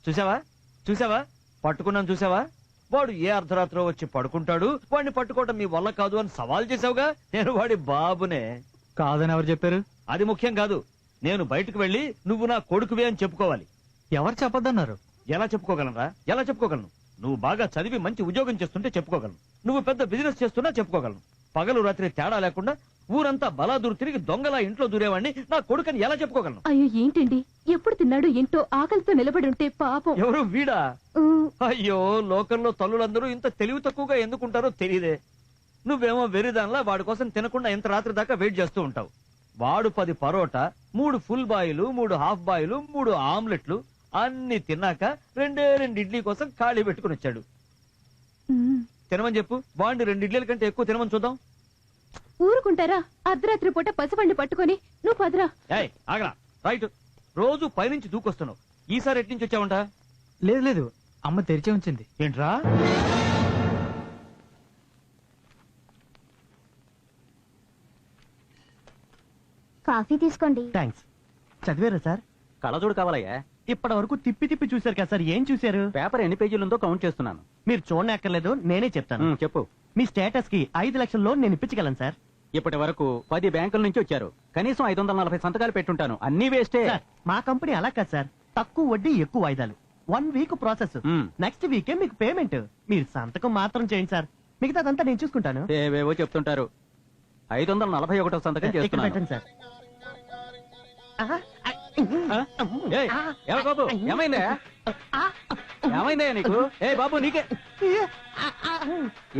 చూసావా చూసావా పట్టుకున్నాను చూసావా? వాడు ఏ అర్ధరాత్రో వచ్చి పడుకుంటాడు, వాడిని పట్టుకోవడం మీ వల్ల కాదు అని సవాల్ చేసావుగా. నేను వాడి బాబునే. కాదని ఎవరు చెప్పారు? అది ముఖ్యం కాదు. నేను బయటకు వెళ్లి నువ్వు నా కొడుకువే అని చెప్పుకోవాలి. ఎవరు చెప్పొద్దన్నారు? ఎలా చెప్పుకోగలరా? ఎలా చెప్పుకోగలను? నువ్వు బాగా చదివి మంచి ఉద్యోగం చేస్తుంటే చెప్పుకోగలను. నువ్వు పెద్ద బిజినెస్ చేస్తున్నా చెప్పుకోగలను. పగలు రాత్రి తేడా లేకుండా ఊరంతా బలాదూరు తిరిగి దొంగలా ఇంట్లో దూరేవాడిని నా కొడుకని ఎలా చెప్పుకోగలను? అయ్యో ఏంటండి, ఎప్పుడు తిన్నాడు ఏంటో ఆకలితో నిలబడి ఉంటే పాపం. ఎవరు వీడా? అయ్యో, లోకంలో తల్లులందరూ ఇంత తెలివి తక్కువగా ఎందుకుంటారో తెలియదే. నువ్వేమో వెరిదాన్లా వాడి కోసం తినకుండా ఇంత రాత్రి దాకా వెయిట్ చేస్తూ ఉంటావు. వాడు 10 పరోటా, 3 ఫుల్ బాయిలు, 3 హాఫ్ బాయిలు, 3 ఆమ్లెట్లు అన్ని తిన్నాక 2 ఇడ్లీ కోసం ఖాళీ పెట్టుకుని వచ్చాడు. తినమని చెప్పు. వాడిని 2 ఇడ్లీల కంటే ఎక్కువ తినమని చూద్దాం. ఊరుకుంటారా? అర్ధరాత్రి పూట పసివాణ్ణి పట్టుకొని నువ్వు పదరా. ఏయ్ ఆగరా. రైట్, రోజు పైనుంచి దూకొస్తున్నావు. ఈసారి ఎట్నుంచి వచ్చావంట? లేదు లేదు, అమ్మ తెరిచే ఉంచింది. ఏంట్రా? కాఫీ తీసుకోండి. థ్యాంక్స్. చదివారా సార్? కళ్ళజోడు కావాలయ్యా. ఇప్పటి వరకు తిప్పి తిప్పి చూశారు కదా సార్, ఏం చూశారు? పేపర్ ఎన్ని పేజీలుందో కౌంట్ చేస్తున్నాను. మీరు చూడనక్కర్లేదు, నేనే చెప్తాను. చెప్పు. మీ స్టేటస్ కి 5 లక్షల లోన్ నేను ఇప్పించగలను సార్. ఇప్పటి వరకు 10 బ్యాంకుల నుంచి వచ్చారు. కనీసం 540 సంతకాలు పెట్టుంటాను. అన్ని వేస్టే. సార్, మా కంపెనీ అలా కాదు సార్. తక్కువ వడ్డీ ఎక్కువ వాయిదాలు. 1 వీక్ ప్రాసెస్. నెక్స్ట్ వీకే మీకు పేమెంట్. మీరు సంతకం మాత్రం చేయండి సార్, మిగతాదంతా నేను చూసుకుంటాను. ఏవేవో చెప్తుంటారు. 541 సంతకం ఇక్కడ చేస్తున్నాను. పెట్టండి సార్. ఏయ్, ఏమై బాబు, ఏమైందా? ఏమైందా నీకు? ఏ బాబు, నీకే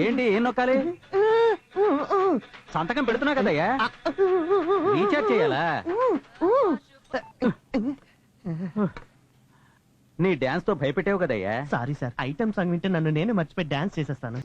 ఏంటి? ఏం నొక్కాలి? సంతకం పెడుతున్నా కదయ్యా. రీఛార్జ్ చేయాలా? నీ డాన్స్ తో భయపెట్టావు కదయ్యా. సారీ సార్, ఐటమ్ సాంగ్ వింటే నన్ను నేను మర్చిపోయి డాన్స్ చేసేస్తాను.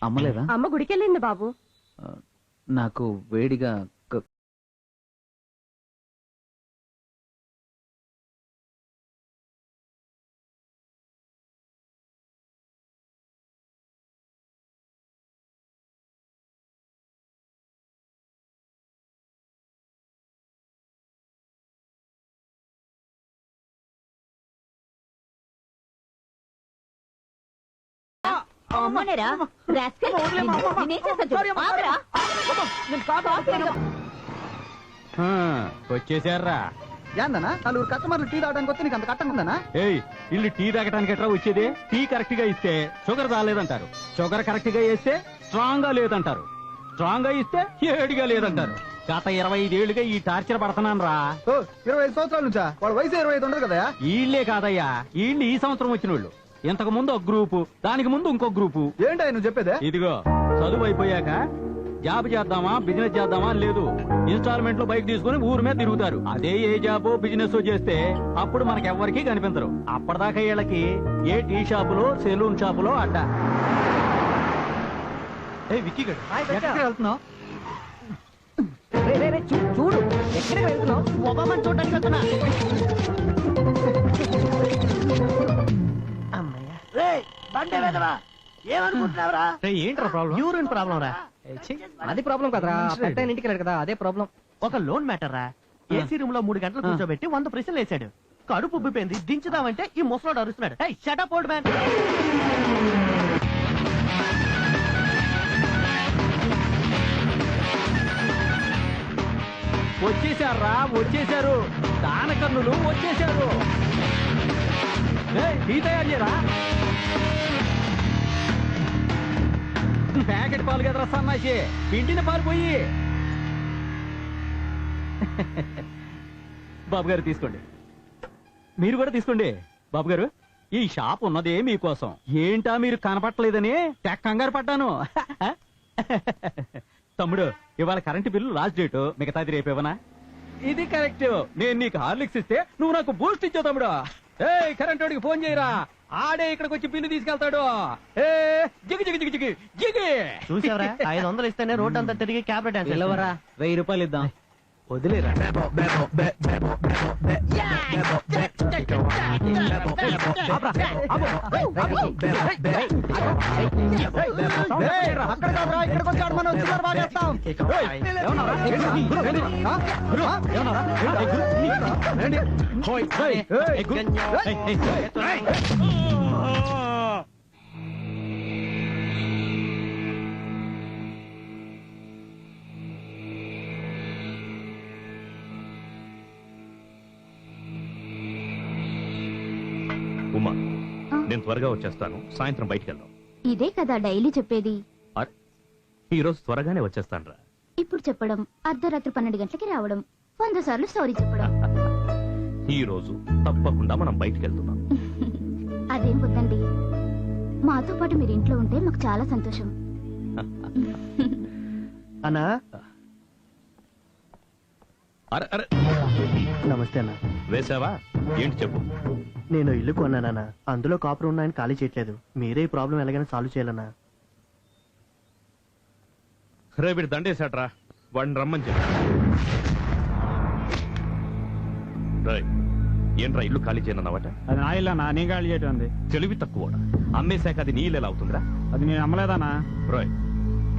అమ్మలేదా? అమ్మ గుడికెళ్ళింది బాబు. నాకు వేడిగా వచ్చేసారా? ఏందన్నా నలుగురు కస్టమర్లు టీ తాగడానికి వస్తే నీకు అంత కట్టంకుందనా? ఏయ్, ఇల్లు టీ తాగటానికి ఎట్లా వచ్చేది? టీ కరెక్ట్ గా ఇస్తే షుగర్ రాలేదంటారు. షుగర్ కరెక్ట్ గా ఇస్తే స్ట్రాంగ్ గా లేదంటారు. స్ట్రాంగ్ గా ఇస్తే ఏడిగా లేదంటారు. గత 25 ఏళ్లుగా ఈ టార్చర్ పడుతున్నాను రా. 25 సంవత్సరాల నుంచా? వాడు వయసు 25 ఉండదు కదా? వీళ్లే కాదయ్యా, వీళ్ళు ఈ సంవత్సరం వచ్చిన వాళ్ళు. ఇంతకు ముందు ఒక గ్రూపు, దానికి ముందు ఇంకో గ్రూపు. ఏంటో నువ్వు చెప్పేదే? ఇదిగో, చదువు అయిపోయాక జాబ్ చేద్దామా బిజినెస్ చేద్దామా లేదు, ఇన్స్టాల్మెంట్ లో బైక్ తీసుకుని ఊరి మీద తిరుగుతారు. అదే ఏ జాబ్ బిజినెస్ చేస్తే అప్పుడు మనకెవ్వరికీ కనిపించరు. అప్పటిదాకా వీళ్ళకి ఏ టీ షాపులో సెలూన్ షాపులో అడ్డా. వెళ్తున్నావు? చూడు, ఎక్కడికి వెళ్తున్నావు? ఒబామాని చూడడానికి వెళ్తున్నా. ఏంట్రా ప్రాబ్లం? యూరిన్ ప్రాబ్లం రా. అది ప్రాబ్లం కదరా, పెద్ద ఇంటికి వెళ్ళాడు కదా, అదే ప్రాబ్లం. ఒక లోన్ మ్యాటర్ రా. ఏసీ రూమ్ లో 3 గంటలు కూర్చోబెట్టి 100 ప్రశ్నలు వేసాడు. కడుపు ఉబ్బిపోయింది, దించుదామంటే ఈ ముసలోడు అరుస్తున్నాడు. హే షట్ అప్ ఓల్డ్ మ్యాన్. వచ్చేసారా? వచ్చేసారు దానకర్ణులు, వచ్చేసారు. టీ తయారు చేయరా? ప్యాకెట్ పాలు కదరా సన్నాసి, పిండిన పాలు పోయి. బాబు గారు తీసుకోండి. మీరు కూడా తీసుకోండి బాబు గారు. ఈ షాప్ ఉన్నదే మీకోసం. ఏంటా మీరు కనపట్టలేదని తెగ కంగారు పడ్డాను. తమ్ముడు, ఇవాళ కరెంటు బిల్లు లాస్ట్ డేటు, మిగతాది రేపేవనా? ఇది కరెక్ట్. నేను నీకు హార్లిక్స్ ఇస్తే నువ్వు నాకు బూస్ట్ ఇచ్చావు తమ్ముడు. కరెంట్ వాడికి ఫోన్ చేయరా, ఆడే ఇక్కడికి వచ్చి బిల్లు తీసుకెళ్తాడు. జిగి జిగి జిగి జిగి జిగి. చూసావరా 500 ఇస్తేనే రోడ్ అంతా తిరిగి క్యాబ్ డాన్స్ పిల్లవరా 1000 రూపాయలు ఇద్దాం. వదిలేరా. అక్కడ కాదురా, ఇక్కడికి వచ్చి ఆడమని వచ్చినారు బాగేస్తాం. ఉమా, నేను త్వరగా వచ్చేస్తాను. సాయంత్రం బయటికి వెళ్దాం. ఇదే కదా డైలీ చెప్పేది. ఈ రోజు త్వరగానే వచ్చేస్తాను రా. ఇప్పుడు చెప్పడం, అర్ధరాత్రి 12 గంటలకి రావడం, 100 సార్లు సారీ చెప్పడం. ఈ రోజు తప్పకుండా మనం బయటికి వెళ్తున్నాం. అదేం వద్దండి, మాతో పాటు మీరు ఇంట్లో ఉంటే మాకు చాలా సంతోషం. అన్నా, అరే అరే, నమస్తే అన్న. వేసావా? ఏంటి చెప్పు. నేను ఇల్లు కొన్నానన్నా, అందులో కాపురం ఉన్నాయని ఖాళీ చేయట్లేదు. మీరే ఈ ప్రాబ్లం ఎలాగైనా సాల్వ్ చేయాలన్నా. రేపు దండేశాడ్రా, వాడిని రమ్మని చెప్పు. ఏంట్రా ఇల్లు ఖాళీ చేయనన్నావట? అది నా ఇల్లనా, నేను ఖాళీ చేయటం. తెలివి తక్కువ. అమ్మేశాక అది నీ ఇల్లు ఎలా అవుతుందిరా? అది నేను అమ్మలేదనా. రాయ్,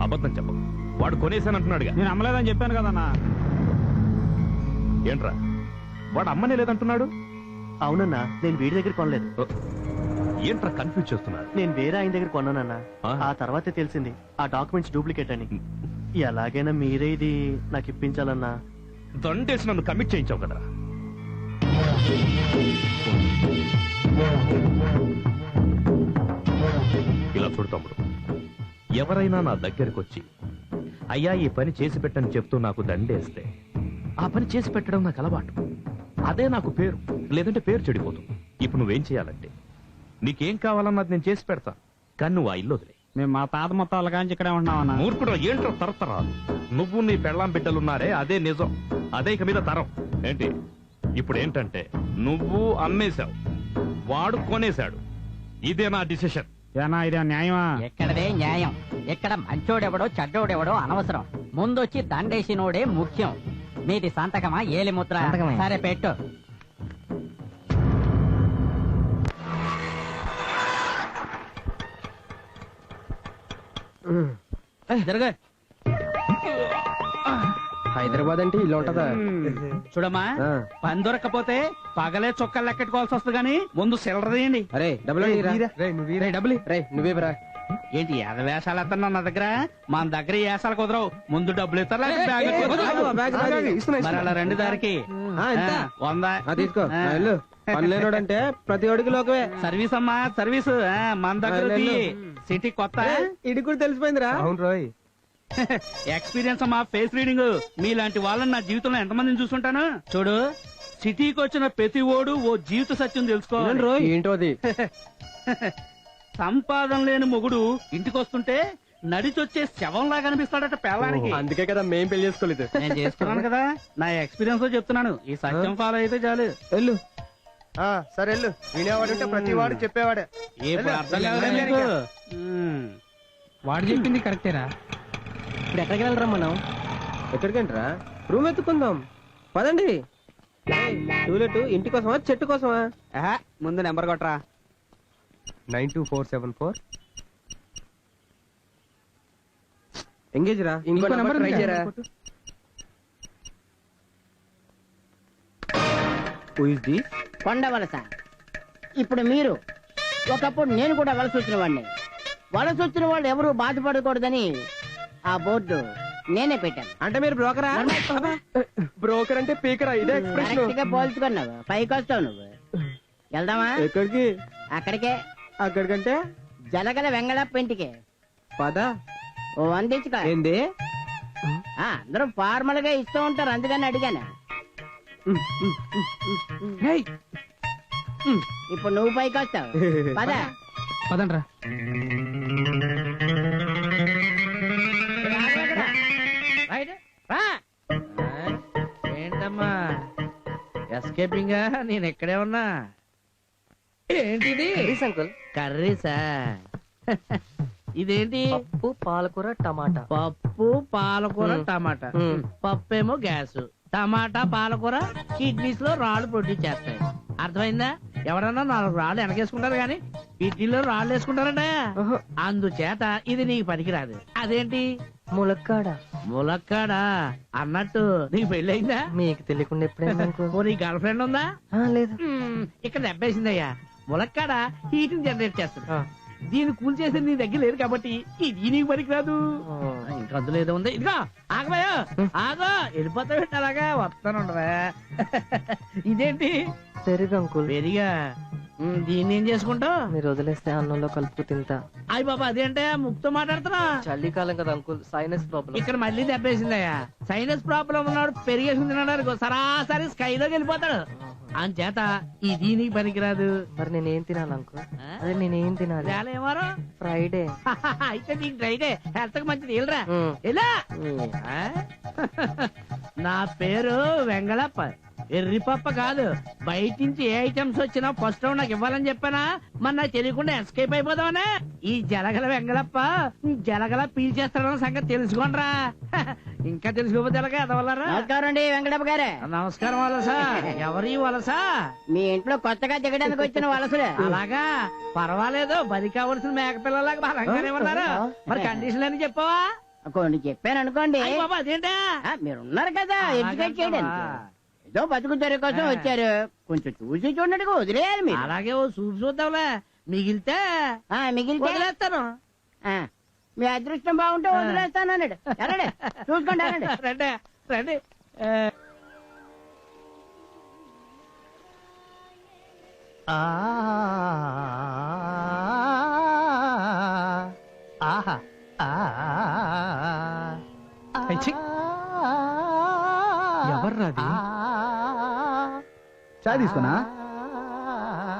అబద్ధం చెప్పు. వాడు కొనేసానంటున్నాడుగా. నేను అమ్మలేదని చెప్పాను కదన్నా. ఏంట్రా వాడు అమ్మనే లేదంటున్నాడు? అవునన్నా, నేను వీడి దగ్గర కొనలేదు. ఏంట్రా కన్ఫ్యూజ్ చేస్తున్నాడు? నేను వేరే ఆయన దగ్గర కొన్నానన్నా. ఆహా. ఆ తర్వాతే తెలిసింది ఆ డాక్యుమెంట్స్ డూప్లికేట్ అని. ఎలాగైనా మీరే ఇది నాకు ఇప్పించాలన్నా. దండేసి నన్ను కమిట్ చేయించావు కదరా. ఇలా చూడు తమ్ముడు, ఎవరైనా నా దగ్గరకు వచ్చి అయ్యా ఈ పని చేసి పెట్టని చెప్తూ నాకు దండేస్తే ఆ పని చేసి పెట్టడం నాకు అలవాటు. అదే నాకు పేరు, లేదంటే పేరు చెడిపోతుంది. ఇప్పుడు నువ్వేం చేయాలంటే, నీకేం కావాలన్నది నేను చేసి పెడతా, కానీ నువ్వు ఆ ఇల్లు వదిలే. మేము మా తాత మొత్తాల కాంచి ఇక్కడే ఉంటున్నామన్నా. మూర్ఖుడు, ఏంటో తరతరాలు నువ్వు నీ పెళ్ళాం బిడ్డలున్నారే, అదే నిజం, అదే ఇక మీద తరం. ఏంటి ఇప్పుడు ఏంటంటే, నువ్వు అమ్మేశావు, వాడు కొనేశాడు. ఇదే నా డిసిషన్. ఏనా ఇదే న్యాయమా? ఎక్కడదే న్యాయం? ఎక్కడ మంచోడెవడో చెడ్డోడెవడో అనవసరం, ముందొచ్చి దండేసినోడే ముఖ్యం. మీది సంతకమా ఏలి ముద్ర? సంతకమే. సరే పెట్టు. జరగా. హైదరాబాద్ అంటే ఇల్లు ఉంటదా? చూడమ్మా, పని దొరకపోతే పగలే చొక్కాలు లెక్కెట్టుకోవాల్సి వస్తుంది కానీ ముందు సిల్లర తీయండి. అరే డబ్బులు నువ్వే బరా. ఏంటి వేషాలు ఎత్తన్నా నా దగ్గర? మన దగ్గర వేషాలు కుదరవు. ముందు డబ్బులు ఇస్తారా? మరి అలా రెండు దారికి 100 తీసుకో. పని లేనోడంటే ప్రతి ఒడికి లోకమే. సర్వీస్ అమ్మా, సర్వీస్ మన దగ్గర ఉంది. సిటీ కొత్త, ఇది కూడా తెలిసిపోయిందిరా. అవును రోయ్. ఎక్స్పీరియన్స్ అమ్మా, ఫేస్ రీడింగ్. మీలాంటి వాళ్ళని నా జీవితంలో ఎంతమందిని చూసుంటాను. చూడు, సిటీకి వచ్చిన ప్రతి ఓడు ఓ జీవిత సత్యం తెలుసుకోవాలి. రోయ్ ఏంటో అది. సంపాదన లేని మొగుడు ఇంటికి వస్తుంటే నడిచొచ్చే శవంలా కనిపిస్తాడట పిల్లానికి. అందుకే కదా మేం పెళ్లి చేసుకోలేదు. నేను చేసుకున్నాను కదా, నా ఎక్స్పీరియన్స్ తో చెప్తున్నాను. ఈ సత్యం ఫాలో అయితే చాలు. వెళ్ళు. సరే వెళ్ళు. వినేవాడుంటే ప్రతి వాడు చెప్పేవాడే. ఇప్పుడు అర్థం కాదులే నీకు. వాడు చెప్పింది కరెక్టేరా. ఇప్పుడు ఎక్కడికి వెళ్ళరా మనం? ఎక్కడికంటరా? రూమ్ ఎత్తుకుందాం పదండి. టూలెట్ ఇంటి కోసమా చెట్టు కోసమా? ముందు నెంబర్ కొట్టరా. 92474 ఎంగేజ్ రా. ఇంకో నెంబర్ ట్రై చేయరా. Who is this? కొండ వలస. ఇప్పుడు మీరు, ఒకప్పుడు నేను కూడా వలస వచ్చిన వాడిని. వలస వచ్చిన వాళ్ళు ఎవరు బాధపడకూడదని ఆ బోర్డు నేనే పెట్టాను. అంటే మీరు బ్రోకరా? బ్రోకర్ అంటే పీకరా? ఇదే ఎక్స్ప్రెషన్. కరెక్ట్ గా పోల్చుకున్నావు, పైకి వస్తావు నువ్వు. వెళ్దామా? ఎక్కడికి? అక్కడికే. అక్కడికంటే జలగల వెంగళప్ప ఇంటికి పద. ఓ 100 ఇచ్చుకో. ఏంది? అందరూ ఫార్మల్ గా ఇస్తూ ఉంటారు, అందుకని అడిగాను. ఇప్పుడు నువ్వు పైకి వస్తావు పద. పదండ్రా. ఏంటమ్మా ఎస్కేపింగ్ నేను ఇక్కడే ఉన్నా. ఏంటిది? అంకుల్. కర్రీసా? ఇదేంటి? పప్పు పాలకూర టమాటా. పప్పు పాలకూర టమాటా. పప్పేమో గ్యాస్, టమాటా పాలకూర కిడ్నీస్ లో రాళ్ళు ప్రొడ్యూస్ చేస్తాయి. అర్థమైందా? ఎవరన్నా 4 రాళ్ళు వెనకేసుకుంటారు కానీ కిడ్నీలో రాళ్ళు వేసుకుంటారంట. అందుచేత ఇది నీకు పనికిరాదు. అదేంటి? ములక్కాడ. ములక్కాడా అన్నట్టు నీకు పెళ్ళయిందా? మీకు తెలియకుండా ఎప్పుడైనా నీ గర్ల్ ఫ్రెండ్ ఉందా? లేదు. ఇక్కడ దెబ్బేసిందయ్యా. ములక్కాడ హీట్ జనరేట్ చేస్తుంది. దీన్ని కూల్ చేసి నీ దగ్గర లేదు కాబట్టి ఇది నీకు పనికిరాదు. ఇంకా అందులో ఏదో ఉంది. ఇదిగో ఆగబోయో, ఆగో, వెళ్ళిపోతావు అలాగా. వస్తానుండవా? ఇదేంటి? పెరుగు అంకుల్. పెరిగా? దీన్ని ఏం చేసుకుంటావు? మీరు వదిలేస్తే అన్నంలో కలుపు తింటా. అయ్యి బాబా, అదేంటే ముక్తో మాట్లాడుతున్నా? చలికాలం కదా అంకుల్, సైనస్ ప్రాబ్లం. ఇక్కడ మళ్ళీ దెబ్బేసిందయ్యా. సైనస్ ప్రాబ్లం ఉన్నాడు పెరిగేసుకుని తిన్నాడు సరాసరి స్కైలోకి వెళ్ళిపోతాడు. అంచేత ఇది నీకు పనికిరాదు. మరి నేనేం తినాలి అంకుల్? అదే నేనేం తినాలి? వేళ ఏమారో ఫ్రైడే. అయితే నీకు డ్రైడే హెల్త్ కి మంచిది. వెళ్ళరా ఎలా? నా పేరు వెంగళప్ప, ఎర్రిపప్ప కాదు. బయట నుంచి ఏ ఐటమ్స్ వచ్చినా ఫస్ట్ రౌండ్ నాకు ఇవ్వాలని చెప్పానా? మరి నాకు తెలియకుండా ఎస్కేప్ అయిపోదామనే. ఈ జలగల వెంగళప్ప జలగల పీల్చేస్తాడన్న సంగతి తెలుసుకోండిరా. ఇంకా తెలుసుకోపోతే ఎలాగా ఎదవలరా? నమస్కారం అండి వెంకటప్ప గారే. నమస్కారం వలసా. ఎవరి వలసా? మీ ఇంట్లో కొత్తగా దిగడానికి వచ్చిన వలసలే. అలాగా? పర్వాలేదు, బలి కావలసిన మేకపిల్లలాగా బలంగానే ఉన్నారు. మరి కండిషన్ అని చెప్పవా? కొన్ని చెప్పాను అనుకోండి. అయ్య బాబా, అదేంటా? మీరున్నారు కదా ఎడ్యుకేట్ చేయడానికి. ఏదో బతుకు తెర కోసం వచ్చారు, కొంచెం చూసి చూడట్టుగా వదిలేయాలి మీరు. అలాగే ఓ చూసి చూద్దాంలే. మిగిలితే మిగిలితే వదిలేస్తాను. మీ అదృష్టం బాగుంటే వదిలేస్తాను అన్నాడు. ఎరండి చూసుకోండి, ఎరండి. రండి రండి. ఆహా. ఎవర్రాది? చాయ్ తీసుకున్నా?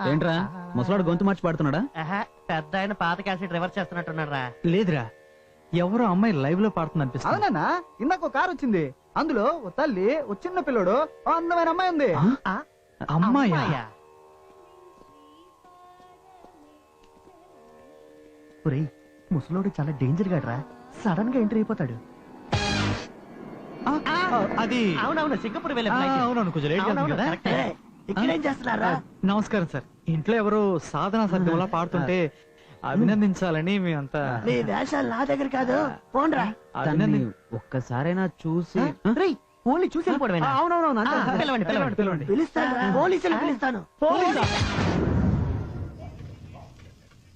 ఏంట్రా ముసలాడు గొంతు మార్చి పాడుతున్నాడా? పెద్ద ఆయన పాత క్యాసెట్ రివర్స్ చేస్తున్నట్టున్నాడు రా. లేదురా, ఎవరో అమ్మాయి లైవ్ లో పాడుతుంది అనిపిస్తుంది. అవునా? ఇందాక కారు వచ్చింది, అందులో ఓ తల్లి, ఓ చిన్న పిల్లడు, ఓ అందమైన అమ్మాయి ఉంది. అమ్మాయా? ఒరేయ్, ముసలోడు చాలా డేంజర్ గాడ్రా. సడన్ గా ఎంట్రీ అయిపోతాడు. అది అవునవును, సింగపూర్ వెళ్ళే అవునవును, కొంచెం లేట్ కదా. ఇక్కడేం చేస్తున్నారా? నమస్కారం సార్. ఇంట్లో ఎవరో సాధన సత్యంలా పాడుతుంటే అభినందించాలని మేమంతా. మీ వేషాలు నా దగ్గర కాదు, పోండ్రా. ఒక్కసారైనా చూసి ఓన్లీ చూసి వెళ్ళిపోవడమేనా? అవునవును, పిలవండి, పిలవండి, పిలవండి. పిలుస్తాను, పోలీసులు పిలుస్తాను.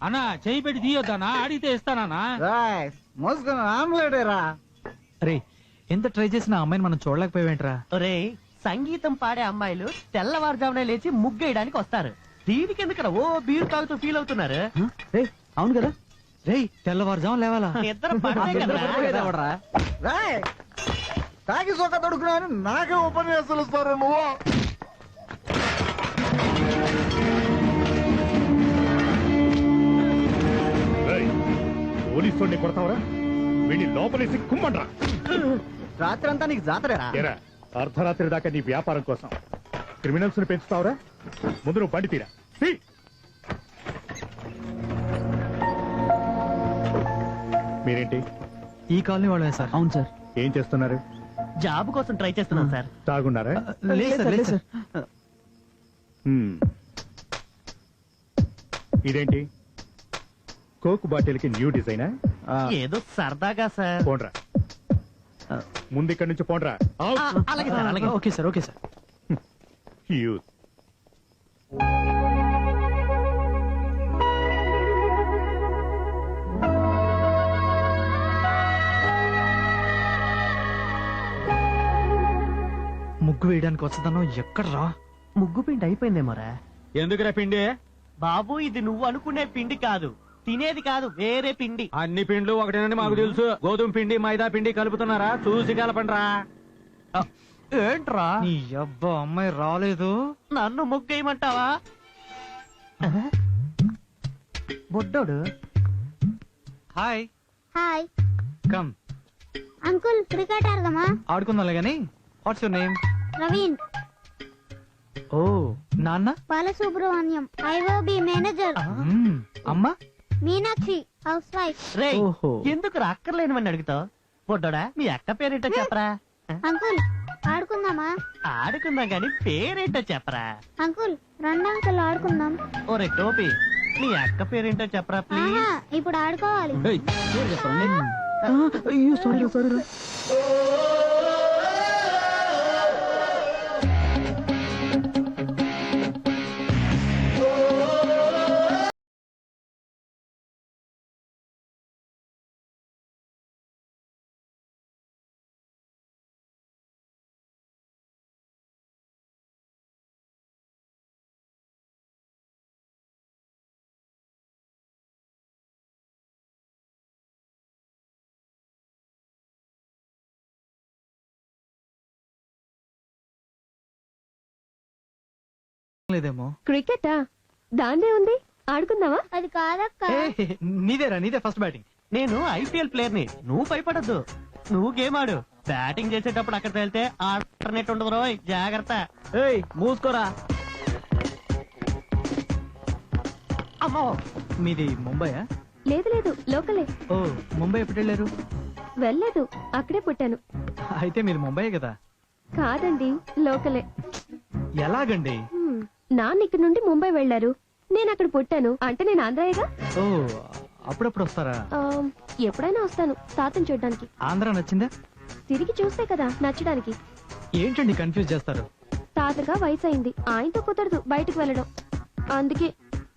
అన్నా చేయి పెట్టి తీయొద్దనా? అడిగితే ఇస్తానా? మోసుకుని ఆమ్లేడేరా. అరే, ఎంత ట్రై చేసినా అమ్మాయిని మనం చూడలేకపోయావేంట్రా? ఒరేయ్, సంగీతం పాడే అమ్మాయిలు తెల్లవారుజామునే లేచి ముగ్గేయడానికి వస్తారు. దీనికి ఎందుకన్నా ఓ బీరు తాగుతూ ఫీల్ అవుతున్నారు? అవును కదా. రేయ్, తెల్లవారుజాము లేవాలా? ఇద్దరు పడతాయి కదరా. తాగి సోక తడుకున్నాను, నాకే ఉపన్యాసాలు ఇస్తారు నువ్వు. పోలీసు కొడతావరా? వీడిని లోపలేసి కుమ్మండ్రా. రాత్రి అంతా నీకు జాతరేరా? అర్ధరాత్రి దాకా నీ వ్యాపారం కోసం క్రిమినల్స్ ని పెంచుతావురా? ముందు నువ్వు బండి తీరా. మీరేంటి? ఈ కాలనీ వాళ్ళే సార్. అవును సార్. ఏం చేస్తున్నారు? జాబ్ కోసం ట్రై చేస్తున్నాను సార్. తాగున్నారా? లేదు సార్. ఇదేంటి? కోక్ బాటిల్ కి న్యూ డిజైనా? ఏదో సరదాగా సార్. పోండ్రా, ముందు ఇక్కడి నుంచి పోండ్రా. అలాగే సార్, అలాగే. Okay sir, okay sir. Youth ముగ్గు వేయడానికి వస్తుందన్నో ఎక్కడ్రా? ముగ్గు పిండి అయిపోయిందేమోరా. ఎందుకురా పిండి? బాబు, ఇది నువ్వు అనుకునే పిండి కాదు, తినేది కాదు, వేరే పిండి. అన్ని పిండ్లు ఒకటేనని మాకు తెలుసు. గోధుమ పిండి మైదా పిండి కలుపుతున్నారా? చూసి కలపండ్రా. ఏంట్రా? నీ అబ్బా, అమ్మాయి రాలేదు. నన్ను ముగ్గేయమంటావా? బొడ్డోడు hi hi come uncle cricket ఆడదామా? ఆడుకుందాంలే గాని వాట్స్ యువర్ నేమ్? ప్రవీణ్. ఓ నాన్న. Balasubrahmanyam IOB manager. అమ్మా మీనాక్షి హౌస్ వైఫ్. రే ఓహో. ఎందుకు అక్కర్లేనివని అడుగుతావు? బొడ్డోడా మీ అక్క పేరేంటో చెప్పరా? అంకుల్ ఆడుకుందామా? ఆడుకుందాం గాని పేరేంటో చెప్పరా? అంకుల్ రండి అంకుల్ ఆడుకుందాం. ఓరే టోపీ మీ అక్క పేరేంటో చెప్పరా ప్లీజ్? ఆహా, ఇప్పుడు ఆడుకోవాలి. అయ్యో సారీ సారీ. లేదేమో. క్రికెటా? దాన్నే ఉంది, ఆడుకుందావా? అది కాదక్క. నీదే ఫస్ట్ బ్యాటింగ్. నేను ఐపీఎల్ ప్లేయర్ ని, నువ్వు భయపడద్దు. నువ్వు గేమ్ ఆడు. బ్యాటింగ్ చేసేటప్పుడు అక్కడ వెళ్తే ఆల్టర్నేట్ ఉండదు రోయ్, జాగ్రత్త. ఏయ్ మూసుకోరా. అమ్మో మీది ముంబైయా? లేదు లేదు, లోకలే. ఓ ముంబై ఎప్పుడు వెళ్ళారు? వెళ్ళలేదు, అక్కడే పుట్టాను. అయితే మీది ముంబై కదా? కాదండి, లోకలే. ఎలాగండి? నాన్న ఇక్కడ నుండి ముంబై వెళ్లారు, నేను అక్కడ పుట్టాను. అంటే నేను ఆంధ్రాయేగా. ఓ అప్పుడప్పుడు వస్తారా? ఎప్పుడైనా వస్తాను తాతను చూడడానికి. ఆంధ్ర నచ్చిందా? తిరిగి చూస్తే కదా నచ్చడానికి. ఏంటండి కన్ఫ్యూజ్ చేస్తారు? తాతగా వయసు అయింది, ఆయనతో కుదరదు బయటకు వెళ్ళడం. అందుకే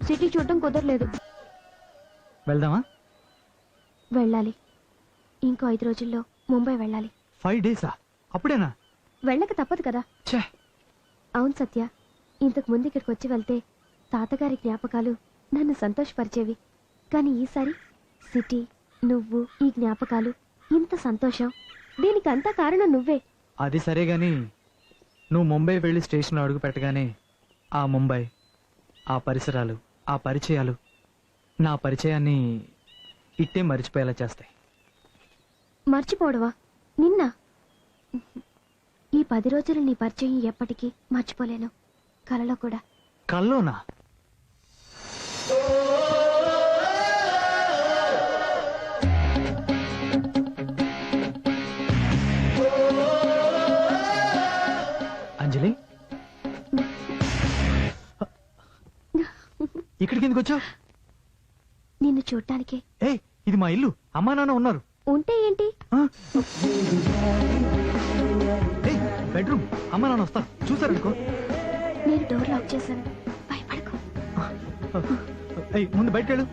సిటీ చూడడం కుదరలేదు. వెళ్దామా? వెళ్ళాలి. ఇంకో 5 రోజుల్లో ముంబై వెళ్ళాలి. 5 డేసా? అప్పుడేనా? వెళ్ళక తప్పదు కదా. ఛే! అవును సత్య, ఇంతకు ముందు ఇక్కడికి వచ్చి వెళ్తే తాతగారి జ్ఞాపకాలు నన్ను సంతోషపరిచేవి. కానీ ఈసారి సిటీ, నువ్వు, ఈ జ్ఞాపకాలు, ఇంత సంతోషం, దీనికంతా కారణం నువ్వే. అది సరే గాని నువ్వు ముంబై వెళ్ళి స్టేషన్లో అడుగు పెట్టగానే ఆ ముంబై, ఆ పరిసరాలు, ఆ పరిచయాలు నా పరిచయాన్ని ఇట్టే మరిచిపోయేలా చేస్తాయి. మర్చిపోవడవా? నిన్న ఈ 10 రోజులు నీ పరిచయం ఎప్పటికీ మర్చిపోలేను. కలలో కూడా. కల్లోనా? అంజలి, ఇక్కడికి ఎందుకు వచ్చావు? నిన్ను చూడటానికే. ఏయ్, ఇది మా ఇల్లు. అమ్మా నాన్న ఉన్నారు. ఉంటే ఏంటి? ఏయ్, బెడ్రూమ్. అమ్మా నాన్న వస్తారు, చూసారనుకో. నేను డోర్ లాక్ చేశాను, భయపడకు. ఏయ్, ముందు బయటకు వెళ్ళు.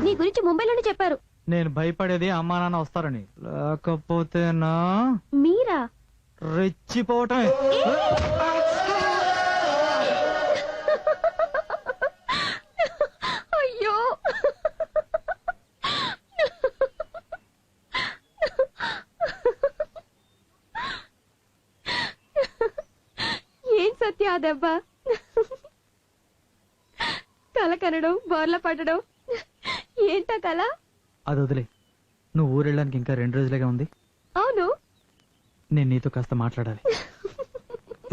నీ గురించి ముంబైలోనే చెప్పారు. నేను భయపడేది అమ్మా నాన్న వస్తారని, లేకపోతే నా మీరా? రెచ్చిపోవటమే. అయ్యో, ఏం సత్య ఆ దెబ్బ? కల కనడం, బోర్ల పడడం, ఏంటా కల? అది వదిలే. నువ్వు ఊరెళ్ళడానికి ఇంకా 2 రోజులుగా ఉంది. అవును, నేను నీతో కాస్త మాట్లాడాలి.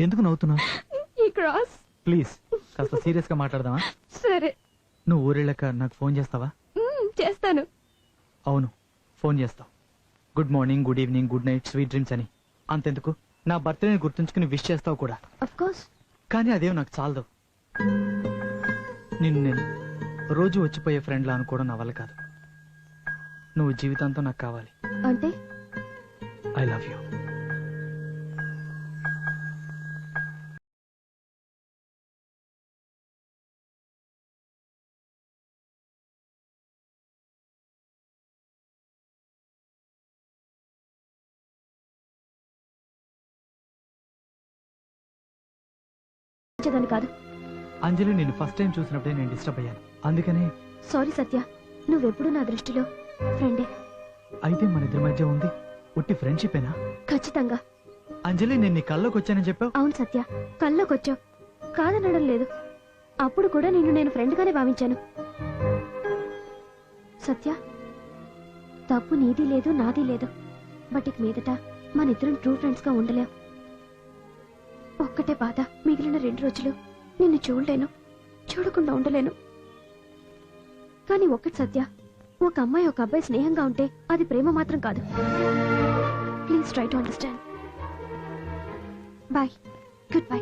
ఎందుకు నవ్వుతున్నావు? ఈ క్రాస్. ప్లీజ్ కాస్త సీరియస్ గా మాట్లాడదామా? సరే. నువ్వు ఊరెళ్ళాక నాకు ఫోన్ చేస్తావా? చేస్తాను. అవును, ఫోన్ చేస్తావు. Good morning, good evening, good night, sweet dreams అని. అంతెందుకు, నా బర్త్డేని గుర్తుంచుకుని విష్ చేస్తావు కూడా. Of course. కానీ అదేం నాకు చాలదు. నిన్ను నేను రోజు వచ్చిపోయే ఫ్రెండ్లా అనుకోవడం నా వల్ల కాదు. నువ్వు జీవితాంతం నాకు కావాలి. అంటే ఐ లవ్ యూ. కాదు. అంజలి, నేను ఫస్ట్ టైం చూసినప్పుడే నేను డిస్టర్బ్ అయ్యాను. అందుకనే సారీ సత్య, నువ్వెప్పుడు నా దృష్టిలో ఫ్రెండే. అయితే మన ఇద్దరి మధ్య ఉంది ఉట్టి ఫ్రెండ్షిపేనా? ఖచ్చితంగా. అంజలి నేను నీ కల్లోకి వచ్చానని చెప్పావు. అవును సత్య, కల్లోకి వచ్చావు, కాదనడం లేదు. అప్పుడు కూడా నేను ఫ్రెండ్ గానే భావించాను. సత్య, తప్పు నీది లేదు నాది లేదు. బట్ ఇక మీదట మన ఇద్దరం ట్రూ ఫ్రెండ్స్ గా ఉండలేం. ఒక్కటే బాధ, మిగిలిన 2 రోజులు నిన్ను చూడలేను, చూడకుండా ఉండలేను. కానీ ఒక్కటి సత్య, ఒక అమ్మాయి ఒక అబ్బాయి స్నేహంగా ఉంటే అది ప్రేమ మాత్రం కాదు. Please try to understand. Bye, good bye.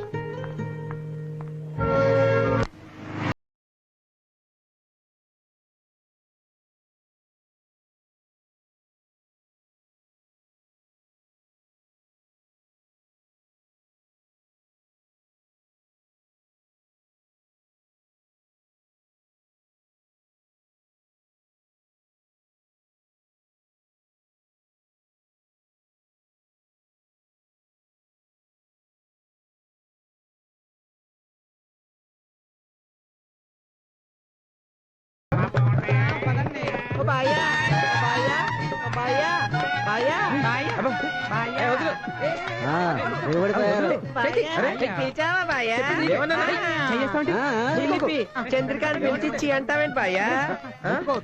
చంద్రికాని పిలిచి అంటావేంటి బాయ్యా?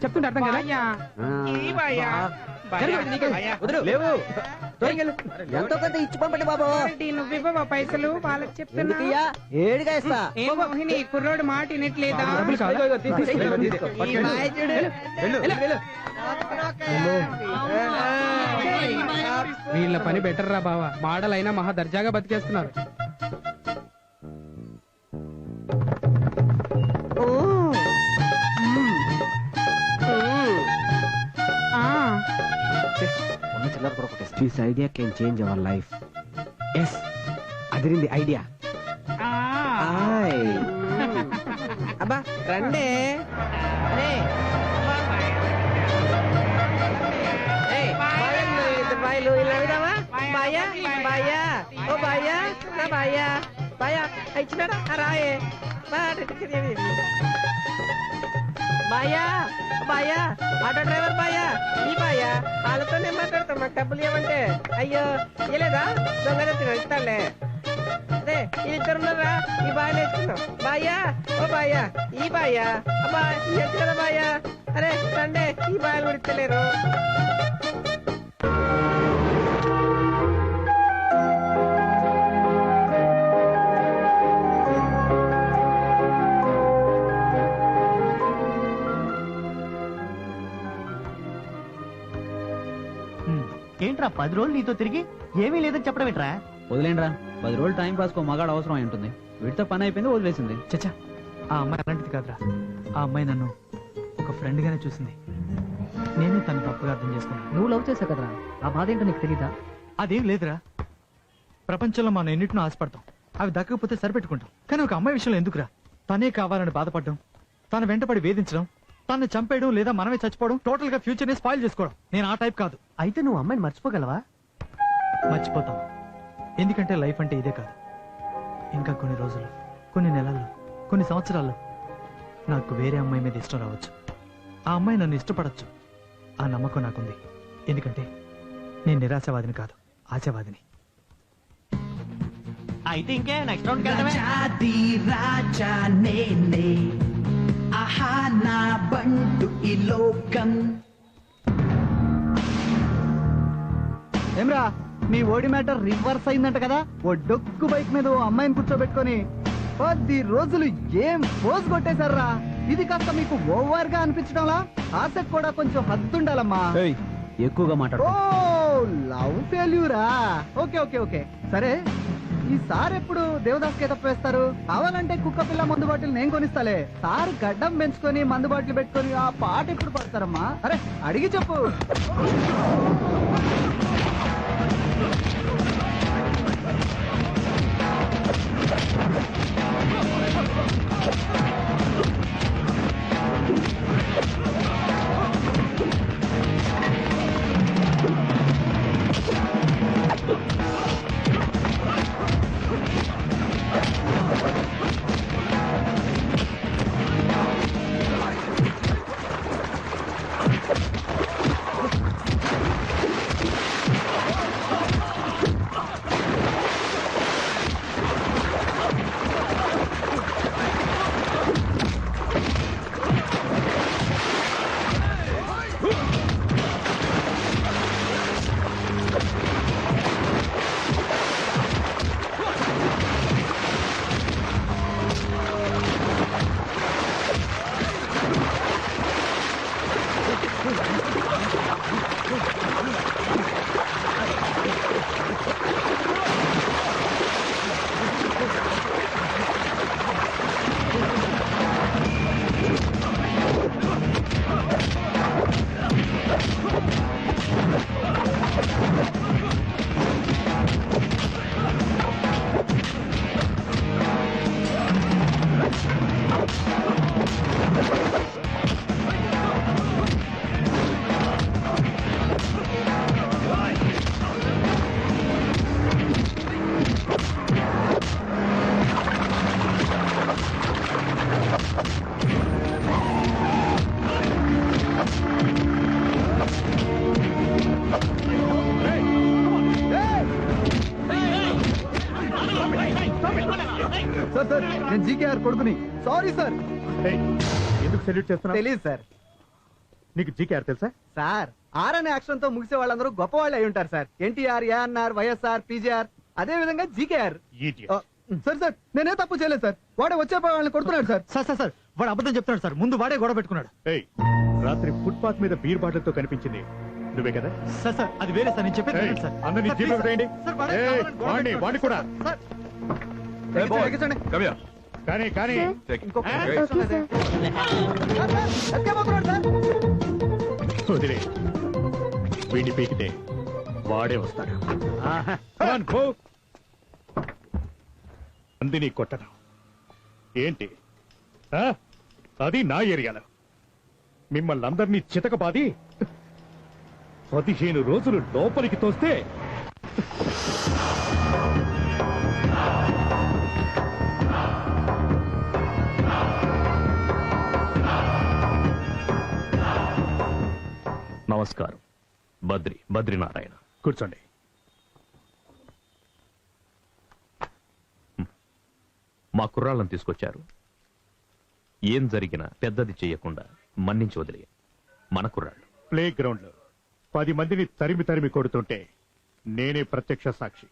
చెప్తుంటే అర్థం కదా. లేవు ఎంతో కొంత ఇచ్చి పంపండి బాబు. నువ్వు పైసలు వాళ్ళకి చెప్తున్నా ఏడుగా ఇస్తా. కుర్రోడు మాట వినట్లేదా? వీళ్ళ పని బెటర్ రా బావా, మోడల్ అయినా మహా దర్జాగా బతికేస్తున్నారు. This idea can change our life. Yes, Adirindi idea. అబ్బా రండే. బాయలు ఇలా విడవా బాయా బాయా ఓ బాయా నా బాయా బాయా ఇచ్చినాడా రాయే బాయా బాయా ఆటో డ్రైవర్ బాయా ఈ బాయా వాళ్ళతోనే మాట్లాడతాం. మాకు డబ్బులు ఇవ్వమంటే అయ్యో ఇవ్వలేదా? దొంగ ఇస్తాలే. అదే వీళ్ళిద్దరున్నారా? ఈ బాయలు వేసుకున్నాం. బాయా ఓ బాయా ఈ బాయా అబ్బా ఇవ్వచ్చు కదా బాయా. అరే రండే, ఈ బాయలు విడితలేరు. ఏంట్రా 10 రోజులు నీతో తిరిగి ఏమీ లేదని చెప్పడం ఏంట్రా? వదిలేండ్రా, 10 రోజులు టైం పాస్ కో మగాడు అవసరం అయి ఉంటుంది. వీటితో పని అయిపోయింది, వదిలేసింది. చచ్చా, ఆ అమ్మాయి అలాంటిది కాదురా. ఆ అమ్మాయి నన్ను ఒక ఫ్రెండ్ గానే చూసింది. నేనే తను తప్పుగా అర్థం చేసుకున్నాను. నువ్వు లవ్ చేసావు కదరా, ఆ బాధ ఏంటో నీకు తెలీదా? అదేం లేదురా. ప్రపంచంలో మనం ఎన్నిటినో ఆశపడతాం, అవి దక్కకపోతే సరిపెట్టుకుంటాం. కానీ ఒక అమ్మాయి విషయంలో ఎందుకురా? తనే కావాలని బాధపడడం, తన వెంటపడి వేధించడం, తను చంపేయడం లేదా మనమే చచ్చిపోవడం, టోటల్ గా ఫ్యూచర్ ని స్పాయిల్ చేసుకోవడం. నేను ఆ టైప్ కాదు. అయితే నువ్వు అమ్మాయిని మర్చిపోగలవా? మర్చిపోతాం. ఎందుకంటే లైఫ్ అంటే ఇదే కాదు. ఇంకా కొన్ని రోజులు, కొన్ని నెలల్లో, కొన్ని సంవత్సరాల్లో నాకు వేరే అమ్మాయి మీద ఇష్టం రావచ్చు. ఆ అమ్మాయి నన్ను ఇష్టపడచ్చు. ఆ నమ్మకం నాకుంది. ఎందుకంటే నేను నిరాశవాదిని కాదు, ఆశావాదిని. అయితే ఇంకే నెక్స్ట్ రౌండ్ వెళ్ళడమే. ఏమ్రా, నీ ఓడి మ్యాటర్ రివర్స్ అయిందంట కదా? ఓ డొక్కు బైక్ మీద ఓ అమ్మాయిని కూర్చోబెట్టుకొని 10 రోజులు ఏం పోజ్ కొట్టేశారా? ఇది కాస్త మీకు ఓవర్ గా అనిపించడంలా? ఆశకు కూడా కొంచెం హద్దుండాలమ్మా. ఎక్కువగా మాట్లాడు. ఓ లవ్ ఫెయిల్యూరా? ఓకే ఓకే ఓకే సరే, ఈసారి ఎప్పుడు దేవదాస్ కే తప్పు వేస్తారు? కావాలంటే కుక్క పిల్ల మందు బాటిల్ నేను కొనిస్తాలే. సార్ గడ్డం పెంచుకొని మందు బాటిల్ పెట్టుకొని ఆ పాట ఎప్పుడు పడతారమ్మా? అరే అడిగి చెప్పు. సార్ నేను జీకేఆర్ కొడుకుని. Sorry sir. ఎందుకు సెల్యూట్ చేస్తున్నావు? తెలియదు సార్. నీకు జీకేఆర్ తెలుసా? సార్ ఆర్ అనే అక్షరంతో ముగిసే వాళ్ళందరూ గొప్పవాళ్ళు అయి ఉంటారు సార్. ఎన్టీఆర్, ఏఎన్ఆర్, వైఎస్ఆర్, పీజీఆర్, అదే విధంగా జీకేఆర్. సార్ సార్ నేనే తప్పు చేయలేదు సార్. వాడే వచ్చే వాళ్ళని కొడుతున్నాడు సార్. సార్ సార్ సార్ వాడు అబద్ధం చెప్తున్నాడు సార్. ముందు వాడే గొడవ పెట్టుకున్నాడు. రాత్రి ఫుట్పాత్ మీద బీర్ బాటిల్ తో కనిపించింది నువ్వే కదా? సార్ సార్ అది వేరే సార్. నేను చెప్పేది సార్. అందరినీ జీప్ వేయండి. వాడిని కూడా కానీ కానీ వదిలే. వీడిని పీకితే వాడే వస్తాడు. అందిని కొట్టను ఏంటి? అది నా ఏరియాలో మిమ్మల్ని అందరినీ చితకబాది 15 రోజులు లోపలికి తోస్తే నమస్కారం. బద్రీనారాయణ. కూర్చోండి. మా కుర్రాళ్ళని తీసుకొచ్చారు. ఏం జరిగినా పెద్దది చెయ్యకుండా మన్నించి వదిలే మన కుర్రాళ్ళు. ప్లే గ్రౌండ్ లో 10 మందిని తరిమి కొడుతుంటే నేనే ప్రత్యక్ష సాక్షి.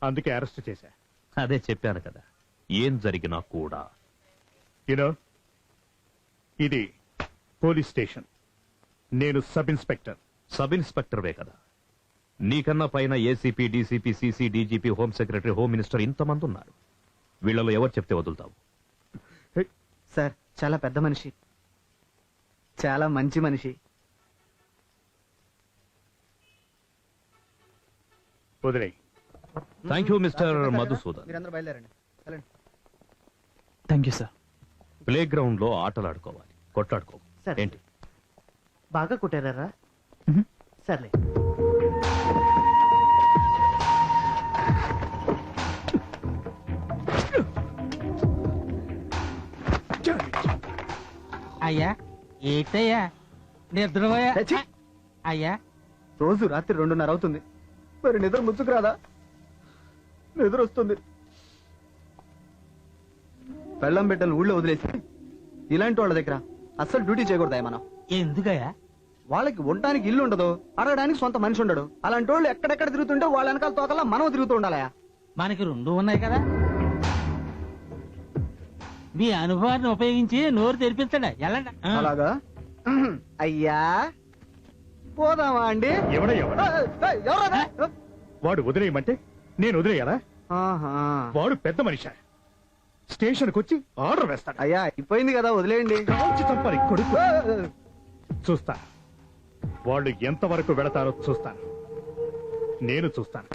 అందుకే అరెస్ట్ చేశా. అదే చెప్పాను కదా, ఏం జరిగినా కూడా. యూనో ఇది పోలీస్ స్టేషన్. నేను సబ్ ఇన్స్పెక్టర్. సబ్ ఇన్స్పెక్టర్వే కదా. నీకన్నా పైన ACP, DCP, CC, DGP, home secretary, home minister ఇంతమంది ఉన్నారు. వీళ్ళలో ఎవరు చెప్తే వదులుతావు? సార్ చాలా పెద్ద మనిషి, చాలా మంచి మనిషి. వదిలే. Thank you mister Madhusudan. మీరందరూ బయలుదేరండి. Thank you sir. Play ground లో ఆటలాడుకోవాలి, కొట్లాడుకో. సరే. ఏంటి బాగా కొట్టారా? సర్లే. అయ్యా ఏంటయ్యా నిద్రపోయా? అయ్యా రోజు రాత్రి 2:30 అవుతుంది. మరి నిద్ర ముచ్చుకు రాదా? నిద్ర వస్తుంది. పెళ్ళం బిడ్డలు ఊళ్ళో వదిలేసి ఇలాంటి వాళ్ళ దగ్గర అస్సలు డ్యూటీ చేయకూడదా మనం? ఎందుకయ్యా? వాళ్ళకి ఉండటానికి ఇల్లు ఉండదు, అడగడానికి సొంత మనిషి ఉండడు. అలాంటి వాళ్ళు ఎక్కడెక్కడ తిరుగుతుంటే వాళ్ళ వెనకాల తోకలా మనం తిరుగుతూ ఉండాలయా? మనకి 2 ఉన్నాయి కదా. మీ అనుభవాన్ని ఉపయోగించి నోరు తెరిపించండి. ఎలాంటి అలాగా? అయ్యా పోదామా అండి? వాడు వదిలేయమంటే నేను వదిలేయాలా? వాడు పెద్ద మనిషి. స్టేషన్కి వచ్చి ఆర్డర్ వేస్తాడు. అయ్యా అయిపోయింది కదా, వదిలేయండి. చంపాలి కొడుకు. చూస్తా వాళ్ళు ఎంతవరకు వెళతారో చూస్తాను. నేను చూస్తాను.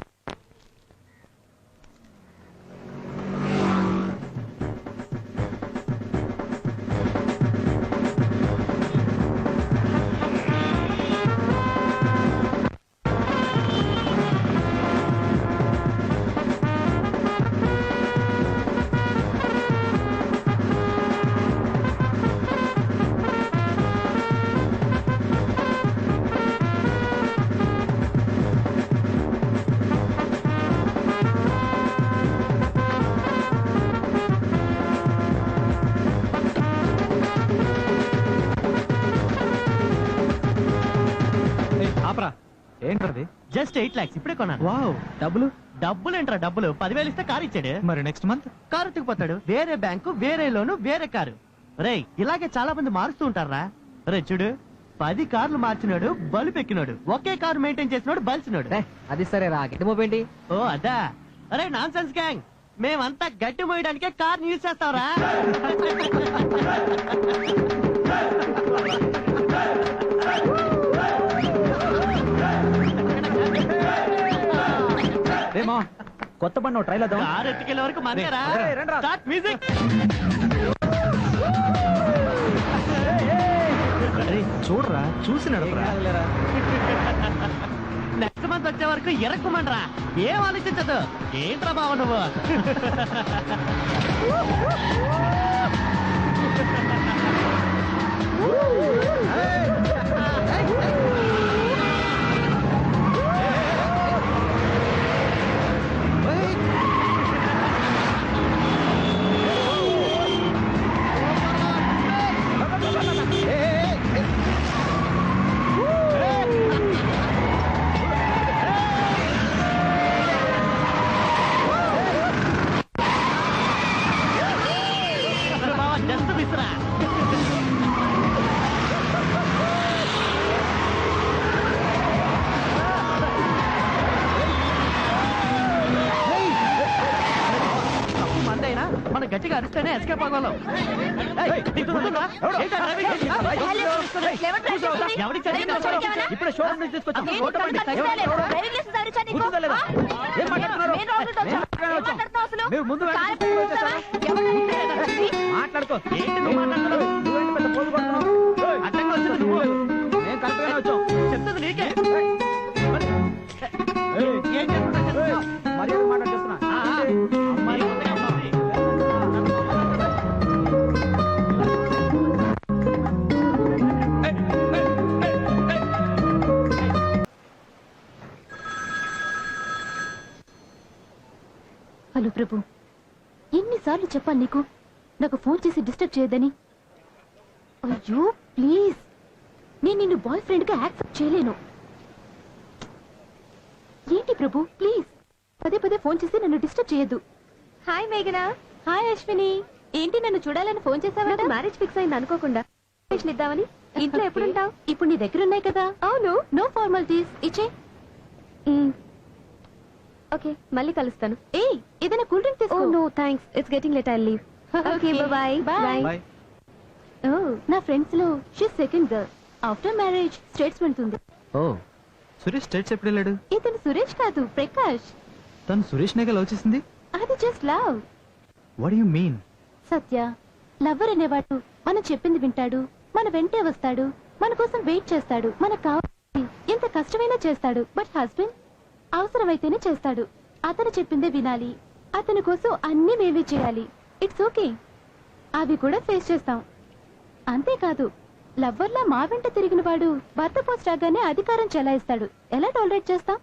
ఏంటది? జస్ట్ 8 lakhs ఇప్పుడే కొన్నాను. వావ్. డబ్బులు ఏంట్రా? డబ్బులు 10,000 ఇస్తే కారు ఇచ్చాడు. మరి నెక్స్ట్ మంత్ కారు ఎత్తుకుపోతాడు. వేరే బ్యాంకు, వేరే లోను, వేరే కారు. రే ఇలాగే చాలా మంది మారుస్తూ ఉంటారా? రే చూడు, 10 కార్లు మార్చినాడు, బలుపు ఎక్కినాడు. ఒకే కారు మెయింటైన్ చేసినాడు, బలిసినాడు. అది సరే రా, గట్టి మోపేంటి? ఓ అదా. అరే నాన్ సెన్స్ గ్యాంగ్, మేమంతా గట్టి మోయడానికే కార్ యూజ్ చేస్తావరా? కొత్త బండి ట్రైల్ కార్ ఎత్తుకెళ్ళే వరకు మనకేరా. Start music. చూడరా, చూసి నడపరా. నెక్స్ట్ మంత్ వచ్చే వరకు ఎరక్కుమంటరా. ఏం ఆలోచించదు. ఏంట్రా బావ నువ్వు? అరిస్తేనే ఎస్కేప్ అవ్వగలం. ఏయ్, నీకు గుర్తుందా? ఏంటా డ్రైవింగ్ చేసి? ఎవరికి చదివింది? ఇప్పుడే షోరూమ్ నుంచి తీసుకొచ్చాం. ఏంటి ఫోటో పెట్టి. డ్రైవింగ్ లైసెన్స్ ఎవరిచ్చా నీకు? గుర్తుందా లేదా? ఏం మాట్లాడుతున్నారు? నేను రావులతో వచ్చా. ఏం మాట్లాడుతున్నావు అసలు? మీరు ముందు వెనక్కి కారు తీసుకొని చూస్తావా? వచ్చేసారా? ఎవరు మాట్లాడుకో. ఏంటి నువ్వు మాట్లాడుతున్నావు? నువ్వేంటి పెద్ద పోజు కొడుతున్నావు? ఏయ్, అడ్డంగా వచ్చింది నువ్వు. నేను కరెక్ట్ గానే వచ్చాం. చెప్తుంది నీకే. ఏయ్, ఏం చేస్తున్నా చెప్తున్నా. మర్యాద మాట్లాడుతున్నా. అమ్మాయి ముందుగా ఉంది. హలో ప్రభు, ఎన్నిసార్లు చెప్పాను నీకు నాకు ఫోన్ చేసి డిస్టర్బ్ చేయొద్దని? అయ్యో ప్లీజ్, నేను నిన్ను బాయ్ ఫ్రెండ్ గా యాక్సెప్ట్ చేయలేను. ఏంటి ప్రభు ప్లీజ్, పదే పదే ఫోన్ చేసి నన్ను డిస్టర్బ్ చేయొద్దు. హాయ్ మేఘనా. హాయ్ అశ్విని. ఏంటి నన్ను చూడాలని ఫోన్ చేసావా? మ్యారేజ్ ఫిక్స్ అయింది అనుకోకుండా ఇద్దామని. ఇంట్లో ఎప్పుడుంటావు? ఇప్పుడు నీ దగ్గర ఉన్నాయి కదా. అవును, నో ఫార్మాలిటీస్, ఇచ్చే. ఓకే, మళ్ళీ కలుస్తాను. ఏ ఏదైనా కూల్ డ్రింక్ తీసుకో. No thanks, it's getting late, I leave. Okay bye bye. Bye. ఓ, నా ఫ్రెండ్స్ లో she second girl. After marriage States వెళ్తుంది. ఓ, సురేష్ స్టేట్స్ ఎప్పుడు వెళ్ళాడు? ఇతను సురేష్ కాదు, ప్రకాష్. తను సురేష్ నేగా లవ్ చేసింది. అది just love. What you mean? Satya, lover అనేవాడు మనం చెప్పింది వింటాడు, మన వెంటే వస్తాడు, మన కోసం వెయిట్ చేస్తాడు, మనకు కావాలి ఎంత కష్టమైనా చేస్తాడు. బట్ హస్బెండ్ అవసరమైతేనే చేస్తాడు. అతను చెప్పిందే వినాలి, అతని కోసం అన్ని మేమే చేయాలి. ఇట్స్ ఓకే, అవి కూడా ఫేస్ చేస్తాం. అంతేకాదు, లవ్వర్లా మా వెంట తిరిగిన వాడు భర్త పోస్ట్ రాగానే అధికారం చెలాయిస్తాడు. ఎలా టాలరేట్ చేస్తాం?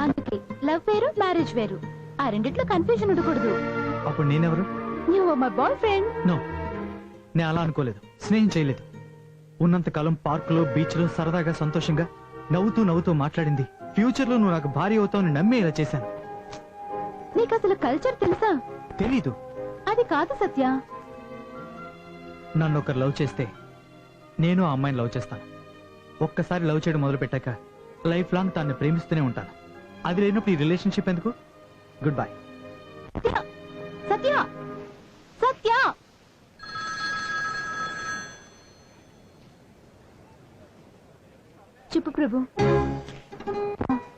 అందుకే లవ్ వేరు, మ్యారేజ్ వేరు. ఆ రెండిట్లో కన్ఫ్యూజన్ ఉండకూడదు. అప్పుడు నేనెవరు? You are my boyfriend. No, నేను అలా అనుకోలేదు, స్నేహం చేయలేదు. ఉన్నంతకాలం పార్క్ లో, బీచ్ లో సరదాగా సంతోషంగా నవ్వుతూ నవ్వుతూ మాట్లాడింది. ఫ్యూచర్ లో నువ్వు నాకు భార్య అవుతావని నమ్మి ఇలా చేశాను. నీకు అసలు కల్చర్ తెలుసా? తెలీదు. అది కాదు సత్య. నన్ను ఒకరు లవ్ చేస్తే నేను ఆ అమ్మాయిని లవ్ చేస్తాను. ఒక్కసారి లవ్ చేయడం మొదలు పెట్టాక లైఫ్ లాంగ్ తాన్ని ప్రేమిస్తూనే ఉంటాను. అది లేనప్పుడు ఈ రిలేషన్షిప్ ఎందుకు? Good bye. సత్య, సత్య. చెప్పు ప్రభు.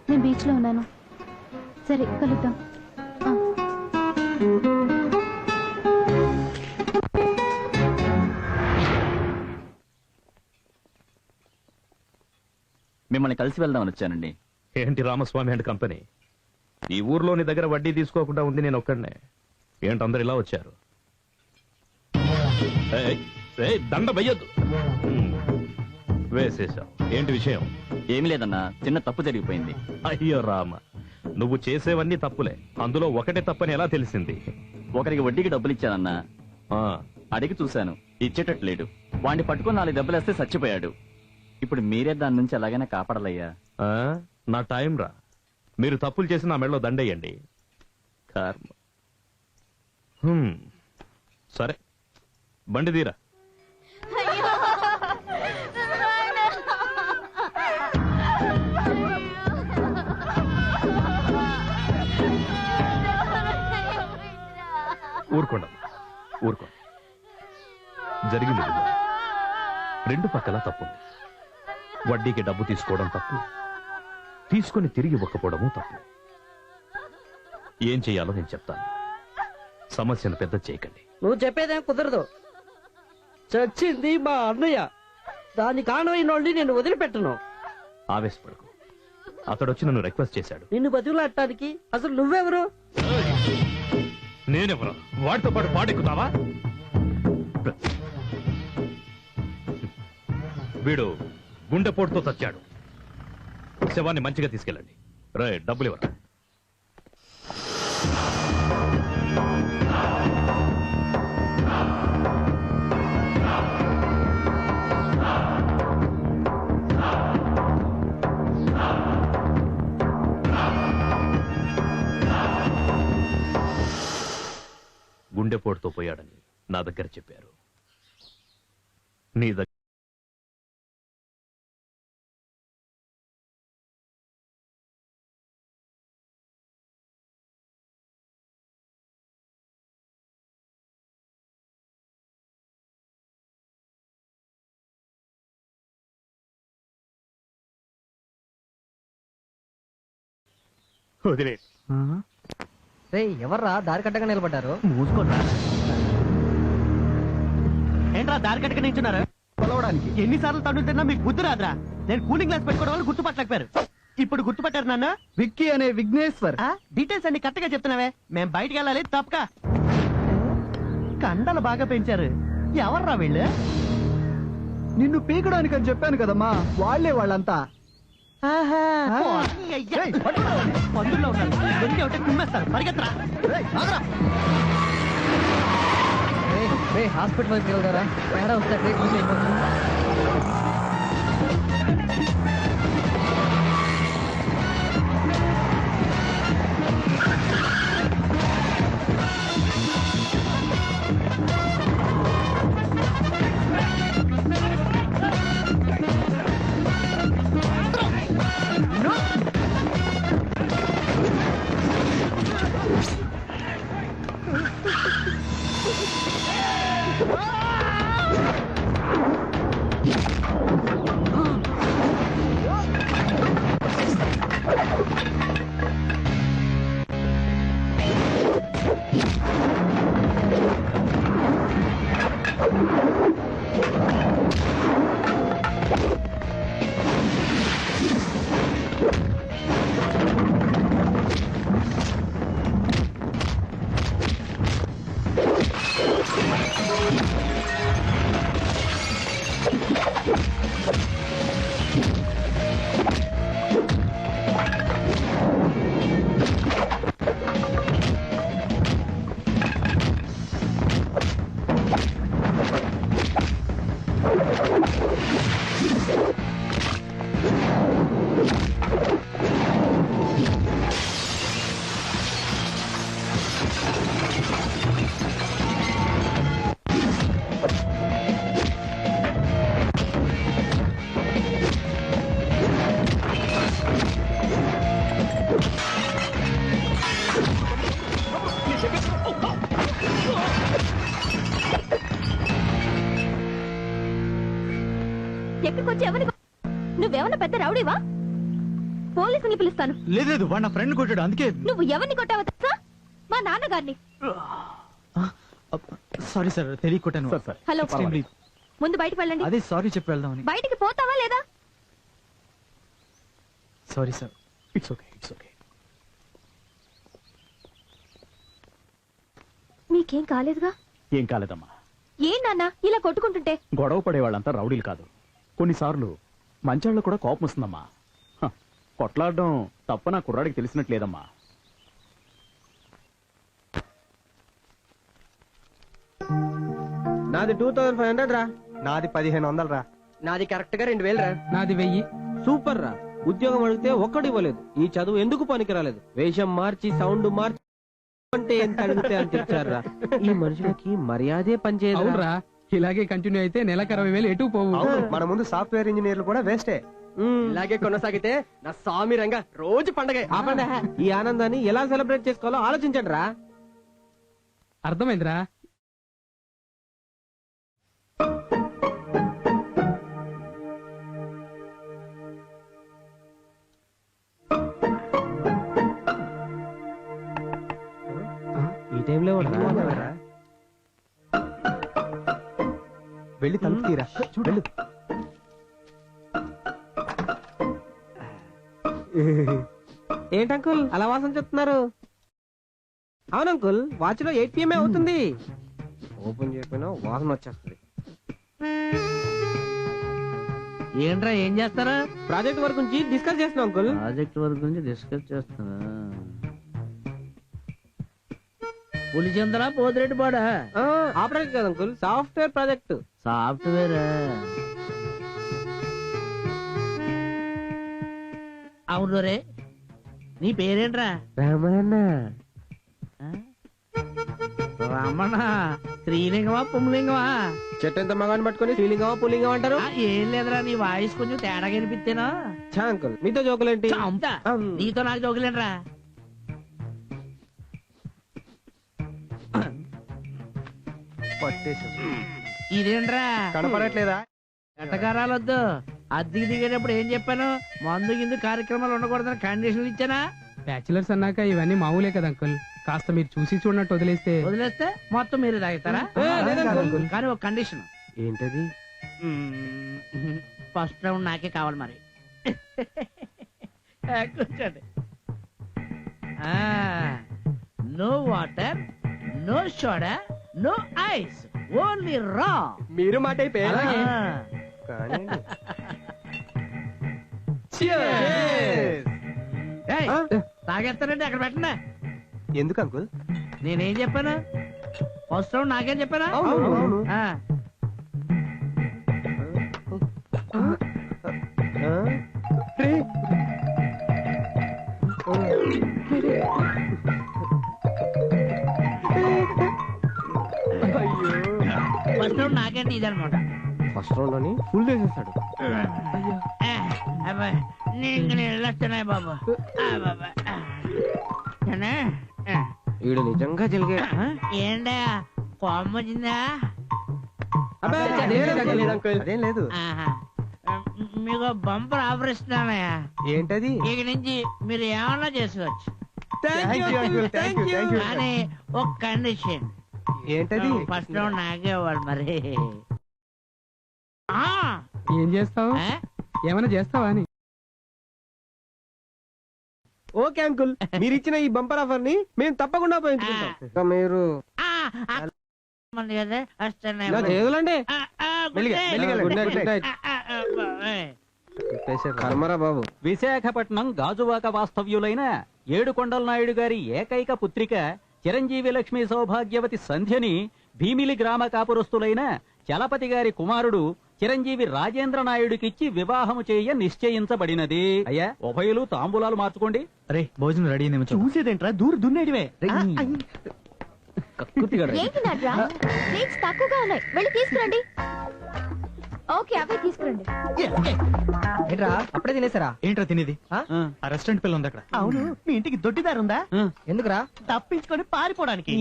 నేను బీచ్ లో ఉన్నాను. సరే కలుద్దాం. మిమ్మల్ని కలిసి వెళ్దామని వచ్చానండి. ఏంటి రామస్వామి అండ్ కంపెనీ? ఈ ఊర్లోని దగ్గర వడ్డీ తీసుకోకుండా ఉంది నేను ఒక్కడనే. ఏంటి అందరు ఇలా వచ్చారు? ఏయ్, ఏయ్, దండ వెయ్యొద్దు. వేసేసావు. ఏంటి విషయం? ఏమీ లేదన్నా, చిన్న తప్పు జరిగిపోయింది. అయ్యో రామ, నువ్వు చేసేవన్నీ తప్పులే. అందులో ఒకటే తప్పని ఎలా తెలిసింది? ఒకరికి వడ్డీకి డబ్బులు ఇచ్చానన్నా. ఆ, అడిగి చూశాను, ఇచ్చేటట్టు లేడు. వాడిని పట్టుకొని 4 దెబ్బలేస్తే చచ్చిపోయాడు. ఇప్పుడు మీరే దాని నుంచి ఎలాగైనా కాపాడాలయ్యా. ఆ, నా టైం రా. మీరు తప్పులు చేసి నా మెడలో దండేయండి. కర్మ. సరే, బండి తీరా. ఊరుకోండి, ఊరుకోండి. జరిగింది ఇదిగో. రెండు పక్కల తప్పు. వడ్డీకి డబ్బు తీసుకోవడం తప్పు, తీసుకొని తిరిగి ఇవ్వకపోవడము తప్పు. ఏం చెయ్యాలో నేను చెప్తాను. సమస్యను పెద్ద చేయకండి. నువ్వు చెప్పేదేం కుదరదు. చచ్చింది మా అన్నయ్య. దాని కారణమైనోళ్ళని నేను వదిలిపెట్టను. ఆవేశపడకు. అతడొచ్చి నన్ను రిక్వెస్ట్ చేశాడు. నిన్ను బతుకులాడటానికి. అసలు నువ్వెవరు? నేనెవరు? వాడితో పాటు పాడెక్కుతావా? వీడు గుండెపోటుతో చచ్చాడు. శవాన్ని మంచిగా తీసుకెళ్ళండి. రే, డబ్బులు ఇవ్వరా. గుండెపోటుతో పోయాడని నా దగ్గర చెప్పారు. నీ దగ్గర వదిలే. ఎవర్రా దారి కట్టగా నిలబడ్డారు? మూసుకోండి. ఏంట్రా దారి కట్టగా నించున్నారు? కొలవడానికి ఎన్నిసార్లు తండ్రుంటున్నా మీకు బుద్ధి రాదురా. నేను కూలింగ్ గ్లాస్ పెట్టుకోవడం వల్ల గుర్తుపట్టలేకపోయారు. ఇప్పుడు గుర్తుపట్టారు నన్ను. విక్కీ అనే విఘ్నేశ్వర్. డీటెయిల్స్ అన్ని కరెక్ట్ గా చెప్తున్నావే. మేం బయటికి వెళ్ళాలి తప్పక. కండలు బాగా పెంచారు. ఎవర్రా వీళ్ళు? నిన్ను పీకడానికి అని చెప్పాను కదమ్మా, వాళ్ళే వాళ్ళంతా. పందుల్లో ఉన్నారు. దొరికి ఒకటి కుమ్మేస్తారు. పరిగెత్తరా. హాస్పిటల్ వైపు వెళ్తారా? తేడా వస్తే ట్రీట్మెంట్ అయిపోతుంది. ఎక్కడికొచ్చి ఎవరిని నువ్వేమన్నా పెద్ద రౌడీవా? పోలీసుని పిలుస్తాను. లేదు, వాడు నా ఫ్రెండ్ కొట్టాడు, అందుకే. నువ్వు ఎవరిని కొట్టావో తెలుసా? మా నాన్నగారిని. Sorry sir, తెలియకొట్టాను. హలో, ముందు బయటకు వెళ్ళండి. అదే సారీ చెప్పి వెళ్దామని. బయటికి పోతావా లేదా? Sorry sir. It's okay, it's okay. మీకేం కాలేదుగా? ఏం కాలేదమ్మా. ఏం నాన్న ఇలా కొట్టుకుంటుంటే? గొడవ పడే వాళ్ళంతా రౌడీలు కాదు. కొన్నిసార్లు మంచాళ్ళు కూడా కోపం వస్తుందమ్మా. కొట్లాడడం తప్ప నా కుర్రాడికి తెలిసినట్లేదమ్మా. నాది 2500 రా. నాది 1500 రా. నాది కరెక్ట్ గా 2000 రా. నాది 1000. సూపర్ రా. ఉద్యోగం అడిగితే ఒక్కడు ఇవ్వలేదు. ఈ చదువు ఎందుకు పనికిరాలేదు. వేషం మార్చి సౌండ్ మార్చి అంటే ఎంత అడిగితే అంత ఇచ్చారా. ఈ మనుషులకి మర్యాదే పనిచేయదు. ఇలాగే కంటిన్యూ అయితే నెలకు 60,000 ఎటు పోవు. మన ముందు సాఫ్ట్వేర్ ఇంజనీర్లు కూడా వేస్టే. ఇలాగే కొనసాగితే నా స్వామి రంగా రోజు పండగ. ఈ ఆనందాన్ని ఎలా సెలబ్రేట్ చేసుకోవాలో ఆలోచించండి రా. అర్థమైందిరా. ఈ టైంలో వెళ్ళి తలుపు తీరా. వెళ్ళు. ఏంటంకుల్ అలా వాసన చెప్తున్నారు? అవునంకుల్, వాచ్ లో 8 PM అవుతుంది. ఓపెన్ చేయకపోయినా వాసన వచ్చేస్తుంది. ఏంట్రా ఏం చేస్తారా? ప్రాజెక్ట్ వర్క్ గురించి డిస్కస్ చేస్తున్నాం అంకుల్. ప్రాజెక్ట్ వర్క్ గురించి డిస్కస్ చేస్తున్నా. పులిచందరా పోతిరెడ్డి పాడా? ఆ ప్రాజెక్ట్ కాదు అంకుల్, సాఫ్ట్వేర్ ప్రాజెక్ట్. సాఫ్ట్వేర్. అవును రే, నీ పేరేంట్రా? రమణ. రమణ స్త్రీలింగమా పుంలింగమా? చెట్టు ఎంత మగాన్ని పట్టుకుని స్త్రీలింగమా పుల్లింగమా అంటారు? ఏం లేదురా, నీ వాయిస్ కొంచెం తేడా కనిపిస్తేనా? చా అంకుల్, మీతో జోకులేంటి? నీతో నాకు జోకులేంట్రా. ఇదేంట్రా కనపడట్లేదా? ఎట్టకారాలొద్దు. అద్దెకి దిగేటప్పుడు ఏం చెప్పాను? మందు గిందు కార్యక్రమాలు ఉండకూడదని కండిషన్లు ఇచ్చానా? బ్యాచిలర్స్ అన్నాక ఇవన్నీ మామూలే కదా అంకుల్. కాస్త మీరు చూసి చూడనట్టు వదిలేస్తే మొత్తం మీరు తాగుతారా? కానీ ఒక కండిషన్. ఏంటది? ఫస్ట్ రౌండ్ నాకే కావాలి మరి. కూర్చోండి. No water, no soda, no ice, only raw. మీరు మాట తాగేస్తానండి, అక్కడ పెట్టండి. ఎందుకు అంకుల్? నేనేం చెప్పాను? ఫస్ట్ రౌండ్ నాకేం చెప్పానా? ఫస్ట్ రౌండ్ నాకంటే ఇదనమాట. ఫస్ట్ రౌండ్ లోని ఫుల్ చేసేస్తాడు. నేను వెళ్ళొస్తున్నాయి బాబు. వీడు నిజంగా జరిగే ఏంటా కోపం వచ్చిందా? అదేం లేదు. మీకు బంపర్ ఆఫర్ ఇస్తున్నానయ్యా. ఏంటది? ఇక నుంచి మీరు ఏమన్నా చేసుకోవచ్చు. Thank you. కానీ ఒక కండిషన్. ఏంటది? ఫస్ట్ రౌండ్ నాకే ఇవ్వాలి మరి. ఏం చేస్తావు? ఏమైనా చేస్తావా అని. ఓకే అంకుల్, మీరు ఇచ్చిన ఈ బంపర్ ఆఫర్ ని మేము తప్పకుండా ఉపయోగించుకుంటాం. మీరు కర్మరా బాబు. విశాఖపట్నం గాజువాక వాస్తవ్యులైన ఏడుకొండల నాయుడు గారి ఏకైక పుత్రిక చిరంజీవి లక్ష్మి సౌభాగ్యవతి సంధ్యని భీమిలి గ్రామ కాపురస్తులైన చలపతి గారి కుమారుడు చిరంజీవి రాజేంద్ర నాయుడుకిచ్చి వివాహము చేయ నిశ్చయించబడినది. అయ్యా, ఉభయులు తాంబూలాలు మార్చుకోండి. అరే భోజనం రెడీ చూసేదేంట్రా? దూరు దున్నేడివే. ఏంటి నట్రా? ప్లేట్స్ తక్కువగా ఉన్నాయి, వెళ్ళి తీసుకురండి. ఓకే, అవే తీసుకురండి. ఏంట్రా అప్పుడే తినేసారా? ఏంట్రా తినేది? ఆ రెస్టారెంట్ పిల్ల ఉంది అక్కడ. అవును, మీ ఇంటికి దొడ్డిదారుందా? ఎందుకురా? తప్పించుకొని పారిపోవడానికి.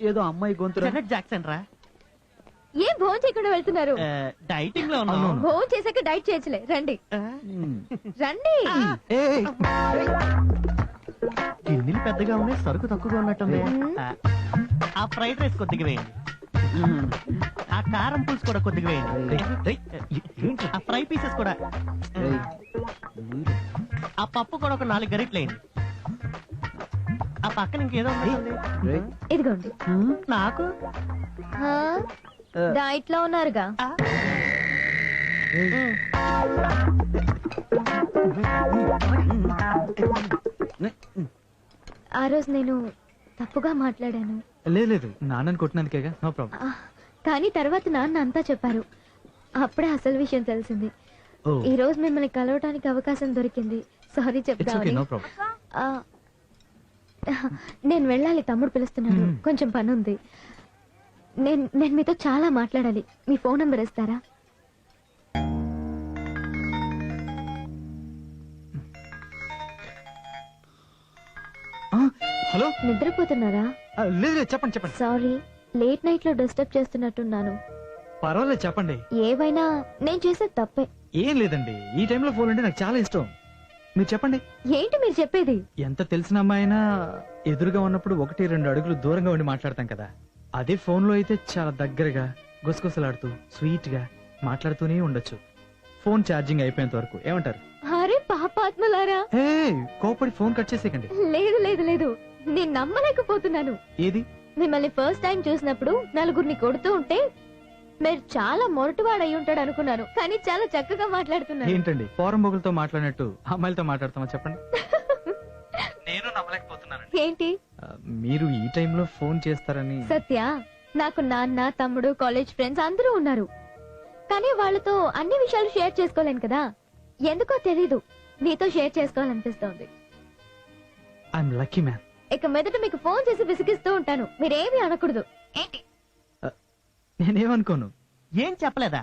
ఏదో అమ్మాయి గొంతు. జనెట్ జాక్సన్ రా. ఏం భోజనం చేయకుండా వెళ్తున్నారు? డైటింగ్ లో ఉన్నాను. భోజనం చేసాక డైట్ చేయొచ్చులే, రండి రండి. గిన్నెలు పెద్దగా ఉన్నాయి, సరుకు తక్కువగా ఉన్నట్టుంది. ఆ ఫ్రైడ్ రైస్ కొద్దిగా వేయండి. ఆ కారం పులుసు కూడా కొద్దిగా వేయండి. ఆ ఫ్రై పీసెస్ కూడా. ఆ పప్పు కూడా ఒక 4 గరిటెలు వేయండి. ఆ పక్కన ఇంకేదో ఉంది. ఇదిగోండి. నాకు డైట్ లో ఉన్నారుగా. ఆ రోజు నేను తప్పుగా మాట్లాడాను. లేదు, నాన్నని కొట్టినందుకేగా, నో ప్రాబ్లం. కానీ తర్వాత నాన్న అంతా చెప్పారు. అప్పుడే అసలు విషయం తెలిసింది. ఈ రోజు మిమ్మల్ని కలవటానికి అవకాశం దొరికింది. సారీ చెప్తాను. నేను వెళ్ళాలి, తమ్ముడు పిలుస్తున్నాడు, కొంచెం పని ఉంది. నేను మీతో చాలా మాట్లాడాలి. మీ ఫోన్ నంబర్ ఇస్తారా? హలో, నిద్రపోతున్నారా? లేదు, చెప్పండి. సారీ, లేట్ నైట్ లో డిస్టర్బ్ చేస్తున్నట్టున్నాను. పర్వాలేదు, చెప్పండి. ఏవైనా నేను చేసేది తప్పే. ఏం లేదండి, ఈ టైంలో ఫోన్ అంటే నాకు చాలా ఇష్టం. మీరు చెప్పండి. ఏంటి మీరు చెప్పేది? ఎంత తెలిసిన అమ్మాయినా ఎదురుగా ఉన్నప్పుడు 1-2 అడుగులు దూరంగా ఉండి మాట్లాడతాం కదా. అదే ఫోన్ లో అయితే చాలా దగ్గరగా గుసగుసలాడుతూ స్వీట్ గా మాట్లాడుతూనే ఉండొచ్చు, ఫోన్ ఛార్జింగ్ అయిపోయేంత వరకు. ఏమంటారు? అరే పాపాత్మలారా, కోపడి ఫోన్ కట్ చేసేకండి. లేదు, నేను నమ్మలేకపోతున్నాను. ఏది? మిమ్మల్ని ఫస్ట్ టైం చూసినప్పుడు నలుగురిని కొడుతూ ఉంటే మీరు చాలా మొరటువాడు అయి ఉంటాడు అనుకున్నాను, కానీ చాలా చక్కగా మాట్లాడుతున్నారు. ఏంటండి ఫారం బొగులతో మాట్లాడినట్టు అమ్మాయిలతో మాట్లాడతామా చెప్పండి? నేను నమ్మలేకపోతున్నాను. ఏంటి? మీరు ఈ టైంలో ఫోన్ చేస్తారని. సత్య, నాకు నాన్న, తమ్ముడు, కాలేజ్ ఫ్రెండ్స్ అందరూ ఉన్నారు, కానీ వాళ్ళతో అన్ని విషయాలు షేర్ చేసుకోలేను కదా. ఎందుకో తెలీదు, నీతో షేర్ చేసుకోవాలనిపిస్తోంది. I'm lucky man. ఇక మీదట మీకు ఫోన్ చేసి విసిగిస్తూ ఉంటాను, మీరేమీ అనకూడదు. ఏంటి? నేనేమనుకోను. ఏం చెప్పలేదా?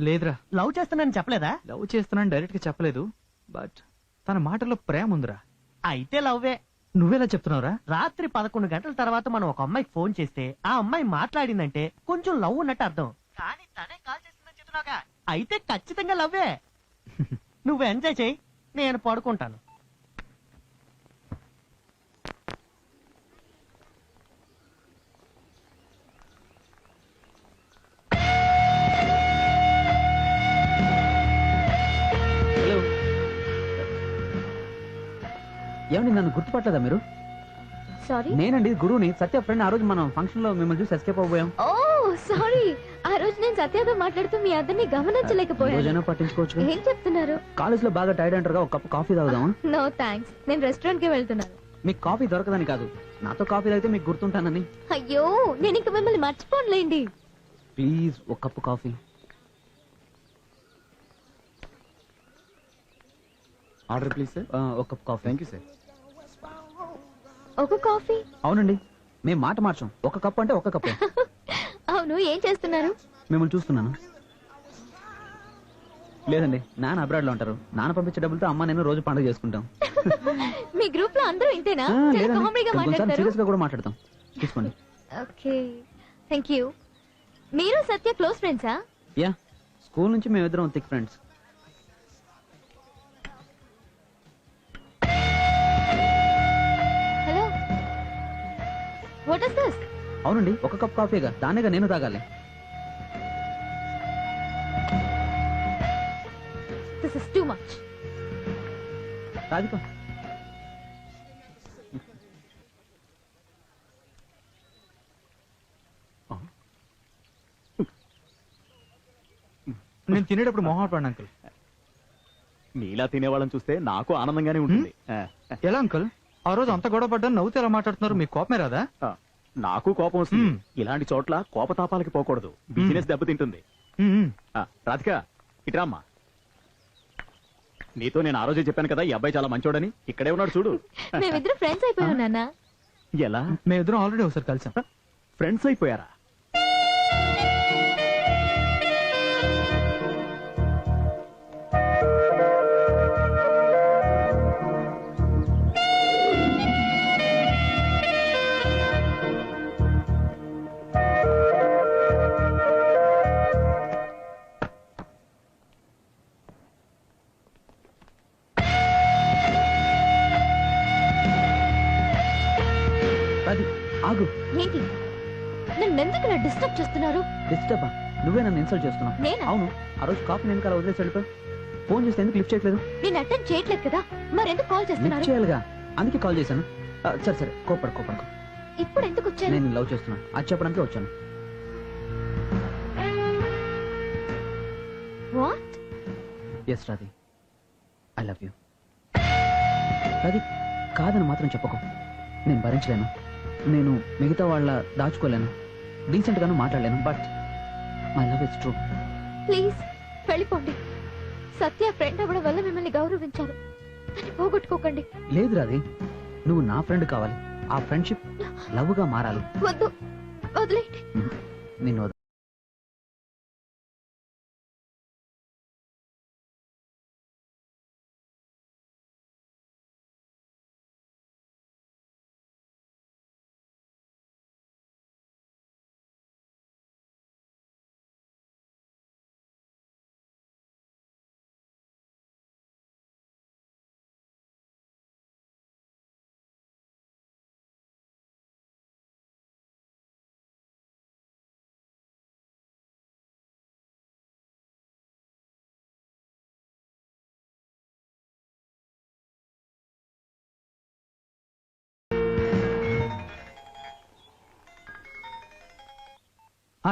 లేదురా. లవ్ చేస్తున్నాను చెప్పలేదా? లవ్ చేస్తున్నాను డైరెక్ట్ గా చెప్పలేదు, బట్ తన మాటలో ప్రేమ ఉందిరా. అయితే లవ్వే. నువ్వెలా చెప్తున్నావురా? రాత్రి 11 గంటల తర్వాత మనం ఒక అమ్మాయికి ఫోన్ చేస్తే ఆ అమ్మాయి మాట్లాడిందంటే కొంచెం లవ్ ఉన్నట్టు అర్థం. కానీ తనే కాల్ చేస్తుందని చెప్తున్నావుగా, అయితే ఖచ్చితంగా లవ్వే. నువ్వు ఎంజాయ్ చేయి, నేను పడుకుంటాను. ఏమండి నన్ను గుర్తుపట్టలేదా మీరు? సారీ. నేనండి గురువుని, సత్య ఫ్రెండ్. ఆ రోజు మనం ఫంక్షన్ లో మిమ్మల్ని చూసి ఎస్కేప్ అవ్వబోయాం. ఓ సారీ, ఆ రోజు నేను సత్యతో మాట్లాడుతూ మీ అద్దరిని గమనించలేకపోయాను. రోజైనా పట్టించుకోవచ్చు. ఏం చెప్తున్నారు? కాలేజ్ లో బాగా టైర్డ్ అంటారుగా, ఒక కప్ కాఫీ తాగుదామా? నో థ్యాంక్స్, నేను రెస్టారెంట్ కి వెళ్తున్నాను. మీకు కాఫీ దొరకదని కాదు, నాతో కాఫీ తాగితే మీకు గుర్తుంటానని. అయ్యో, నేను ఇంక మిమ్మల్ని మర్చిపోనులేండి. ప్లీజ్ ఒక cup coffee. Order please sir. ఒక cup coffee. Thank you sir. ఒక కాఫీ? అవునండి, మేము మాట మార్చాం. ఒక కప్ అంటే ఒక కప్పే. అవును, ఏం చేస్తున్నారు? మిమ్మల్ని చూస్తున్నాను. లేదండి, నాన్న అబ్రాడ్ లో ఉంటారు. నాన్న పంపించే డబ్బులతో అమ్మ నేను రోజు పండుగ చేసుకుంటాం. మీ గ్రూప్ లో అందరూ ఇంతేనా? కామెడీగా మాట్లాడతారు. సీరియస్ గా కూడా మాట్లాడతాం. తీసుకోండి. Okay, thank you. మీరు సత్య క్లోజ్ ఫ్రెండ్సా? యా, స్కూల్ నుంచి మేమిద్దరం thick friends. Hello, what is this? అవునండి, ఒక కప్ కాఫీగా, దాన్నేగా నేను తాగాలి. This is too much. Radhika, నేను తినేటప్పుడు మొహం పడిన అంకుల్. నీలా తినేవాళ్ళని చూస్తే నాకు ఆనందంగానే ఉంటుంది. ఎలా అంకుల్, ఆ రోజు అంత గొడవ పడ్డా నవ్వుతే ఎలా మాట్లాడుతున్నారు? మీకు కోపమే రాదా? నాకు కోపం వస్తుంది. ఇలాంటి చోట్ల కోపతాపాలకి పోకూడదు, బిజినెస్ దెబ్బతింటుంది. రాధిక ఇట్రామ్మా. నీతో నేను ఆ రోజే చెప్పాను కదా ఈ అబ్బాయి చాలా మంచోడని. ఇక్కడే ఉన్నాడు చూడు. మేమిద్దరం ఫ్రెండ్స్ అయిపోయాం నాన్న. ఎలా? మేమిద్దరం ఆల్రెడీ ఒకసారి కలిసాం. ఫ్రెండ్స్ అయిపోయారా? ఆగు. ఏంటి? నన్ను ఎందుకు డిస్టర్బ్ చేస్తున్నారు? డిస్టర్బా? నువ్వే నన్ను ఇన్సల్ట్ చేస్తున్నావు. నేనా? అవును, ఆ రోజు కాఫీ నేను కల వదిలేసి వెళ్ళిపోయి ఫోన్ చేస్తే ఎందుకు లిఫ్ట్ చేయట్లేదు? నేను అటెండ్ చేయట్లేదు కదా, మరెందుకు కాల్ లిఫ్ట్ చేస్తున్నారు? చేయాలిగా, అందుకే కాల్ చేశాను. సరే సరే, కోపడుకో. ఇప్పుడు ఎందుకు వచ్చారు? నేను లవ్ చేస్తున్నాను, అది చెప్పడానికి వచ్చాను. What? Yes Radhi, I love you. Radhi, కాదని మాత్రం చెప్పకు. నేను భరించలేను. నేను మిగతా వాళ్ళ దాచుకోలేను, డీసెంట్ గాను మాట్లాడలేను. But my love is true. Please వెళ్ళిపోండి. సత్య ఫ్రెండ్ అవ్వడం వల్ల మిమ్మల్ని గౌరవించారు, దాన్ని పోగొట్టుకోకండి. లేదు రాధి, నువ్వు నా ఫ్రెండ్ కావాలి. ఆ ఫ్రెండ్షిప్ లవ్ గా మారాలి. వద్దు, వదిలేండి. నిన్ను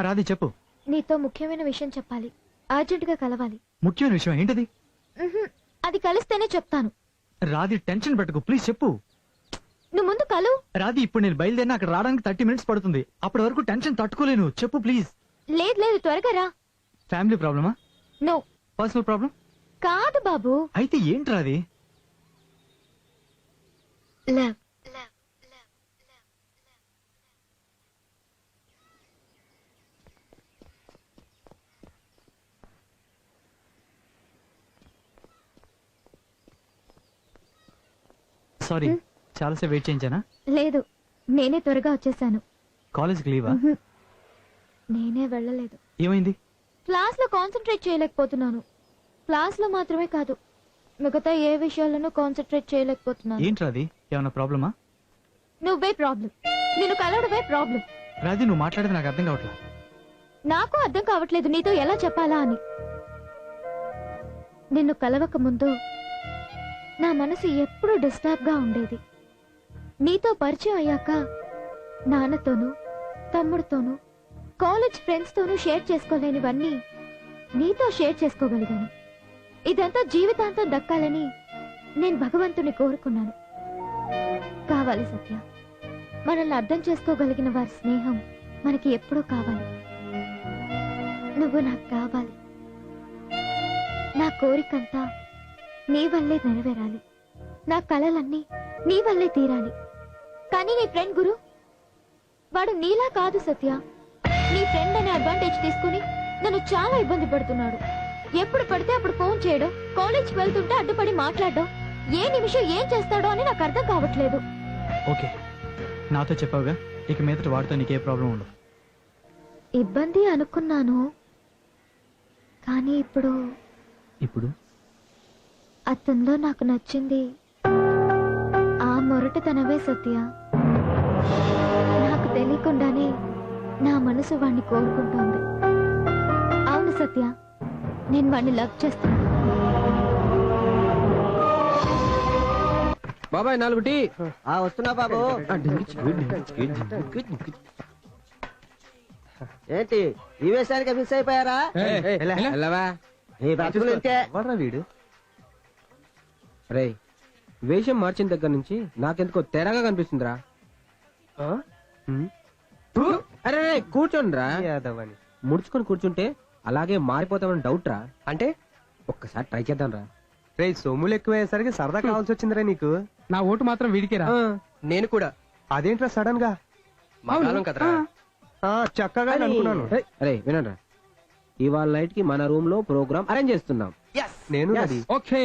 రాధి చెప్పు. నీతో ముఖ్యమైన విషయం చెప్పాలి, అర్జెంట్ గా కలవాలి. ముఖ్యమైన విషయం ఏంటది? అది కలిస్తేనే చెప్తాను. రాధి టెన్షన్ పెట్టకు, ప్లీజ్ చెప్పు. నువ్వు ముందు కలు. రాధి, ఇప్పుడు నేను బయలుదేరిన అక్కడ రావడానికి 30 minutes పడుతుంది. అప్పటి వరకు టెన్షన్ తట్టుకోలేను. చెప్పు ప్లీజ్. లేదు లేదు, త్వరగా రా. ఫ్యామిలీ ప్రాబ్లమా? నో. Personal problem? కాదు బాబు. అయితే ఏంటి రాధి? లవ్. సారీ, చాలాసేపు వెయిట్ చేయించానా? లేదు, నేనే త్వరగా వచ్చేసాను. కాలేజ్కి లీవా? నేనే వెళ్ళలేదు. ఏమైంది? క్లాస్ లో కాన్సన్ట్రేట్ చేయలేకపోతున్నాను. క్లాస్ లో మాత్రమే కాదు, మిగతా ఏ విషయాల్లోనూ కాన్సన్ట్రేట్ చేయలేకపోతున్నాను. ఏంటి రాధి, ఏమన్నా ప్రాబ్లమా? నువ్వే ప్రాబ్లం, నిన్ను కలవడమే ప్రాబ్లం. రాధి, నువ్వు మాట్లాడేది నాకు అర్థం కావట్లేదు. నాకు అర్థం కావట్లేదు నీతో ఎలా చెప్పాలా అని. నిన్ను కలవక ముందు నా మనసు ఎప్పుడూ డిస్టర్బ్ గా ఉండేది. నీతో పరిచయం అయ్యాక నాన్నతోనూ తమ్ముడితోనూ కాలేజ్ ఫ్రెండ్స్ తోనూ షేర్ చేసుకోలేనివన్నీ నీతో షేర్ చేసుకోగలిగాను. ఇదంతా జీవితాంతం దక్కాలని నేను భగవంతుని కోరుకున్నాను. కావాలి సత్య, మనల్ని అర్థం చేసుకోగలిగిన వారి స్నేహం మనకి ఎప్పుడూ కావాలి. నువ్వు నాకు కావాలి. నా కోరికంతా నీ వల్లే నెరవేరాలి. నా కలలన్నీ నీ వల్లే తీరాలి. కానీ నీ ఫ్రెండ్ గురు, వాడు నీలా కాదు సత్య. నీ ఫ్రెండ్ అనే అడ్వాంటేజ్ తీసుకుని నన్ను చాలా ఇబ్బంది పెడుతున్నాడు. ఎప్పుడు పడితే అప్పుడు ఫోన్ చేయడం, కాలేజ్కి వెళ్తుంటే అడ్డుపడి మాట్లాడడం, ఏ నిమిషం ఏం చేస్తాడో అని నాకు అర్థం కావట్లేదు. ఓకే, నాతో చెప్పావుగా, ఇక మీదట వాడితో నీకే ప్రాబ్లం ఉండదు. ఇబ్బంది అనుకున్నాను, కానీ ఇప్పుడు అతనిలో నాకు నచ్చింది ఆ మొరటతనవే సత్య. నాకు తెలియకుండానే నా మనసు వాణ్ణి కోరుకుంటోంది. అవును సత్య, నేను వాణ్ణి లవ్ చేస్తున్నాను. బాబాయ్ 4 టీ. వస్తున్నా బాబు. ఏంటి ఈ వేసానికి మిస్ అయిపోయారా? ఈ బ్రతుకులు ఇంతే. వీడు రే, వేషం మార్చిన దగ్గర నుంచి నాకెందుకో తెరగా కనిపిస్తుందిరా. అరే కూర్చోండి రా. ముడుచుకొని కూర్చుంటే అలాగే మారిపోతామని డౌట్ రా. అంటే ఒక్కసారి ట్రై చేద్దాం రా. రే, సొమ్ములు ఎక్కువయ్యేసరికి సరదా కావాల్సి వచ్చిందిరా నీకు. నా ఓటు మాత్రం వీడికేరా. నేను కూడా. అదేంట్రా సడన్ గా? కదరా, చక్కగా అనుకున్నాను. అరే వినండి, ఇవాళ నైట్ కి మన రూమ్ లో ప్రోగ్రామ్ అరేంజ్ చేస్తున్నాం. నేను ఓకే.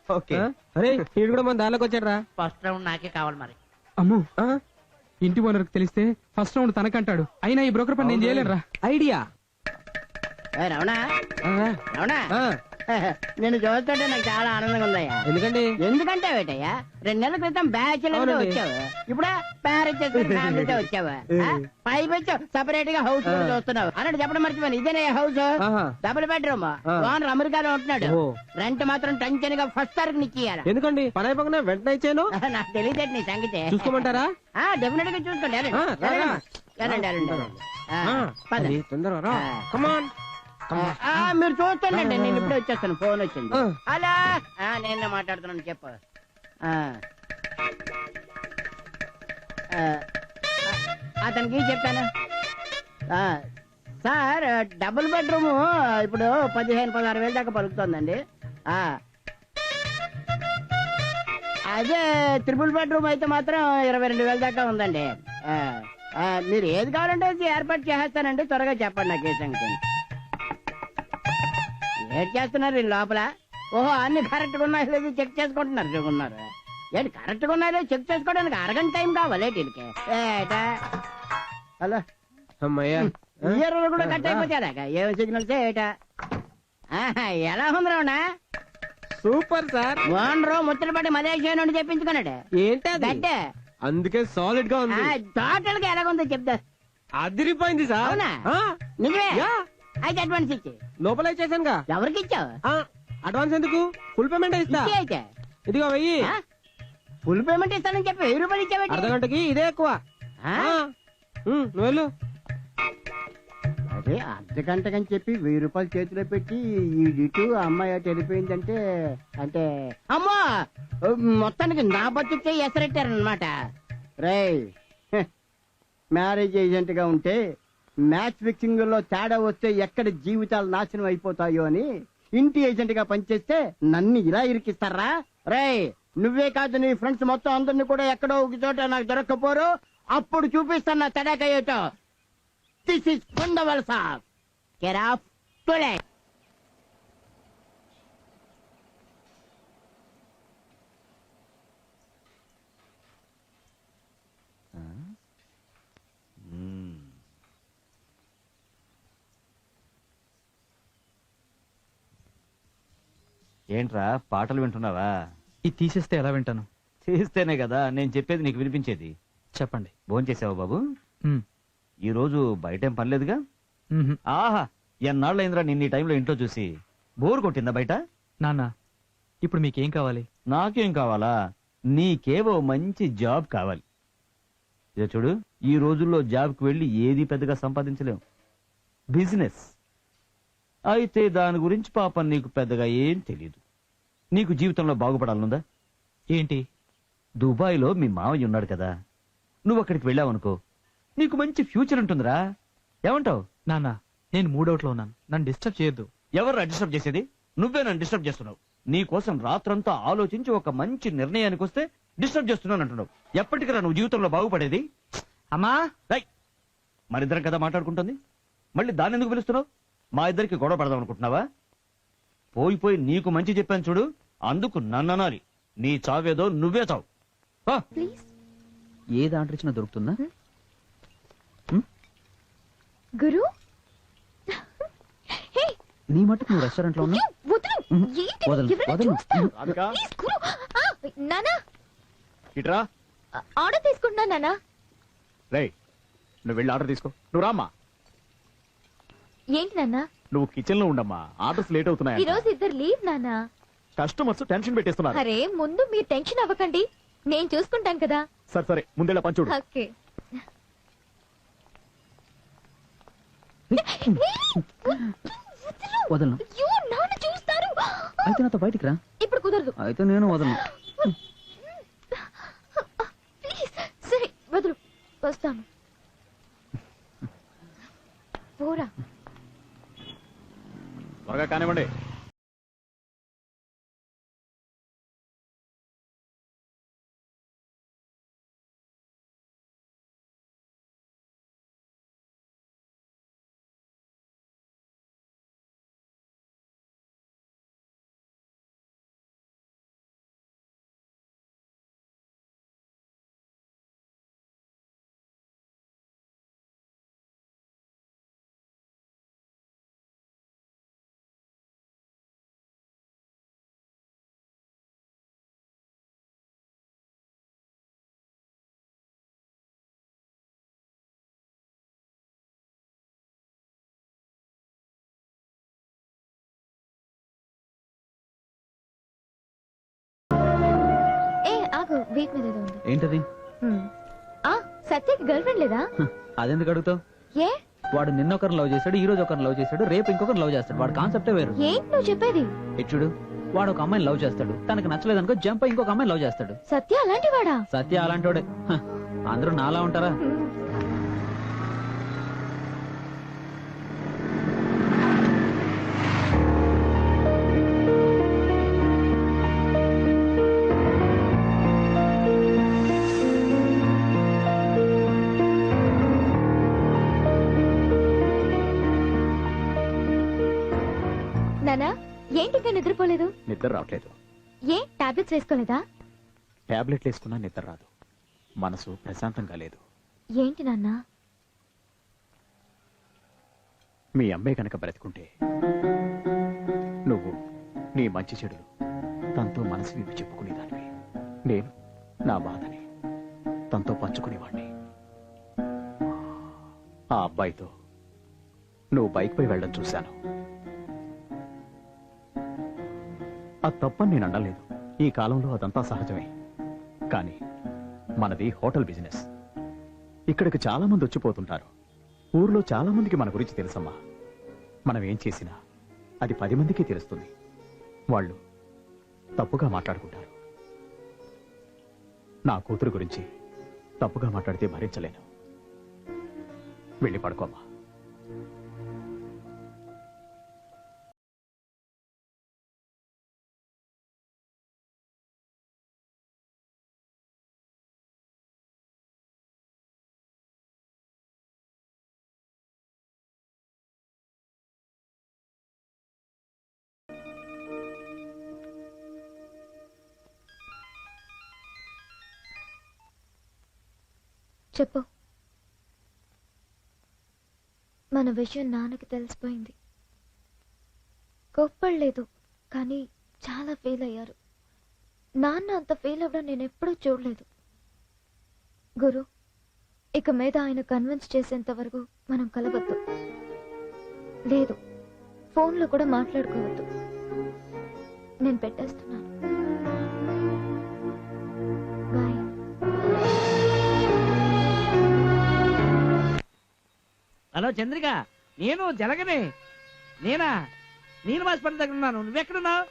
ఓకే. అరే వీడు కూడా మన దారిలోకి వచ్చాడు. ఫస్ట్ రౌండ్ నాకే కావాలి మరి. అమ్మో, ఇంటి ఓనర్ తెలిస్తే ఫస్ట్ రౌండ్ తనకంటాడు. అయినా ఈ బ్రోకర్ పని నేను చేయలేనురా. ఐడియా. రమణ రమణ, నేను చూస్తుంటే నాకు చాలా ఆనందంగా ఉందయ్యా. ఎందుకంటే వేటయ్యా, 2 నెలల క్రితం బ్యాచులర్ వచ్చావు, ఇప్పుడు మ్యారేజ్ చేసుకుని ఫ్యామిలీతో వచ్చావు. పైకి వచ్చావు, సెపరేట్ గా హౌస్ చూస్తున్నావు అన్నట్టు చెప్పడం మర్చిపోయాను. ఇదేనే హౌస్, డబుల్ బెడ్రూమ్. ఓనర్ అమెరికాలో ఉంటున్నాడు. రెంట్ మాత్రం టెన్షన్ గా ఫస్ట్ తారీఖు నిచ్చేయాలి. ఎందుకండి పని అయిపోయినా వెంటనే ఇచ్చాను. నాకు తెలియదు నీ సంగతి. చూసుకోమంటారా? డెఫినెట్ గా చూసుకోండి. తొందరగా కమాన్. మీరు చూస్తానండి, నేను ఇప్పుడే వచ్చేస్తాను. ఫోన్ వచ్చింది. అలా నేను మాట్లాడుతున్నాను, చెప్పు. అతనికి చెప్పాను సార్, డబుల్ బెడ్రూమ్ ఇప్పుడు 15-16 వేలు దాకా పలుకుతుందండి. అదే ట్రిపుల్ బెడ్రూమ్ అయితే మాత్రం 22 వేలు దాకా ఉందండి. మీరు ఏది కావాలంటే అది ఏర్పాటు చేసేస్తానండి. త్వరగా చెప్పండి నాకు ఏ సంగతి. ఏం చేస్తున్నారు లోపల? ఓహో, అన్ని కరెక్ట్ గా ఉన్నాయి లేదు చెక్ చేసుకుంటున్నారు. ఏంటి కరెక్ట్ గా ఉన్నాయి లేదు చెక్ చేసుకోవడానికి అరగంట టైం కావాలి వీటికి. హలో అమ్మయ్యా, ఇయర్ కూడా కట్ అయిపోతారా? ఏం సిగ్నల్స్ ఏటా? ఎలా ఉంది రావునా? Super sir. ఓనరు ముచ్చటపాటి మలేషియా నుండి చెప్పించుకున్నాడు. ఏంటి అందుకే సాలిడ్ గా ఉంది. టోటల్ గా ఎలాగుందో చెప్తా. అదిరిపోయింది సార్. అవునా? నిజమే. అయితే అడ్వాన్స్ ఇచ్చి లోపల ఇచ్చేసానుగా. ఎవరికి ఇచ్చావు? అడ్వాన్స్ ఎందుకు, ఫుల్ పేమెంట్ ఇస్తా. అయితే ఇదిగో 1000. ఫుల్ పేమెంట్ ఇస్తానని చెప్పి 1000 రూపాయలు ఇచ్చావు. అర్ధగంటకి ఇదే ఎక్కువ. నువ్వు వెళ్ళు. అదే అర్ధగంటకని చెప్పి 1000 రూపాయలు చేతిలో పెట్టి ఈ డిటు అమ్మాయి అటు వెళ్ళిపోయిందంటే అంటే అమ్మా మొత్తానికి నా బతుకే ఎసరెట్టారనమాట. రేయ్, మ్యారేజ్ ఏజెంట్ గా ఉంటే మ్యాచ్ ఫిక్సింగ్ లో తేడా వస్తే ఎక్కడ జీవితాలు నాశనం అయిపోతాయో అని ఇంటి ఏజెంట్ గా పనిచేస్తే నన్ను ఇలా ఇరికిస్తారా? రేయ్, నువ్వే కాదు నీ ఫ్రెండ్స్ మొత్తం అందరినీ కూడా ఎక్కడో ఒక చోట నాకు దొరక్కపోరు. అప్పుడు చూపిస్తాను నా తడాకయ్యేటో. This is Kundavalasa. Get off today. ఏంట్రా పాటలు వింటున్నావా? ఇది తీసేస్తే ఎలా వింటాను? తీస్తేనే కదా నేను చెప్పేది నీకు వినిపించేది. చెప్పండి. భోంచేసావా బాబు? ఈ రోజు బయటేం పనిలేదుగా? ఆహా, ఎన్నాళ్ళైందిరా నిన్న ఈ టైంలో ఇంట్లో చూసి. బోర్ కొట్టిందా బయట? నాన్న, ఇప్పుడు మీకేం కావాలి? నాకేం కావాలా, నీకేవో మంచి జాబ్ కావాలి. ఇదే చూడు, ఈ రోజుల్లో జాబ్కి వెళ్ళి ఏది పెద్దగా సంపాదించలేం. బిజినెస్ అయితే దాని గురించి పాపం నీకు పెద్దగా ఏం తెలియదు. నీకు జీవితంలో బాగుపడాలనుందా? ఏంటి? దుబాయ్లో మీ మావయ్య ఉన్నాడు కదా, నువ్వు అక్కడికి వెళ్ళావనుకో, నీకు మంచి ఫ్యూచర్ ఉంటుందిరా. ఏమంటావు? నాన్న, నేను మూడౌట్లో ఉన్నాను, నన్ను డిస్టర్బ్ చేయొద్దు. ఎవరు డిస్టర్బ్ చేసేది? నువ్వే నన్ను డిస్టర్బ్ చేస్తున్నావు. నీ కోసం రాత్రంతా ఆలోచించి ఒక మంచి నిర్ణయానికి వస్తే డిస్టర్బ్ చేస్తున్నాను అంటున్నావు. ఎప్పటికరా నువ్వు జీవితంలో బాగుపడేది? అమ్మా రై, మరిద్దరం కదా మాట్లాడుకుంటుంది, మళ్ళీ దాన్ని ఎందుకు పిలుస్తున్నావు? మా ఇద్దరికి గొడవ పడదాం అనుకుంటున్నావా? పోయి పోయి నీకు మంచి చెప్పాను చూడు, అందుకు నన్ను అనాలి. నీ చావేదో నువ్వే చావు. ఏది ఆర్డర్ ఇచ్చినా దొరుకుతుందా? గురు, నీ మట్టుకు నువ్వు రెస్టారెంట్ లో ఉన్నా నానా ఇట్రా. ఆర్డర్ తీసుకుంటున్నా నానా. రే, నువ్వు వెళ్ళి ఆర్డర్ తీసుకో. నువ్వు రామ్మా. ఏంటి నాన్నా? నువ్వు కిచెన్ లో ఉండమ్మా, ఆర్డర్స్ లేట్ ఈ అవుతున్నాయి. రోజు ఇద్దరు లీవ్ నానా. కస్టమర్స్ టెన్షన్ పెట్టేస్తున్నారు. అరే ముందు మీరు టెన్షన్ అవ్వకండి, నేను చూసుకుంటాను కదా. సరే సరే, ముందేలా పంచుడు. ఓకే. వదలను. అయ్యో, నాన్న చూస్తారు. అయితే నాతో బయటికి రా. ఇప్పుడు కుదరదు. అయితే నేను వదలను. ప్లీజ్. సరే వదులు, వస్తాను. పోరా. త్వరగా కానివ్వండి. వీక్ మీద ఏదో ఉంది. ఏంటది? సత్యకి గర్ల్ ఫ్రెండ్ లేదా? అదెందుకు అడుగుతావు? ఏ? వాడు నిన్న ఒకరిని లవ్ చేశాడు, ఈ రోజు ఒకరిని లవ్ చేశాడు, రేపు ఇంకొకరిని లవ్ చేస్తాడు. వాడు కాన్సెప్టే వేరు. ఏంటి నువ్వు చెప్పేది? చూడు, వాడు ఒక అమ్మాయిని లవ్ చేస్తాడు, తనకు నచ్చలేదనుకో జంప్ అయి ఇంకొక అమ్మాయిని లవ్ చేస్తాడు. సత్య అలాంటి వాడా? సత్య అలాంటోడే. అందరూ నాలా ఉంటారా? నానా, ఏంటి ఇంకా నిద్రపోలేదు? నిద్ర రావట్లేదు. ఏ టాబ్లెట్స్ వేసుకోలేదా? టాబ్లెట్లు వేసుకున్నా నిద్ర రాదు, మనసు ప్రశాంతంగా లేదు. ఏంటి నాన్నా? మీ అమ్మాయి కనుక బ్రతికుంటే నువ్వు నీ మంచి చెడులు తనతో మనసు విప్పి చెప్పుకునేదానివి. నేను నా బాధని తనతో పంచుకునేవాడిని. ఆ అబ్బాయితో నువ్వు బైక్ పై వెళ్ళడం చూశాను. అది తప్పని నేను అనలేదు. ఈ కాలంలో అదంతా సహజమే. కానీ మనది హోటల్ బిజినెస్. ఇక్కడికి చాలా మంది వచ్చిపోతుంటారు. ఊర్లో చాలా మందికి మన గురించి తెలుసమ్మా. మనం ఏం చేసినా అది 10 మందికి తెలుస్తుంది. వాళ్ళు తప్పుగా మాట్లాడుకుంటారు. నా కూతురు గురించి తప్పుగా మాట్లాడితే భరించలేను. వెళ్ళి పడుకోమ్మా. చెప్పు. మన విషయం నాన్నకి తెలిసిపోయింది. కోప్పడలేదు, కానీ చాలా ఫీల్ అయ్యారు. నాన్న అంత ఫీల్ అవ్వడం నేను ఎప్పుడూ చూడలేదు. గురు, ఇక మీద ఆయన కన్విన్స్ చేసేంత వరకు మనం కలవద్దు. లేదు, ఫోన్లో కూడా మాట్లాడుకోవద్దు. నేను పెట్టేస్తున్నాను. హలో చంద్రిక, నేను జలగనే. నేనా? నీల్ హాస్పిటల్ దగ్గర ఉన్నాను. నువ్వెక్కడున్నావు?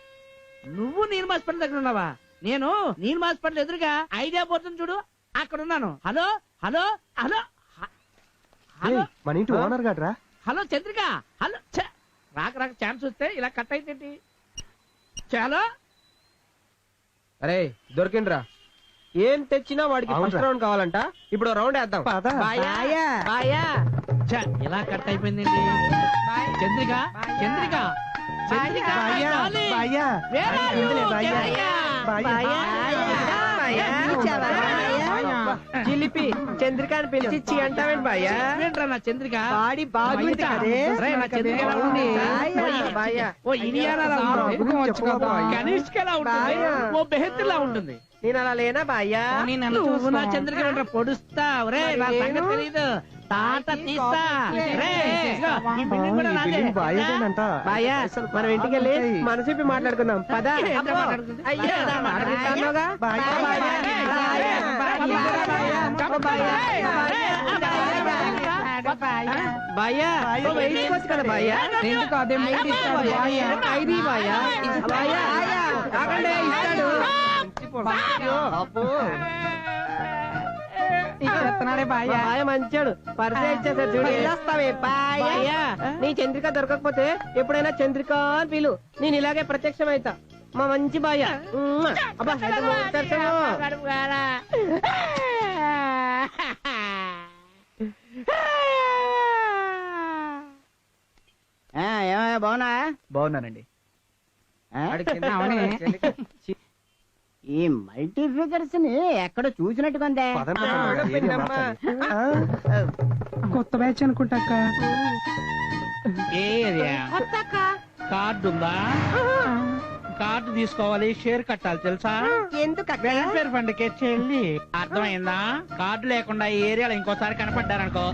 నువ్వు నీల్ హాస్పిటల్ దగ్గర ఉన్నావా? నేను నీల్ హాస్పిటల్ ఎదురుగా ఐడియా పోతుంది చూడు, అక్కడ ఉన్నాను. హలో హలో హలో హలో మన ఇంటి ఓనర్ గాడ్రా. Hello Chandrika, hello. రాక రాక ఛాన్స్ వస్తే ఇలా కట్ అయితే చాలా. అరే దొరికిండ్రా. ఏం తెచ్చినా వాడికి ఫస్ట్ రౌండ్ కావాలంట. ఇప్పుడు రౌండ్ వేద్దాం. ఇలా కట్ అయిపోయిందండి. చంద్రిక చంద్రిక చంద్రిక జిలిపి చంద్రికాని పిలిచి చి అంటావేంటి బాయ్యా? ఏంట్రా నా చంద్రిక? బాడీ బాగుంది కదే. నా చంద్రిక ఎలా ఉంది? ఓ ఇడియాలా ఉంటుంది, కనిష్కలా ఉంటుంది, ఓ బెహెత్తులా ఉంటుంది. నేను అలా లేనా బాయ్యా? నువ్వు నా చంద్రిక వెంట పొడుస్తా. రే నా సంగతి తెలీదు, తాట తీస్తా. రే ఇదిగో, ఈ బిల్డింగ్ కూడా నాదే. బాయ్యా మనం ఇంటికి వెళ్ళి మనసిప్పి మాట్లాడుకుందాం పదా. అయ్యా మాట్లాడుతానుగా. బాయ్యా వేసుకోవచ్చు కదా బాయ్యా. ఎందుకు అదే మైండ్ ఇస్తాడు బాయ్యా. ఐడి బాయ్యా. బాయ్యా ఆగండి, ఇస్తాడు. బాయ్య మంచాడు, పరిచయ ఇచ్చేసాడు చూడు. బాయ్యా నీ చంద్రిక దొరకకపోతే ఎప్పుడైనా చంద్రిక అని పిలు, నేను ఇలాగే ప్రత్యక్షం అవుతా. మా మంచి బాయ్య. అబ్బా ఏమయ్యా బాగున్నా? బాగున్నానండి. ఈ మల్టీ ఫిగర్స్ ని ఎక్కడ చూసినట్టుగా ఉందే. కొత్త బ్యాచ్ అనుకుంటాక. ఏ ఏరియా? కార్డు ఉందా? కార్డు తీసుకోవాలి, షేర్ కట్టాలి తెలుసా? ఎందుకు? వెల్ఫేర్ ఫండ్ కి చెల్లి. అర్థమైందా? కార్డు లేకుండా ఈ ఏరియాలో ఇంకోసారి కనపడ్డారనుకో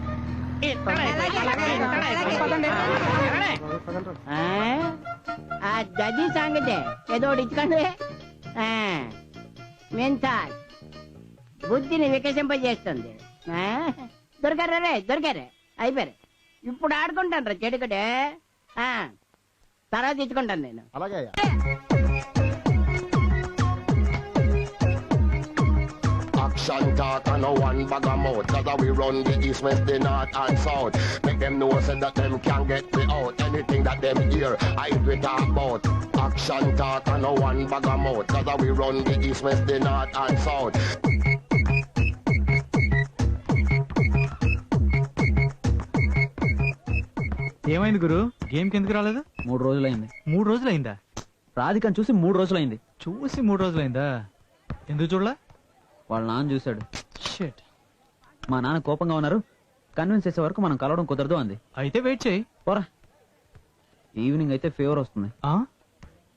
ఆ గది సంగతే ఏదో ఇచ్చుకోండి. మెంతాల్ బుద్ధిని వికసింపజేస్తుంది. దొరికారా రే, దొరికారే, అయిపోయారు. ఇప్పుడు ఆడుకుంటాను రా చెడుకడే. తర్వాత ఇచ్చుకుంటాను నేను. అలాగే action talk and no one bag of mouth. Cause we run the east, west, the north and south. Make them know so that them can get me out. Anything that them hear, I we talk about. Action talk and no one bag of mouth. Cause we run the east, west, the north and south. ఏమైంది గురు? Game కి ఎందుకు రాలేదు? 3 రోజులైంది. 3 రోజులైందా? రాధికని చూసి 3 రోజులైంది. చూసి 3 రోజులైందా? ఎందుకు చూడలా? వాళ్ళ నాన్న చూశాడు. షిట్. మా నాన్న కోపంగా ఉన్నారు, కన్విన్స్ చేసే వరకు మనం కలవడం కుదరదు అంది. అయితే వెయిట్ చేయి. పోరా, ఈవినింగ్ అయితే ఫీవర్ వస్తుంది.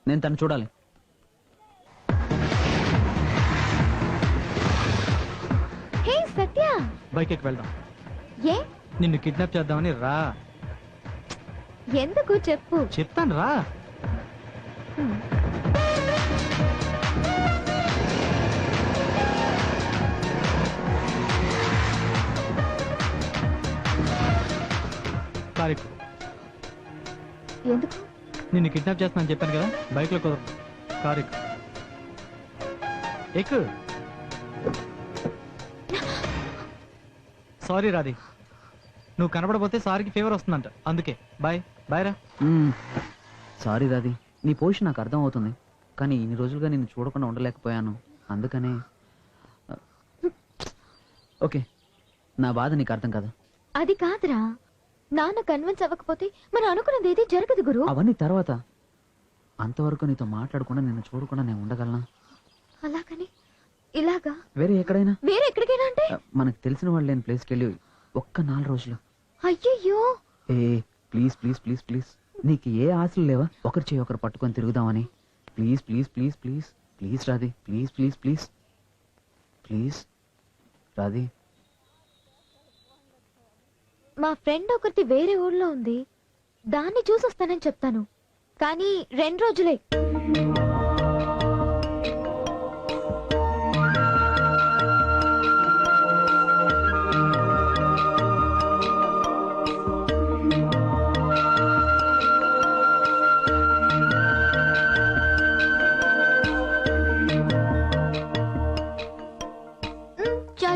నేను తను చూడాలి. హే సత్య, బైక్ ఎక్కి వెళ్దాం. ఏ? నిన్ను కిడ్నాప్ చేద్దామని రా. ఎందుకు చెప్పు. చెప్తాను రా. కారెక్కు. ఎందుకు? నిన్ను కిడ్నాప్ చేస్తానని చెప్పాను కదా, బైక్ లో కుదరదు. కారెక్కు. ఎక్కు. సారీ రాధి, నువ్వు కనపడపోతే సారీకి ఫీవర్ వస్తుందంట, అందుకే. బాయ్. బాయ్ రా. సారీ రాధి, నీ పొజిషన్ నాకు అర్థం అవుతుంది, కానీ ఇన్ని రోజులుగా నిన్ను చూడకుండా ఉండలేకపోయాను, అందుకనే. ఓకే, నా బాధ నీకు అర్థం కాదు. అది కాదురా, నాన్న కన్విన్స్ అవ్వకపోతే మనం అనుకున్నది ఏది జరగదు గురు. అవన్నీ తర్వాత. అంతవరకు నీతో మాట్లాడకుండా నిన్ను చూడకుండా నేను ఉండగలనా? అలాగని ఇలాగా వేరే ఎక్కడైనా? వేరే ఎక్కడికైనా అంటే? మనకు తెలిసిన వాళ్ళు లేని ప్లేస్కి వెళ్ళి ఒక్క 4 రోజులు. అయ్యయ్యో. ప్లీజ్ ప్లీజ్ ప్లీజ్ ప్లీజ్, నీకు ఏ ఆశలు లేవా? ఒకరి చేయి ఒకరు పట్టుకొని తిరుగుదామని? Please please please please please Radhi, please please please please Radhi. మా ఫ్రెండ్ ఒకటి వేరే ఊళ్ళో ఉంది, దాన్ని చూసొస్తానని చెప్తాను, కానీ 2 రోజులే.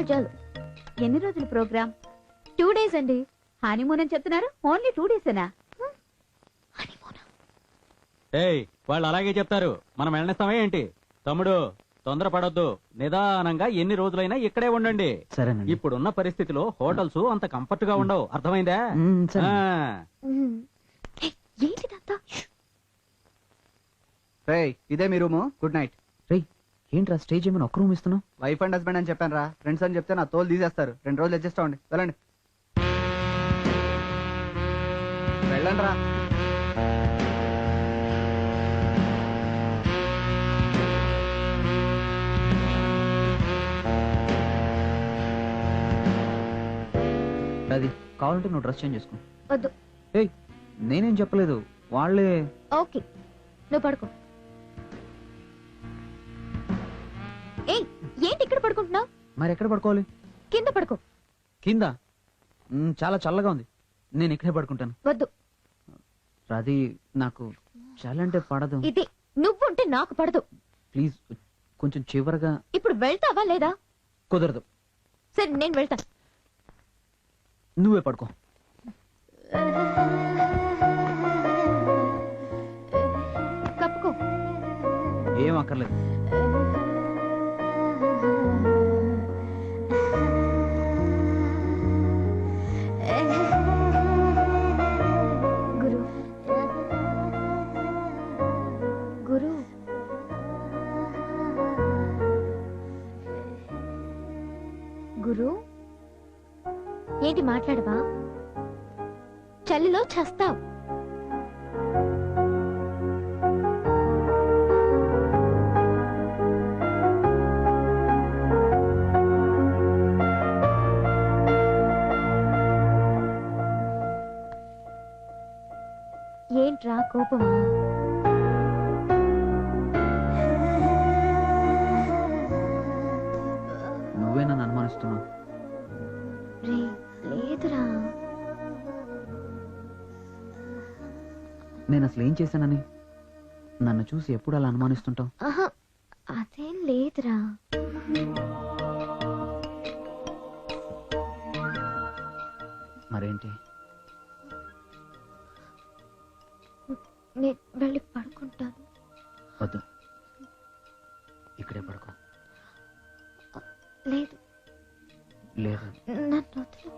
చాలు. ఎన్ని రోజులు ప్రోగ్రామ్? 2 days అండి. హనీమూన్ అని చెప్తున్నారు, ఓన్లీ 2 days-ఏనా? ఏయ్ వాళ్ళు అలాగే చెప్తారు, మనం వెళ్ళనిస్తామే ఏంటి? తమ్ముడు తొందరపడొద్దు, నిదానంగా ఎన్ని రోజులైనా ఇక్కడే ఉండండి. సరేనండి. ఇప్పుడున్న పరిస్థితిలో హోటల్స్ అంత కంఫర్ట్ గా ఉండవు, అర్థమైందా? సరే. ఏంటిదంతా? ఇదే మీ రూము. Good night. రేయ్ ఏంట్రా స్టేజ్ ఏమైనా ఒక్క రూమ్ ఇస్తున్నావు? వైఫ్ అండ్ హస్బెండ్ అని చెప్పాను రా. ఫ్రెండ్స్ అని చెప్తే నా తోలు తీసేస్తారు. 2 రోజులు అడ్జస్ట్ అవ్వండి. వెళ్ళండి వెళ్ళండి రా. అది కావాలంటే నువ్వు డ్రెస్ చేంజ్ చేసుకో. వద్దు. ఏయ్ నేనేం చెప్పలేదు, వాళ్ళే. ఓకే, నువ్వు పడుకో. ఏయ్ ఏంటి ఇక్కడ పడుకుంటున్నావు? మరి ఎక్కడ పడుకోవాలి? కింద పడుకో. కింద? చాలా చల్లగా ఉంది, నేను ఇక్కడే పడుకుంటాను. వద్దు. రాధి నాకు చాలా అంటే పడదు. ఇది నువ్వుంటే నాకు పడదు. ప్లీజ్ కొంచెం చివరగా. ఇప్పుడు వెళ్తావా లేదా? కుదరదు. సరే నేను వెళ్తాను. నువ్వే పడుకో. కప్పుకో. ఏం అక్కర్లేదు. గురు గురు గురు ఏంటి మాట్లాడవా? చలిలో చస్తావు. ఏంట్రా కోపమా? నువ్వే నన్ను అనుమానిస్తున్నావు. రే లేదురా. నేను అసలు ఏం చేశానని నన్ను చూసి ఎప్పుడు అలా అనుమానిస్తుంటావు? ఆహా అదేం లేదురా. మరేంటి? నేను వెళ్ళి పడుకుంటాను. వద్దు, ఇక్కడే పడుకో. లేదు లేదు నన్ను వదిలు.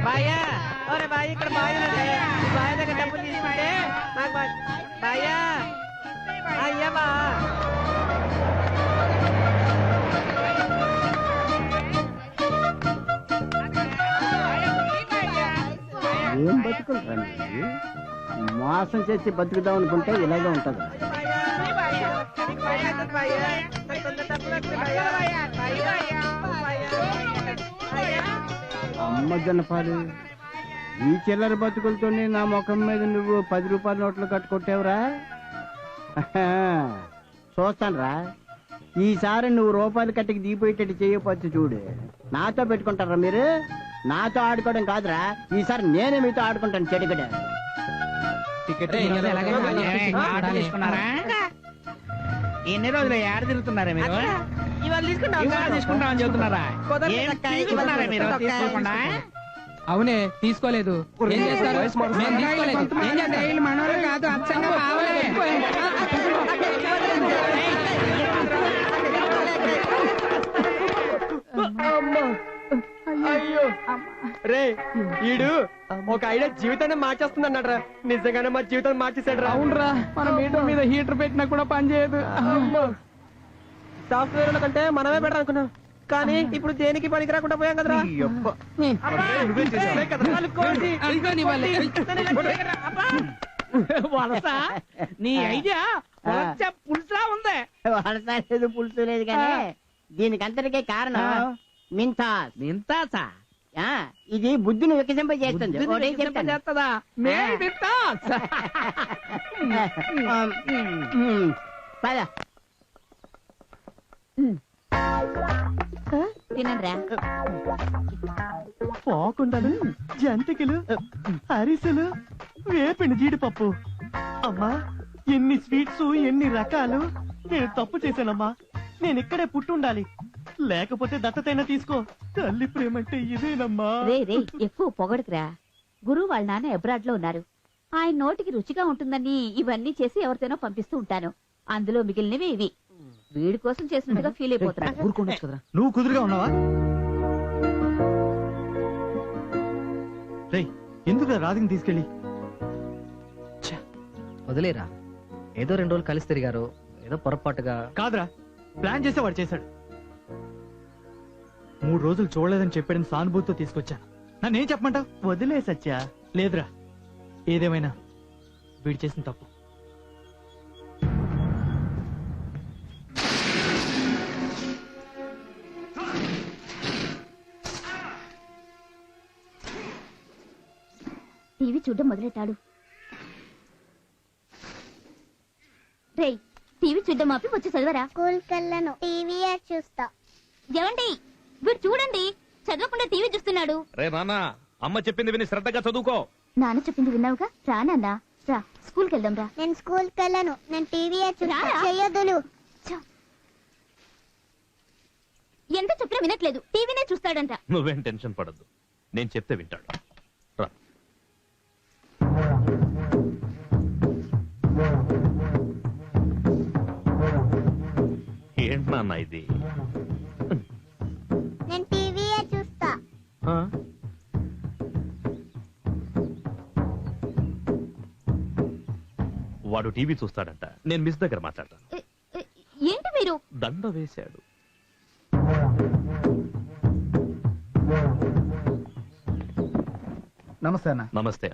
బాయా ఒరే బాయ్, ఇక్కడ బాయ్ బాయ్ దగ్గర డబ్బులు తీసుకుంటే నాకు బాయా అయ్యా బా. ఏం బతుకుంటారా? మోసం చేసి బతుకుదాం అనుకుంటే ఇలాగే ఉంటది. అమ్మ జనపాలు, ఈ చిల్లర బతుకులతోనే నా ముఖం మీద నువ్వు 10 రూపాయల నోట్లు కట్టుకొట్టావురా. చూస్తాను రా, ఈసారి నువ్వు రూపాయలు కట్టికి దిగిపోయేటట్టు చేయకపోతే చూడు. నాతో పెట్టుకుంటారా మీరు? నాతో ఆడుకోవడం కాదురా, ఈసారి నేనే మీతో ఆడుకుంటాను. చెడుగడ ఎన్ని రోజులు ఏడ తిరుగుతున్నారా మీరు? ఇవాళ తీసుకుంటామని చెబుతున్నారా? తీసుకున్నారా మీరు? తీసుకోకుండా అవునే తీసుకోలేదు. ఏం చేస్తారు? మేము తీసుకోలేదు. ఏం చేస్తారు? మనోళ్ళు కాదు, అచ్చంగా మావలే. అయ్యో రే, ఈడు ఒక ఐడియా జీవితాన్ని మార్చేస్తుందన్నట్రా. నిజంగానే మా జీవితాన్ని మార్చేసాడు రా. అవునరా, మన మీటర్ మీద హీటర్ పెట్టినా కూడా పని చేయదు. సాఫ్ట్వేర్ కంటే మనమే బెటర్ అనుకున్నాం, కానీ ఇప్పుడు దేనికి పనికి రాకుండా పోయాం కదరా. వలస నీ ఐడియా పులుసులా ఉంది. వలస లేదు, పులుసు లేదు, కానీ దీనికి అంతటికే కారణం మింతాస్. మింతాసా? ఇది బుద్ధిని వికసింపజేస్తుంది. చేస్తుందా? తినండిరా. పోకుండాను జంతికలు, అరిసెలు, వేపిన జీడిపప్పు, అమ్మా ఎన్ని స్వీట్స్ ఎన్ని రకాలు. నేను తప్పు చేశానమ్మా. నేను ఇక్కడే పుట్టుండాలి, లేకపోతే దత్తతైనా తీసుకో. తల్లి ప్రేమంటే ఇదేనమ్మా. రే ఎక్కువ పొగడుకురా. గురువు వాళ్ళ నాన్న అబ్రాడ్ లో ఉన్నారు. ఆయన నోటికి రుచిగా ఉంటుందని ఇవన్నీ చేసి ఎవరితోనో పంపిస్తూ ఉంటాను. అందులో మిగిలినవి ఇవి. వీడి కోసం చేసినట్టుగా ఫీల్ అయిపోతున్నాడు. ఊరుకోండొచ్చు కదరా. నువ్వు కుదురుగా ఉన్నావా? రేయ్, ఎందుకు రాధిని తీసుకెళ్ళి? వదిలేరా, ఏదో 2 రోజులు కలిసి తిరిగారు, ఏదో పొరపాటుగా. కాదురా, ప్లాన్ చేస్తే వాడు చేశాడు. 3 రోజులు చూడలేదని చెప్పాడని సానుభూతితో తీసుకొచ్చాను. నన్నేం చెప్పమంటావు? వదిలే సత్య. లేదురా, ఏదేమైనా వీడు చేసిన తప్పు. టీవీ చూడడం మొదలెట్టాడు. రేయ్, టీవీ చూడడం ఆపి వచ్చి చదవరా. స్కూల్కి వెళ్ళను, టీవీ చూస్తా. ఏమండి, వీడు చూడండి, చదవకుండా టీవీ చూస్తున్నాడు. రే నాన్న, అమ్మ చెప్పింది విని శ్రద్ధగా చదువుకో. నాన్న చెప్పింది విన్నావుగా, రా నాన్న రా, స్కూల్కి వెళ్దాం రా. నేను స్కూల్కి వెళ్ళను, నేను టీవీ చెయ్యొద్దులు. ఎంత చెప్పినా వినట్లేదు, టీవీనే చూస్తాడంట. నువ్వేం టెన్షన్ పడద్దు, నేను చెప్తే వింటాడు. రా. ఏంటి నాన్న ఇది? నేను టీవీ చూస్తా. వాడు టీవీ చూస్తాడంట, నేను మిస్ దగ్గర మాట్లాడతాను. ఏంటి మీరు? దండ వేశాడు. నమస్తే అన్న. నమస్తే.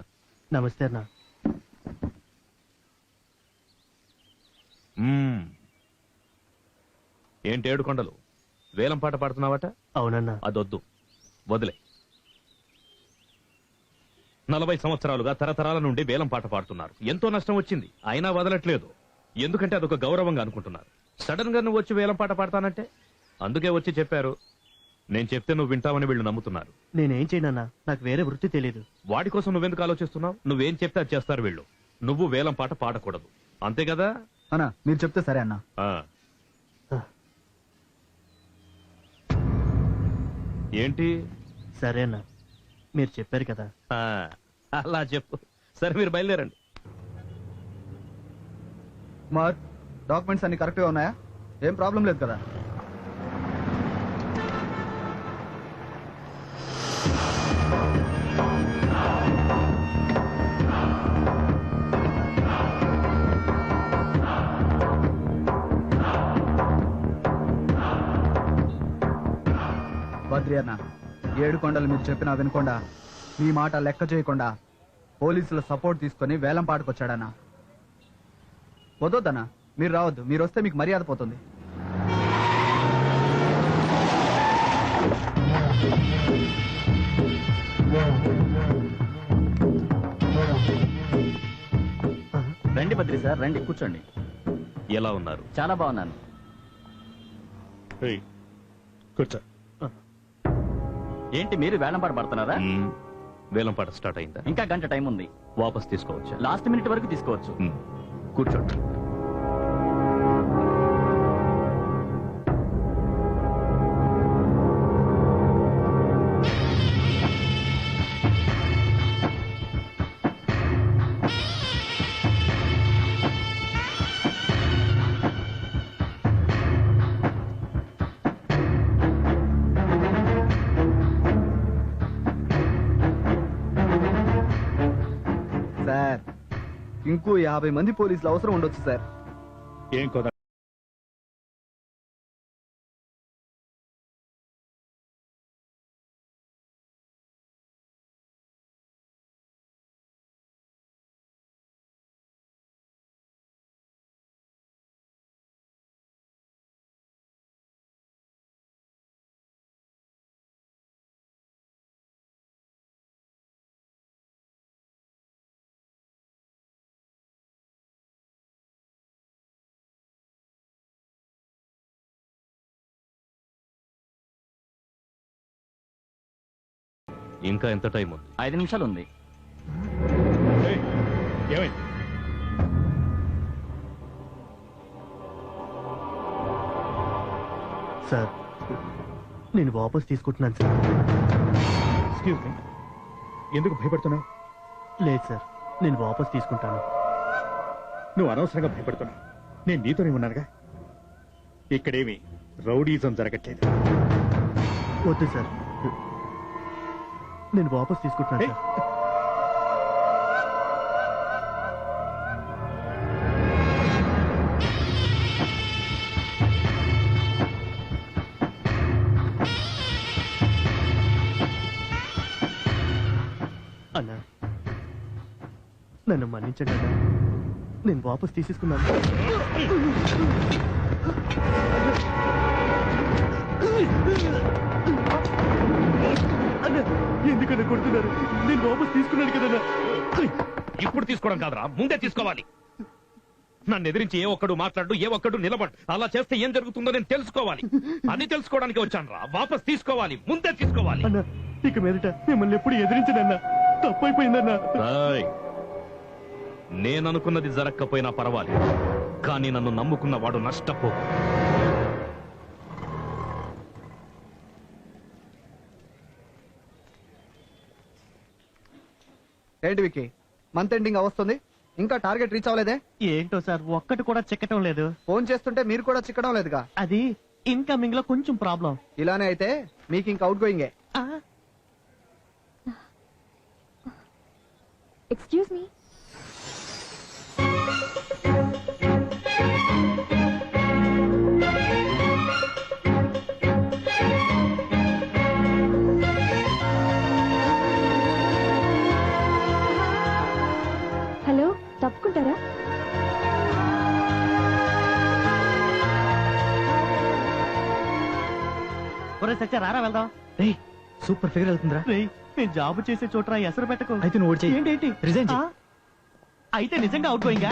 నమస్తే అన్న. ఏంటి ఏడుకొండలు, వేలం పాట పాడుతున్నావట? అవునన్నా. అదొద్దు, వదిలే. 40 సంవత్సరాలుగా తరతరాల నుండి వేలం పాట పాడుతున్నారు. ఎంతో నష్టం వచ్చింది, అయినా వదలట్లేదు. ఎందుకంటే అదొక గౌరవంగా అనుకుంటున్నారు. సడన్ గా నువ్వు వచ్చి వేలం పాట పాడతానంటే అందుకే వచ్చి చెప్పారు. నేను చెప్తే నువ్వు వింటావని వీళ్ళు నమ్ముతున్నారు. నేనేం చేయనన్నా, నాకు వేరే వృత్తి తెలీదు. వాడి కోసం నువ్వెందుకు ఆలోచిస్తున్నావు? నువ్వేం చెప్తే అది చేస్తారు వీళ్ళు. నువ్వు వేలం పాట పాడకూడదు, అంతే కదా? అన్నా, మీరు చెప్తే సరే అన్నా. ఏంటి? సరేనా, మీరు చెప్పారు కదా. అలా చెప్పు. సరే, మీరు బయలుదేరండి. కుమార్, డాక్యుమెంట్స్ అన్ని కరెక్ట్ గా ఉన్నాయా? ఏం ప్రాబ్లం లేదు కదా? బద్రి అన్న, 7 కొండలు మీరు చెప్పినా వినకుండా, మీ మాట లెక్క చేయకుండా పోలీసుల సపోర్ట్ తీసుకొని వేలం పాటుకొచ్చాడన్నా. వద్దొద్దన్నా, మీరు రావద్దు. మీరు వస్తే మీకు మర్యాద పోతుంది. రండి బద్రి సార్, రండి కూర్చోండి. ఎలా ఉన్నారు? చాలా బాగున్నాను. కూర్చో. ఏంటి మీరు వేలం పాట పడుతున్నారా? వేలం పాట స్టార్ట్ అయిందా? ఇంకా గంట టైం ఉంది. వాపస్ తీసుకోవచ్చా? లాస్ట్ మినిట్ వరకు తీసుకోవచ్చు. కూర్చోండి. సార్, ఇంకో 50 మంది పోలీసులు అవసరం ఉండొచ్చు సార్. ఏం కదా? ఇంకా ఎంత టైం ఉంది? 5 నిమిషాలు ఉంది. ఏమైంది? సార్ నేను వాపస్ తీసుకుంటున్నాను సార్. ఎక్స్క్యూజ్ మీ, ఎందుకు భయపడుతున్నావు? లేదు సార్, నేను వాపస్ తీసుకుంటాను. నువ్వు అనవసరంగా భయపడుతున్నావు. నేను నీతోనే ఉన్నానుగా. ఇక్కడేమి రౌడీజం జరగట్లేదు. వద్దు సార్, నేను వాపస్ తీసుకుంటున్నాను సార్. అన్నా, నన్ను మన్నించండి అన్నా, నేను వాపస్ తీసేసుకున్నాను. అన్నా, ఎందుకన్నా కొడుతున్నారు? నేను వాపస్ తీసుకున్నాను కదన్నా. ఇప్పుడు తీసుకోవడం కాదురా, ముందే తీసుకోవాలి. నన్ను ఎదిరించి ఏ ఒక్కడు మాట్లాడు, ఏ ఒక్కడు నిలబడు. అలా చేస్తే ఏం జరుగుతుందో నేను తెలుసుకోవాలి. అది తెలుసుకోవడానికి వచ్చాను రా. వాపస్ తీసుకోవాలి, ముందే తీసుకోవాలి. అన్నా, ఇక మీదట మిమ్మల్ని ఎప్పుడు ఎదిరించనన్నా, తప్పైపోయిందన్నా. నేననుకున్నది జరగకపోయినా పర్వాలేదు, కానీ నన్ను నమ్ముకున్న వాడు నష్టపో. ఏంటి విక్కీ, మంత్ ఎండింగ్ అవస్తుంది, ఇంకా టార్గెట్ రీచ్ అవ్వలేదే? ఏంటో సార్, ఒక్కటి కూడా చిక్కటం లేదు. ఫోన్ చేస్తుంటే మీరు కూడా చిక్కడం లేదుగా. అది ఇన్కమింగ్ లో కొంచెం ప్రాబ్లం. ఇలానే అయితే మీకు ఇంకా అవుట్ గోయింగే. Excuse me. హలో, తప్పుకుంటారా? ఒరే సత్య, రారా వెళ్దాం. సూపర్ ఫిగర్ వెళ్తుందిరా. నేను జాబ్ చేసే చోట ఎసరు పెట్టకు. అయితే నువ్వు ఓడి చెయ్యి. ఏంటి రిజైన్ చెయ్యి. అయితే నిజంగా అవుట్ గోయింగా?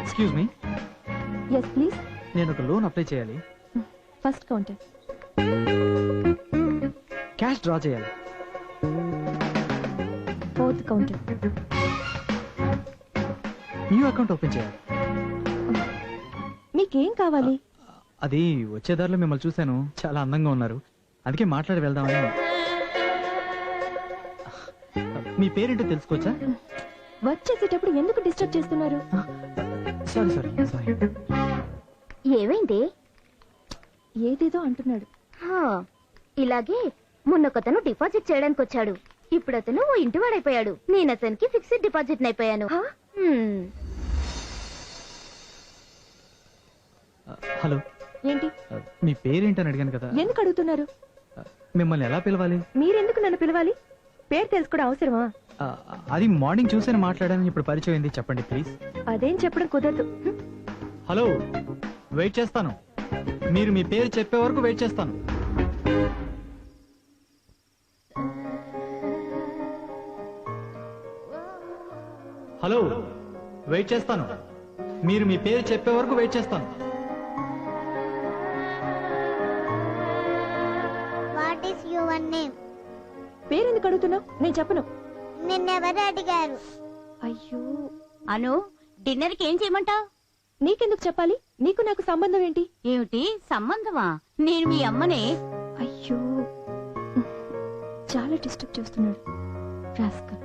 Excuse me, yes please. నేను ఒక లోన్ అప్లై చేయాలి. First counter. క్యాష్ డ్రా చేయాలి. Fourth counter. New account open చేయాలి. మీకేం కావాలి? అది వచ్చేదారిలో మిమ్మల్ని చూశాను, చాలా అందంగా ఉన్నారు, అందుకే మాట్లాడి వెళ్దామని. మీ పేరేంటో తెలుసుకోవచ్చా? వచ్చేసేటప్పుడు ఎందుకు డిస్టర్బ్ చేస్తున్నారు? Sorry sorry sorry. ఏమైంది? ఏదేదో అంటున్నాడు. ఇలాగే మొన్నొకతను డిపాజిట్ చేయడానికి వచ్చాడు, ఇప్పుడు అతను ఓ ఇంటి వాడైపోయాడు. నేను అతనికి ఫిక్స్డ్ డిపాజిట్ అయిపోయాను. హలో, ఏంటి? మీ పేరేంటని అడిగాను కదా. ఎందుకు అడుగుతున్నారు? మిమ్మల్ని ఎలా పిలవాలి? మీరెందుకు నన్ను పిలవాలి? పేరు తెలుసుకోవడం అవసరమా? అది మార్నింగ్ చూసాను, మాట్లాడాను, ఇప్పుడు పరిచయం అయింది. చెప్పండి ప్లీజ్. అదేం చెప్పడం కుదరదు. హలో, వెయిట్ చేస్తాను. మీరు మీ పేరు చెప్పే వరకు వెయిట్ చేస్తాను. హలో, వెయిట్ చేస్తాను. మీరు మీ పేరు చెప్పే వరకు వెయిట్ చేస్తాను. What is your name? పేరెందుకు అడుగుతున్నావు? నేను చెప్పను. నిన్నెవరు అడిగారు? అయ్యో, అను, డిన్నర్ కి ఏం చేయమంటావు? నీకెందుకు చెప్పాలి? నీకు నాకు సంబంధం ఏంటి? ఏమిటి సంబంధమా? నేను మీ అమ్మనే. అయ్యో, చాలా డిస్టర్బ్ చేస్తున్నాడు రాస్కల్.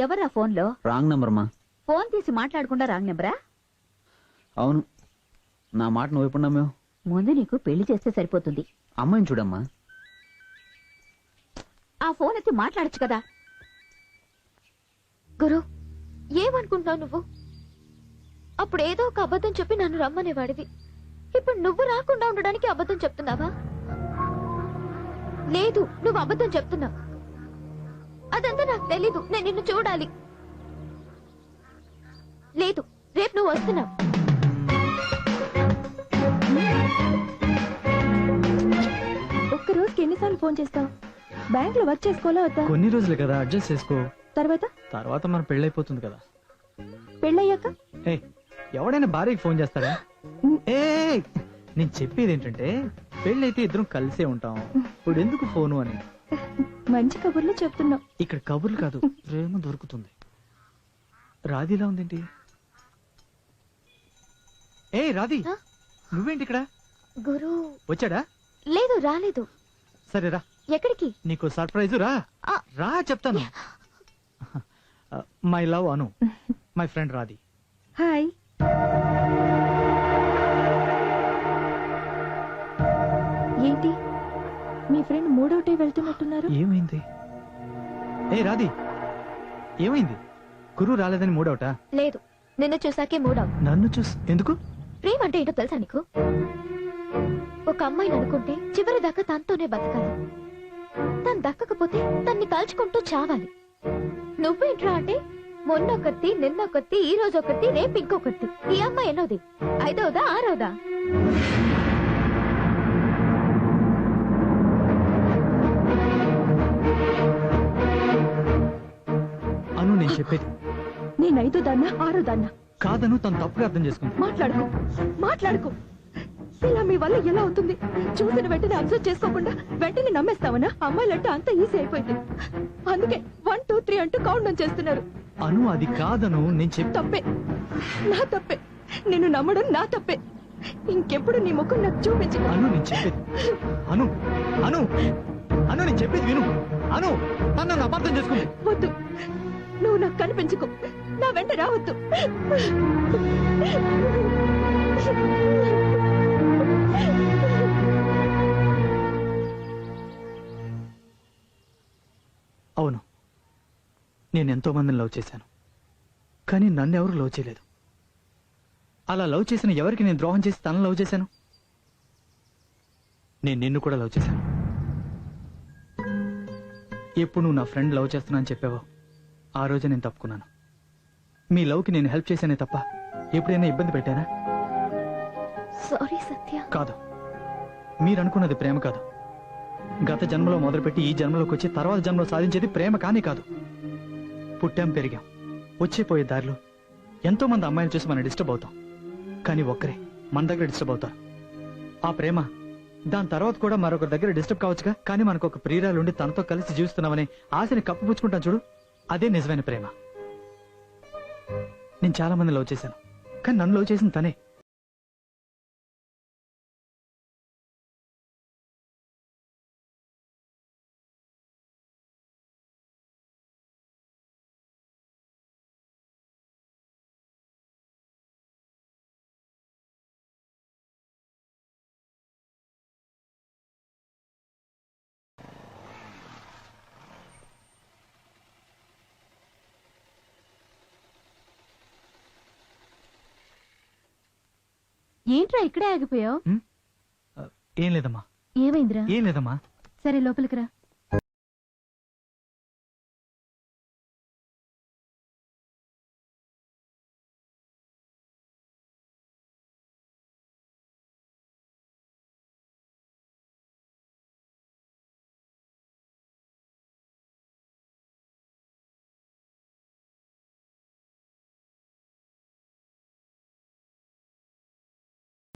ఎవరా ఫోన్ లో? రాంగ్ నెంబర్ మా. ఫోన్ తీసి మాట్లాడకుండా రాంగ్ నెంబరా? అవును, నా మాట నువ్వు ఎప్పుడు నమ్మావు? ముందు నీకు పెళ్లి చేస్తే సరిపోతుంది. అమ్మాయిని చూడమ్మా. ఆ ఫోన్ ఎత్తి మాట్లాడచ్చు కదా. గురు, ఏమనుకుంటున్నావు నువ్వు? అప్పుడు ఏదో ఒక అబద్ధం చెప్పి నన్ను రమ్మనేవాడివి. ఇప్పుడు నువ్వు రాకుండా ఉండడానికి అబద్ధం చెప్తున్నావా? లేదు, నువ్వు అబద్ధం చెప్తున్నావు. అదంతా నాకు తెలీదు. నేను నిన్ను చూడాలి. లేదు, రేపు నువ్వు వస్తున్నావు. ఒక్క రోజుకి ఎన్నిసార్లు ఫోన్ చేస్తావు? బ్యాంక్ లో వర్క్ చేసుకోవాలా వద్దా? కొన్ని రోజులే కదా, అడ్జస్ట్ చేసుకో. తర్వాత మన పెళ్ళైపోతుంది కదా. పెళ్ళయ్యాక ఏ ఎవడైనా భార్యకి ఫోన్ చేస్తాడా? ఏ నేను చెప్పేది ఏంటంటే పెళ్ళైతే ఇద్దరం కలిసే ఉంటాం. ఇప్పుడు ఎందుకు ఫోను అని. మంచి కబుర్లు చెప్తున్నావు. ఇక్కడ కబుర్లు కాదు, ప్రేమ దొరుకుతుంది. రాధిలా ఉందేంటి? ఏ రాధి, నువ్వేంటి ఇక్కడ? గురు వచ్చాడా? లేదు, రాలేదు. సరేరా. ఎక్కడికి? నీకు సర్ప్రైజ్. రా రా చెప్తాను. My love Anu, my friend Radhi. Hi. ఏంటి మీ ఫ్రెండ్ మూడోటే వెళ్తున్నట్టున్నారు? ఏమైంది? ఏ రాధి, ఏమైంది? గురువు రాలేదని మూడవుటా? లేదు, నిన్ను చూసాకే మూడవు. నన్ను చూసి ఎందుకు? ప్రేమ అంటే ఏంటో తెలుసా నీకు? ఒక అమ్మాయిని అనుకుంటే చివరి దాకా తనతోనే బతకాలి. తను దక్కకపోతే తన్ని కాల్చుకుంటూ చావాలి. నువ్వేంట్రా అంటే మొన్నొకటి, నిన్నొకటి, ఈ రోజు ఒకటి, రేపు ఇంకొకటి. ఈ అమ్మాయి ఎన్నోది? ఐదవదా, ఆరవదా? అను, నేను చెప్పేది. నేను ఐదో దాన్నా, ఆరో దాన్నా? కాదను, తను తప్పుగా అర్థం చేసుకుంది. మాట్లాడుకో. ఇలా మీ వల్ల ఎలా అవుతుంది? చూసిన వెంటనే అబ్జర్వ్ చేసుకోకుండా వెంటనే నమ్మేస్తావనా? అమ్మాయిలంటే అంత ఈజీ అయిపోయింది. అందుకే 1 2 3 అంటూ కౌంట్ డౌన్ చేస్తున్నారు. అను, అది కాదను, నేను చెప్పి. తప్పే, నా తప్పే. నిన్ను నమ్మడం నా తప్పే. ఇంకెప్పుడు నీ ముఖం నాకు చూపించు. అను, నేను చెప్పేది. అను అను అను నేను చెప్పేది విను. అను, తను అపార్థం చేసుకుంది. వద్దు, నువ్వు నాకు కనిపించుకో. నా వెంట రావద్దు. అవును, నేను ఎంతో మందిని లవ్ చేశాను, కానీ నన్ను ఎవరు లవ్ చేయలేదు. అలా లవ్ చేసిన ఎవరికి నేను ద్రోహం చేసి తనను లవ్ చేశాను? నేను నిన్ను కూడా లవ్ చేశాను. ఎప్పుడు నువ్వు నా ఫ్రెండ్ లవ్ చేస్తున్నా అని చెప్పావో ఆ రోజే నేను తప్పుకున్నాను. మీ లవ్కి నేను హెల్ప్ చేశానే తప్ప ఎప్పుడైనా ఇబ్బంది పెట్టానా? సారీ సత్య. కాదు, మీరు అనుకున్నది ప్రేమ కాదు. గత జన్మలో మొదలుపెట్టి ఈ జన్మలోకి వచ్చి తర్వాత జన్మలో సాధించేది ప్రేమ కానీ కాదు. పుట్టాం, పెరిగాం, వచ్చేపోయే దారిలో ఎంతో మంది అమ్మాయిలు చూసి మనం డిస్టర్బ్ అవుతాం. కానీ ఒక్కరే మన దగ్గర డిస్టర్బ్ అవుతారు. ఆ ప్రేమ దాని తర్వాత కూడా మరొకరి దగ్గర డిస్టర్బ్ కావచ్చుగా, కానీ మనకు ఒక ప్రియురాలుండి తనతో కలిసి జీవిస్తున్నామనే ఆశని కప్పిపుచ్చుకుంటాం చూడు, అదే నిజమైన ప్రేమ. నేను చాలా మంది లవ్ చేశాను, కానీ నన్ను లవ్ చేసిన తనే. ఏంట్రా ఇక్కడే ఆగిపోయావు? ఏం లేదమ్మా. ఏమైందిరా? ఏం లేదమ్మా. సరే లోపలికి రా.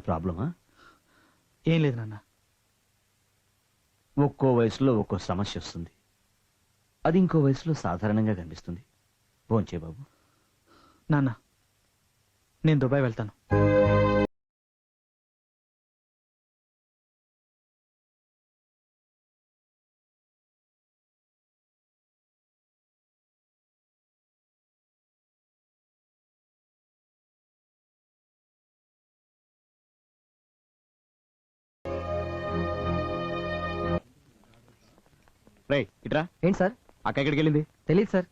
ప్రాబ్లమా? ఏం లేదు నాన్న. ఒక్కో వయసులో ఒక్కో సమస్య వస్తుంది, అది ఇంకో వయసులో సాధారణంగా కనిపిస్తుంది. భోంచే బాబు. నాన్న, నేను దుబాయ్ వెళ్తాను. ఇట్రా. ఏంటి సార్? అక్క ఎక్కడికి వెళ్ళింది? తెలియదు సార్.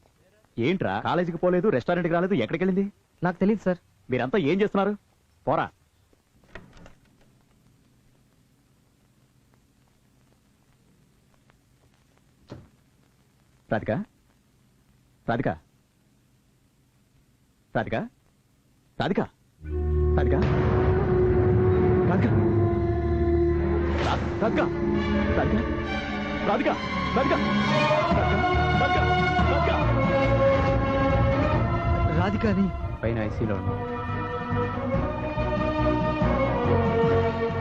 ఏంట్రా, కాలేజీకి పోలేదు, రెస్టారెంట్కి రాలేదు, ఎక్కడికి వెళ్ళింది? నాకు తెలియదు సార్. మీరంతా ఏం చేస్తున్నారు? పోరా. రాధిక రాధిక రాధిక రాధిక రాధిక రాధిక రాధిక రాధిక రాధిక రాధిక రాధిక అని పైన ఐసీలో ఉన్నా.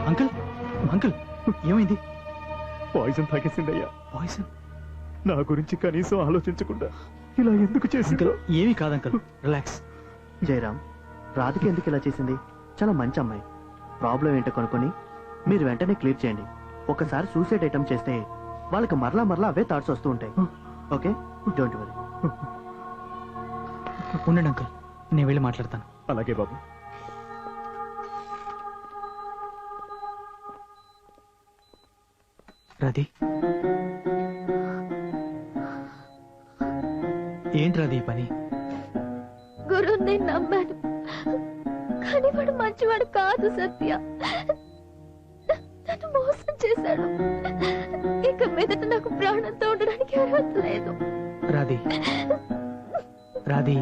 అంకుల్ అంకుల్ ఏమైంది? పాయిజన్ తాగేసిందయ్యా. పాయిజన్? నా గురించి కనీసం ఆలోచించకుండా ఇలా ఎందుకు చేసింది? ఏమీ కాదు అంకుల్, రిలాక్స్. జయరామ్, రాధిక ఎందుకు ఇలా చేసింది? చాలా మంచి అమ్మాయి. ప్రాబ్లం ఏంటో కనుక్కొని మీరు వెంటనే క్లియర్ చేయండి. ఒకసారి సూసైడ్ అటెంప్ట్ చేస్తే వాళ్ళకి మరలా మరలా అవే థాట్స్ వస్తూ ఉంటాయి. Okay, don't worry. ఉండండి అంకుల్, నేను వెళ్ళి మాట్లాడతాను. అలాగే బాబు. రాధి, ఏంటి రాధి ఈ పని? గురు నేను నమ్మాను, కానీ వాడు మంచివాడు కాదు సత్య. నన్ను మోసం చేశాడు. ఇక మీదట నాకు ప్రాణంతో ఉండడానికి అర్హత లేదు. రాధి, రాధి,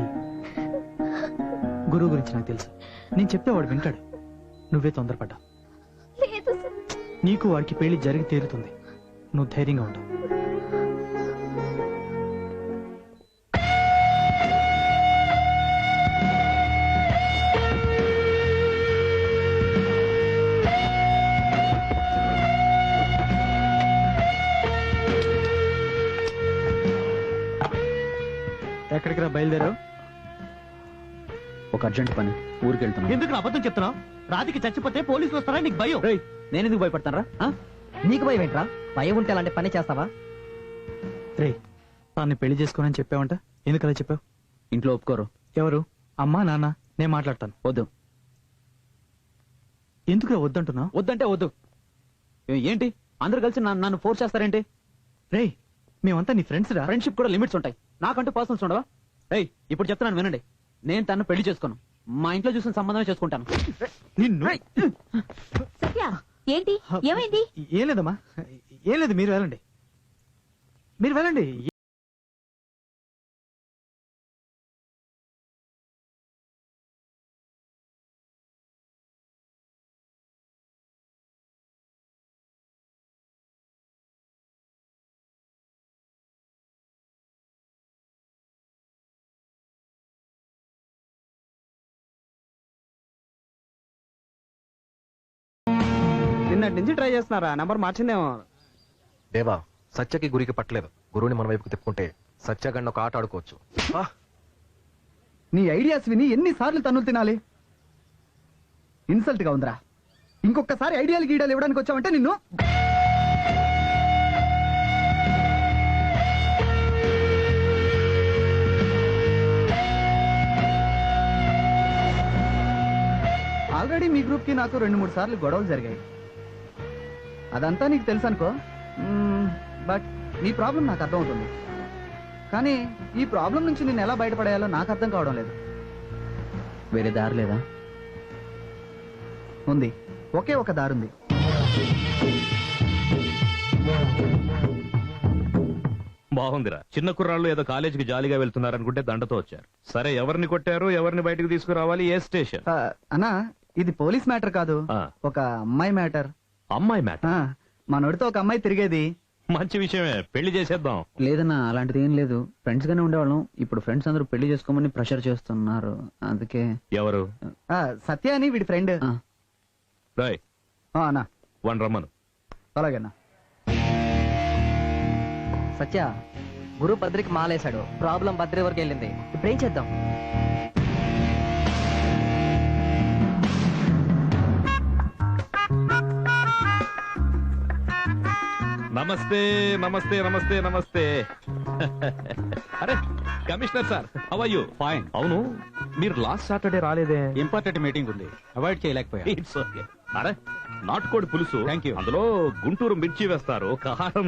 గురువు గురించి నాకు తెలుసు. నేను చెప్తే వాడు వింటాడు. నువ్వే తొందరపడ్డా. లేదు నీకు వాడికి పెళ్లి జరిగి తీరుతుంది. నువ్వు ధైర్యంగా ఉంటావు. ఎక్కడికి రా బయలుదేరావు? ఒక అర్జెంట్ పని, ఊరికి వెళ్తున్నా. ఎందుకు అబద్ధం చెప్తున్నావు? రాధికి చచ్చిపోతే పోలీసులు వస్తారా? నీకు భయం? నేను ఎందుకు భయపడతానరా? నీకు భయం ఏంట్రా? భయం ఉంటే అలాంటి పని చేస్తావా? రే, తాన్ని పెళ్లి చేసుకోనని చెప్పావంట, ఎందుకు అలా చెప్పావు? ఇంట్లో ఒప్పుకోరు. ఎవరు? అమ్మా నాన్న? నేను మాట్లాడతాను. వద్దు. ఎందుకు వద్దంటున్నావు? వద్దంటే వద్దు. ఏంటి అందరు కలిసి నన్ను ఫోర్స్ చేస్తారేంటి? రే, మేమంతా నీ ఫ్రెండ్స్ రా. ఫ్రెండ్షిప్ కూడా లిమిట్స్ ఉంటాయి. నాకంటూ పర్సనల్స్ ఉండవా? రేయ్, ఇప్పుడు చెప్తున్నాను వినండి. నేను తను పెళ్లి చేసుకోను. మా ఇంట్లో చూసిన సంబంధమే చేసుకుంటాను. నిన్ను సత్య, ఏంటి ఏమైంది? ఏం లేదమ్మా, ఏం లేదు. మీరు వెళ్ళండి, మీరు వెళ్ళండి. నిన్నటి నుంచి ట్రై చేస్తున్నారా? నంబర్ మార్చిందేమో. దేవా, సత్యకి గురికి పట్టలేదు. గురువుని మన వైపుకు తిప్పుకుంటే సత్యగండ ఒక ఆట ఆడుకోవచ్చు. నీ ఐడియాస్ విని ఎన్నిసార్లు తన్నులు తినాలి? ఇన్సల్ట్ గా ఉందిరా. ఇంకొకసారి ఐడియాలు గీడియాలు ఇవ్వడానికి వచ్చావంటే నిన్ను ఆల్రెడీ మీ గ్రూప్ కి నాకు 2-3 సార్లు గొడవలు జరిగాయి. అదంతా నీకు తెలుసు అనుకో. బట్ నీ ప్రాబ్లం నాకు అర్థం అవుతుంది. కానీ ఈ ప్రాబ్లం నుంచి నేను ఎలా బయటపడేయాలో నాకు అర్థం కావడం లేదు. వేరే దారి లేదా? ఉంది, ఒకే ఒక దారుంది. బాగుందిరా. చిన్న కుర్రాళ్ళు ఏదో కాలేజీకి జాలీగా వెళ్తున్నారనుకుంటే దండతో వచ్చారు. సరే, ఎవరిని కొట్టారు, ఎవరిని బయటకు తీసుకురావాలి, ఏ స్టేషన్? అన్నా, ఇది పోలీస్ మ్యాటర్ కాదు, ఒక అమ్మాయి మ్యాటర్. అమ్మాయి మ్యాటర్? మనోడితో ఒక అమ్మాయి తిరిగేది. మంచి విషయమే, పెళ్లి చేసేద్దాం. లేదన్నా, అలాంటిది ఏం లేదు. ఫ్రెండ్స్ గానే ఉండేవాళ్ళం. ఇప్పుడు ఫ్రెండ్స్ అందరూ పెళ్లి చేసుకోమని ప్రెషర్ చేస్తున్నారు. అందుకే. ఎవరు? సత్య అని వీడి ఫ్రెండ్. రాయ్ అన్నా, వన్ రమ్మను. అలాగేనా. సత్య, గురు భద్రికి మాలేశాడు. ప్రాబ్లం భద్రి వరకు వెళ్ళింది. ఇప్పుడు ఏం చేద్దాం? నమస్తే నమస్తే నమస్తే నమస్తే. అరే commissioner sir, how are you? Fine. అవును, మీరు లాస్ట్ సాటర్డే రాలేదే? ఇంపార్టెంట్ మీటింగ్ ఉంది, అవాయిడ్ చేయలేకపోయా. It's okay. అరే, నాటుకోడి పులుసు. Thank you. అందులో గుంటూరు మిర్చి వేస్తారు, కారం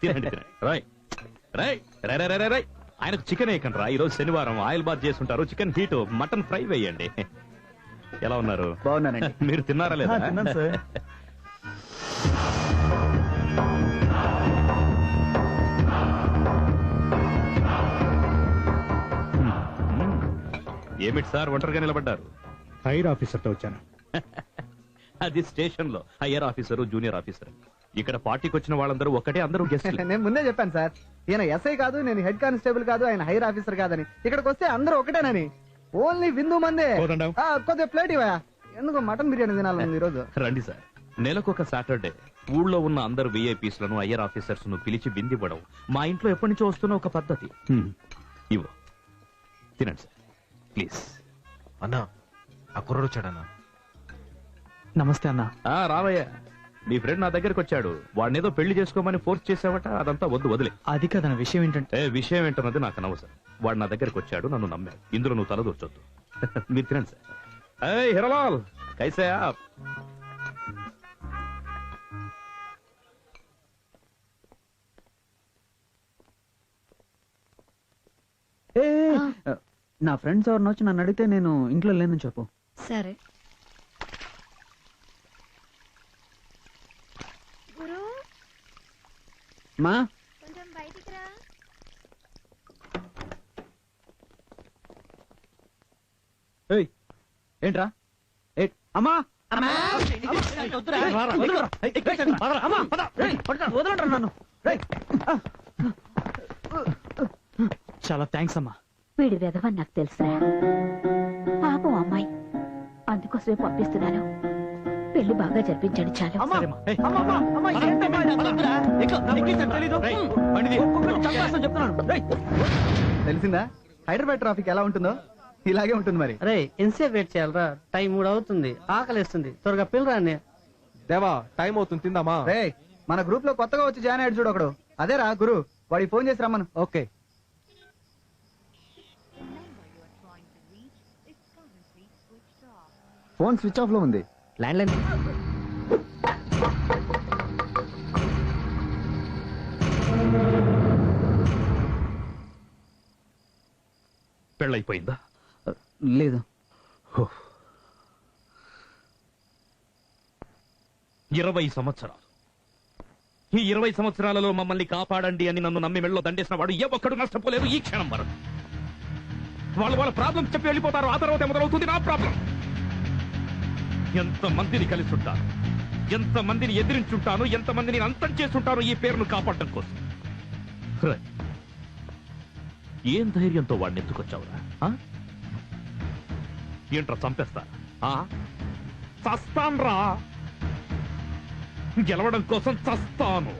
తినండి. రాయ్ రాయ్ రై రై రై రై. ఆయనకు చికెన్ వేయకండి రా. ఈరోజు శనివారం, ఆయిల్ బాత్ చేస్తుంటారు. చికెన్ హీట్, మటన్ ఫ్రై వేయండి. ఎలా ఉన్నారు? బాగున్నానండి. మీరు తిన్నారా లేదా? తిన్నాను సార్. ఏమిటి సార్ ఒంటరిగా నిలబడ్డారు? హైర్ ఆఫీసర్ తో వచ్చాను. అది స్టేషన్ లో హయ్యర్ ఆఫీసర్, జూనియర్ ఆఫీసర్. ఇక్కడ పార్టీకి వచ్చిన వాళ్ళందరూ ఒకటే, అందరూ గెస్ట్. నేను ముందే చెప్పాను సార్, ఈయన ఎస్ఐ కాదు, నేను హెడ్ కానిస్టేబుల్ కాదు, ఆయన హైర్ ఆఫీసర్ కాదని. ఇక్కడికి వస్తే అందరూ ఒకటేనని. ఓన్లీ విందు మందే. కొద్దిగా ప్లేట్ ఇవ్వయా, ఎందుకు మటన్ బిర్యానీ తినాలి ఈ రోజు. రండి సార్. నెలకొక సాటర్డే ఊళ్ళో ఉన్న అందరు విఐపీస్ లను, హయ్యర్ ఆఫీసర్స్ ను పిలిచి విందివ్వడం మా ఇంట్లో ఎప్పటి నుంచో వస్తున్న ఒక పద్ధతి. ఇవ్వు, తినండి సార్ ప్లీజ్. అన్నా, ఆ కుర్రోడు వచ్చాడన్నా. నమస్తే అన్న. రావయ్యా, నీ ఫ్రెండ్ నా దగ్గరకు వచ్చాడు. వాడినేదో పెళ్లి చేసుకోమని ఫోర్స్ చేసావట, అదంతా వద్దు, వదిలే. అది కదన్న విషయం ఏంటంటే. విషయం ఏంటన్నది నాకు అనవసరం. వాడు నా దగ్గరకు వచ్చాడు, నన్ను నమ్మాడు. ఇందులో నువ్వు తలదూర్చొద్దు. మీరు తినండి సార్. హిరలాల్ కైసే ఆప్? నా ఫ్రెండ్స్ ఎవరిని వచ్చి నన్ను అడిగితే నేను ఇంట్లో లేనని చెప్పు. సరే. మా కొంచెం బయటికి రా. ఏంట్రా? అమ్మా వదలంటారా నన్ను? చాలా థ్యాంక్స్ అమ్మా. వీడి వెధవని నాకు తెలుసా? పాపం అమ్మాయి, అందుకోసమే పంపిస్తున్నాను. పెళ్లి బాగా జరిపించండి చాలు. తెలిసిందా హైదరాబాద్ ట్రాఫిక్ ఎలా ఉంటుందో? ఇలాగే ఉంటుంది మరి. అరే ఎంతసేపు వెయిట్ చేయాలరా? టైం 3 అవుతుంది, ఆకలిస్తుంది, త్వరగా పిల్లరా అన్నయ్య. దేవా, టైం అవుతుంది, తిందామా? రే, మన గ్రూప్ లో కొత్తగా వచ్చి జాయిన్ అయ్యాడు చూడు ఒకడు, అదేరా గురు. వాడికి ఫోన్ చేసి రమ్మను. ఓకే. ఫోన్ స్విచ్ ఆఫ్ లో ఉంది. ల్యాండ్ లైన్ పెళ్ళైపోయిందా? లేదు. 20 సంవత్సరాలు. ఈ 20 సంవత్సరాలలో మమ్మల్ని కాపాడండి అని నన్ను నమ్మి మెళ్ళలో దండేసిన వాడు ఏ ఒక్కడు నష్టపోలేదు ఈ క్షణం వరకు. వాళ్ళ ప్రాబ్లమ్స్ చెప్పి వెళ్ళిపోతారు, ఆ తర్వాత మొదలవుతుంది నా ప్రాబ్లం. ఎంతమందిని కలిసి ఉంటాను, ఎంతమందిని ఎదిరించుంటాను, ఎంతమందిని అంతం చేస్తుంటాను ఈ పేరును కాపాడటం కోసం. ఏం ధైర్యంతో వాడిని ఎత్తుకొచ్చావురా? ఏంట్రా చంపేస్తా? చస్తాన్రా, గెలవడం కోసం చస్తాను.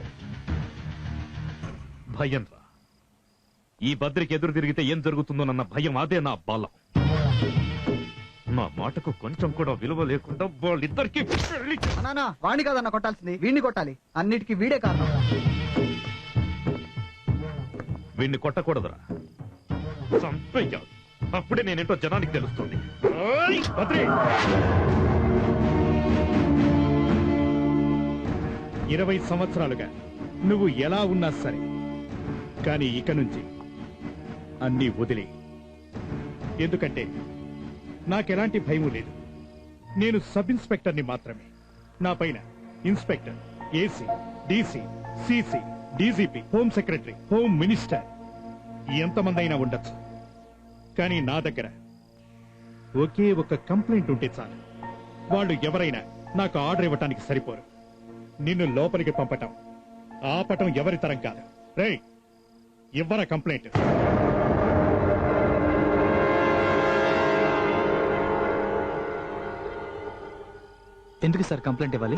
భయం రా. ఈ బద్రికి ఎదురు తిరిగితే ఏం జరుగుతుందోనన్న భయం, అదే నా బలం. నా మాటకు కొంచెం కూడా విలువ లేకుండా వాళ్ళిద్దరికి వాణ్ణి కాదన్న కొట్టాల్సింది, వీడిని కొట్టాలి. అన్నిటికీ వీడే కారణం. వీడిని కొట్టకూడదురా, చంపేయాలి. అప్పుడే నేనేంటో జనానికి తెలుస్తుంది. 20 సంవత్సరాలుగా నువ్వు ఎలా ఉన్నా సరే, కానీ ఇక నుంచి అన్నీ వదిలే. ఎందుకంటే నాకెలాంటి భయము లేదు. నేను సబ్ ఇన్స్పెక్టర్ని మాత్రమే. నా పైన inspector, AC, DC, CC, DGP, home secretary, home minister ఎంతమంది అయినా ఉండొచ్చు. కానీ నా దగ్గర ఒకే ఒక కంప్లైంట్ ఉంటే చాలు. వాళ్ళు ఎవరైనా నాకు ఆర్డర్ ఇవ్వటానికి సరిపోరు. నిన్ను లోపలికి పంపటం, ఆపటం ఎవరి తరం కాదు. రేయ్, ఇవ్వరా కంప్లైంట్? ఎందుకు సార్ కంప్లైంట్ ఇవ్వాలి?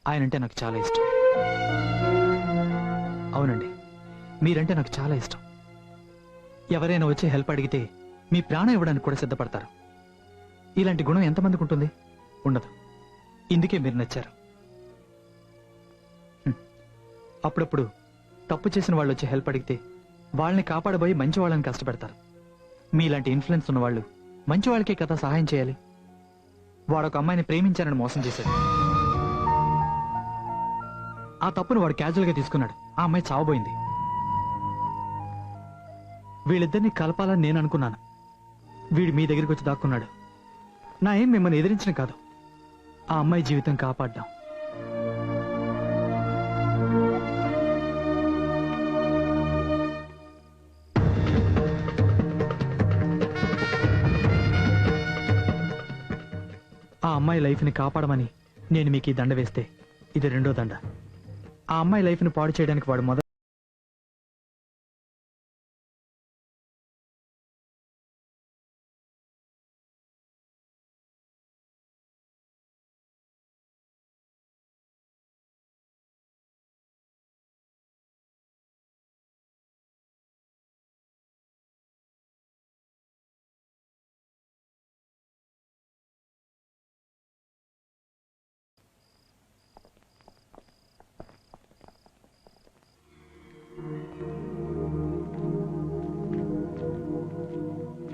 ఆయనంటే నాకు చాలా ఇష్టం. అవునండి, మీరంటే నాకు చాలా ఇష్టం. ఎవరైనా వచ్చి హెల్ప్ అడిగితే మీ ప్రాణం ఇవ్వడానికి కూడా సిద్ధపడతారు. ఇలాంటి గుణం ఎంతమందికి ఉంటుంది? ఉండదు. ఇందుకే మీరు నచ్చారు. అప్పుడప్పుడు తప్పు చేసిన వాళ్ళు వచ్చి హెల్ప్ అడిగితే వాళ్ళని కాపాడబోయి మంచి వాళ్ళని కష్టపెడతారు. మీలాంటి ఇన్ఫ్లుయెన్స్ ఉన్న వాళ్ళు మంచి వాళ్ళకే కదా సహాయం చేయాలి. వాడొక అమ్మాయిని ప్రేమించానని మోసం చేశాడు. ఆ తప్పును వాడు క్యాజువల్గా తీసుకున్నాడు. ఆ అమ్మాయి చావబోయింది. వీళ్ళిద్దరిని కలపాలని నేను అనుకున్నాను. వీడు మీ దగ్గరికి వచ్చి దాక్కున్నాడు. నా ఏం మిమ్మల్ని ఎదిరించిన కాదు, ఆ అమ్మాయి జీవితం కాపాడ్డాం. అమ్మాయి లైఫ్ని కాపాడమని నేను మీకు ఈ దండ వేస్తే ఇది రెండో దండ. ఆ అమ్మాయి లైఫ్ని పాడు చేయడానికి వాడు మొదలు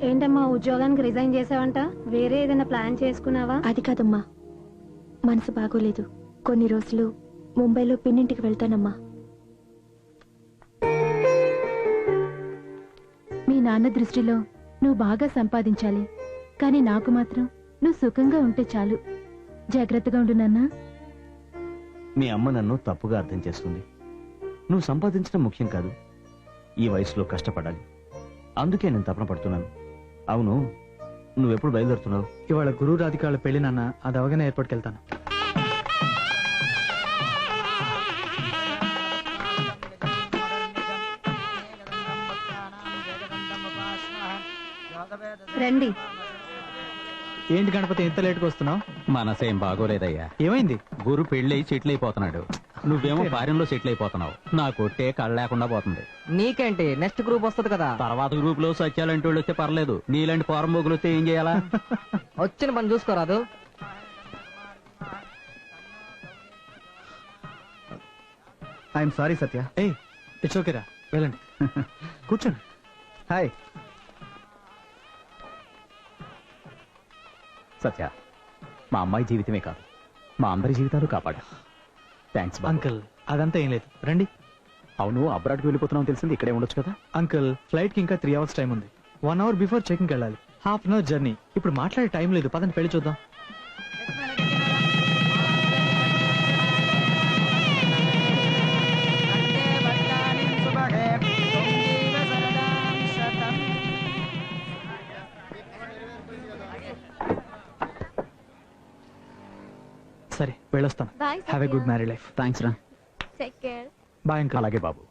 ఏంటమ్మా ఉద్యోగానికి రిజైన్ చేసావంట? వేరే ఏదైనా ప్లాన్ చేసుకున్నావా? అది కాదమ్మా, మనసు బాగోలేదు. కొన్ని రోజులు ముంబైలో పిన్నింటికి వెళ్తానమ్మా. మీ నాన్న దృష్టిలో నువ్వు బాగా సంపాదించాలి, కానీ నాకు మాత్రం నువ్వు సుఖంగా ఉంటే చాలు. జాగ్రత్తగా ఉండు నాన్నా. మీ అమ్మ నన్ను తప్పుగా అర్థం చేస్తుంది. నువ్వు సంపాదించడం ముఖ్యం కాదు, ఈ వయసులో కష్టపడాలి. అందుకే నేను తపన పడుతున్నాను. అవును, నువ్వెప్పుడు బయలుదేరుతున్నావు? ఇవాళ గురు రాధికాళ్ళ పెళ్లి నాన్న, అది అవగానే ఎయిర్పోర్ట్కి వెళ్తాను. రండి. ఏంటి గణపతి ఇంత లేట్గా వస్తున్నావు? మనసేం బాగోలేదయ్యా. ఏమైంది? గురు పెళ్ళి సెటిల్ అయిపోతున్నాడు, నువ్వేమో ఫారెన్ సెటిల్ అయిపోతున్నావు. నా కొట్టే కళ్ళ లేకుండా పోతుంది. నీకేంటి, నెక్స్ట్ గ్రూప్ వస్తుంది కదా. తర్వాత గ్రూప్ లో సత్యాలంటి వాళ్ళు వస్తే పర్లేదు, నీలాంటి ఫారం బోగులు వస్తే ఏం చేయాలా? వచ్చిన పని చూసుకోరాదు. I'm sorry Satya. ఏ ఇట్స్ ఓకేరా, వెళ్ళండి. కూర్చోండి. హాయ్ సత్య, మా అమ్మాయి జీవితమే కాదు, మా అందరి జీవితాలు కాపాడా. Thanks uncle. అదంతా ఏం లేదు, రండి. అవును, అబ్రాడ్కి వెళ్ళిపోతున్నావు తెలిసింది, ఇక్కడే ఉండొచ్చు కదా. అంకుల్, ఫ్లైట్ కి ఇంకా 3 hours టైం ఉంది. 1 hour బిఫోర్ చెకింగ్ వెళ్ళాలి. Half an hour journey. ఇప్పుడు మాట్లాడే టైం లేదు, పదండి పెళ్లి చూద్దాం. సరే వెళ్ళొస్తాను. Have a good marry life. Thanks రా. Take care. Bye uncle. అలాగే బాబు.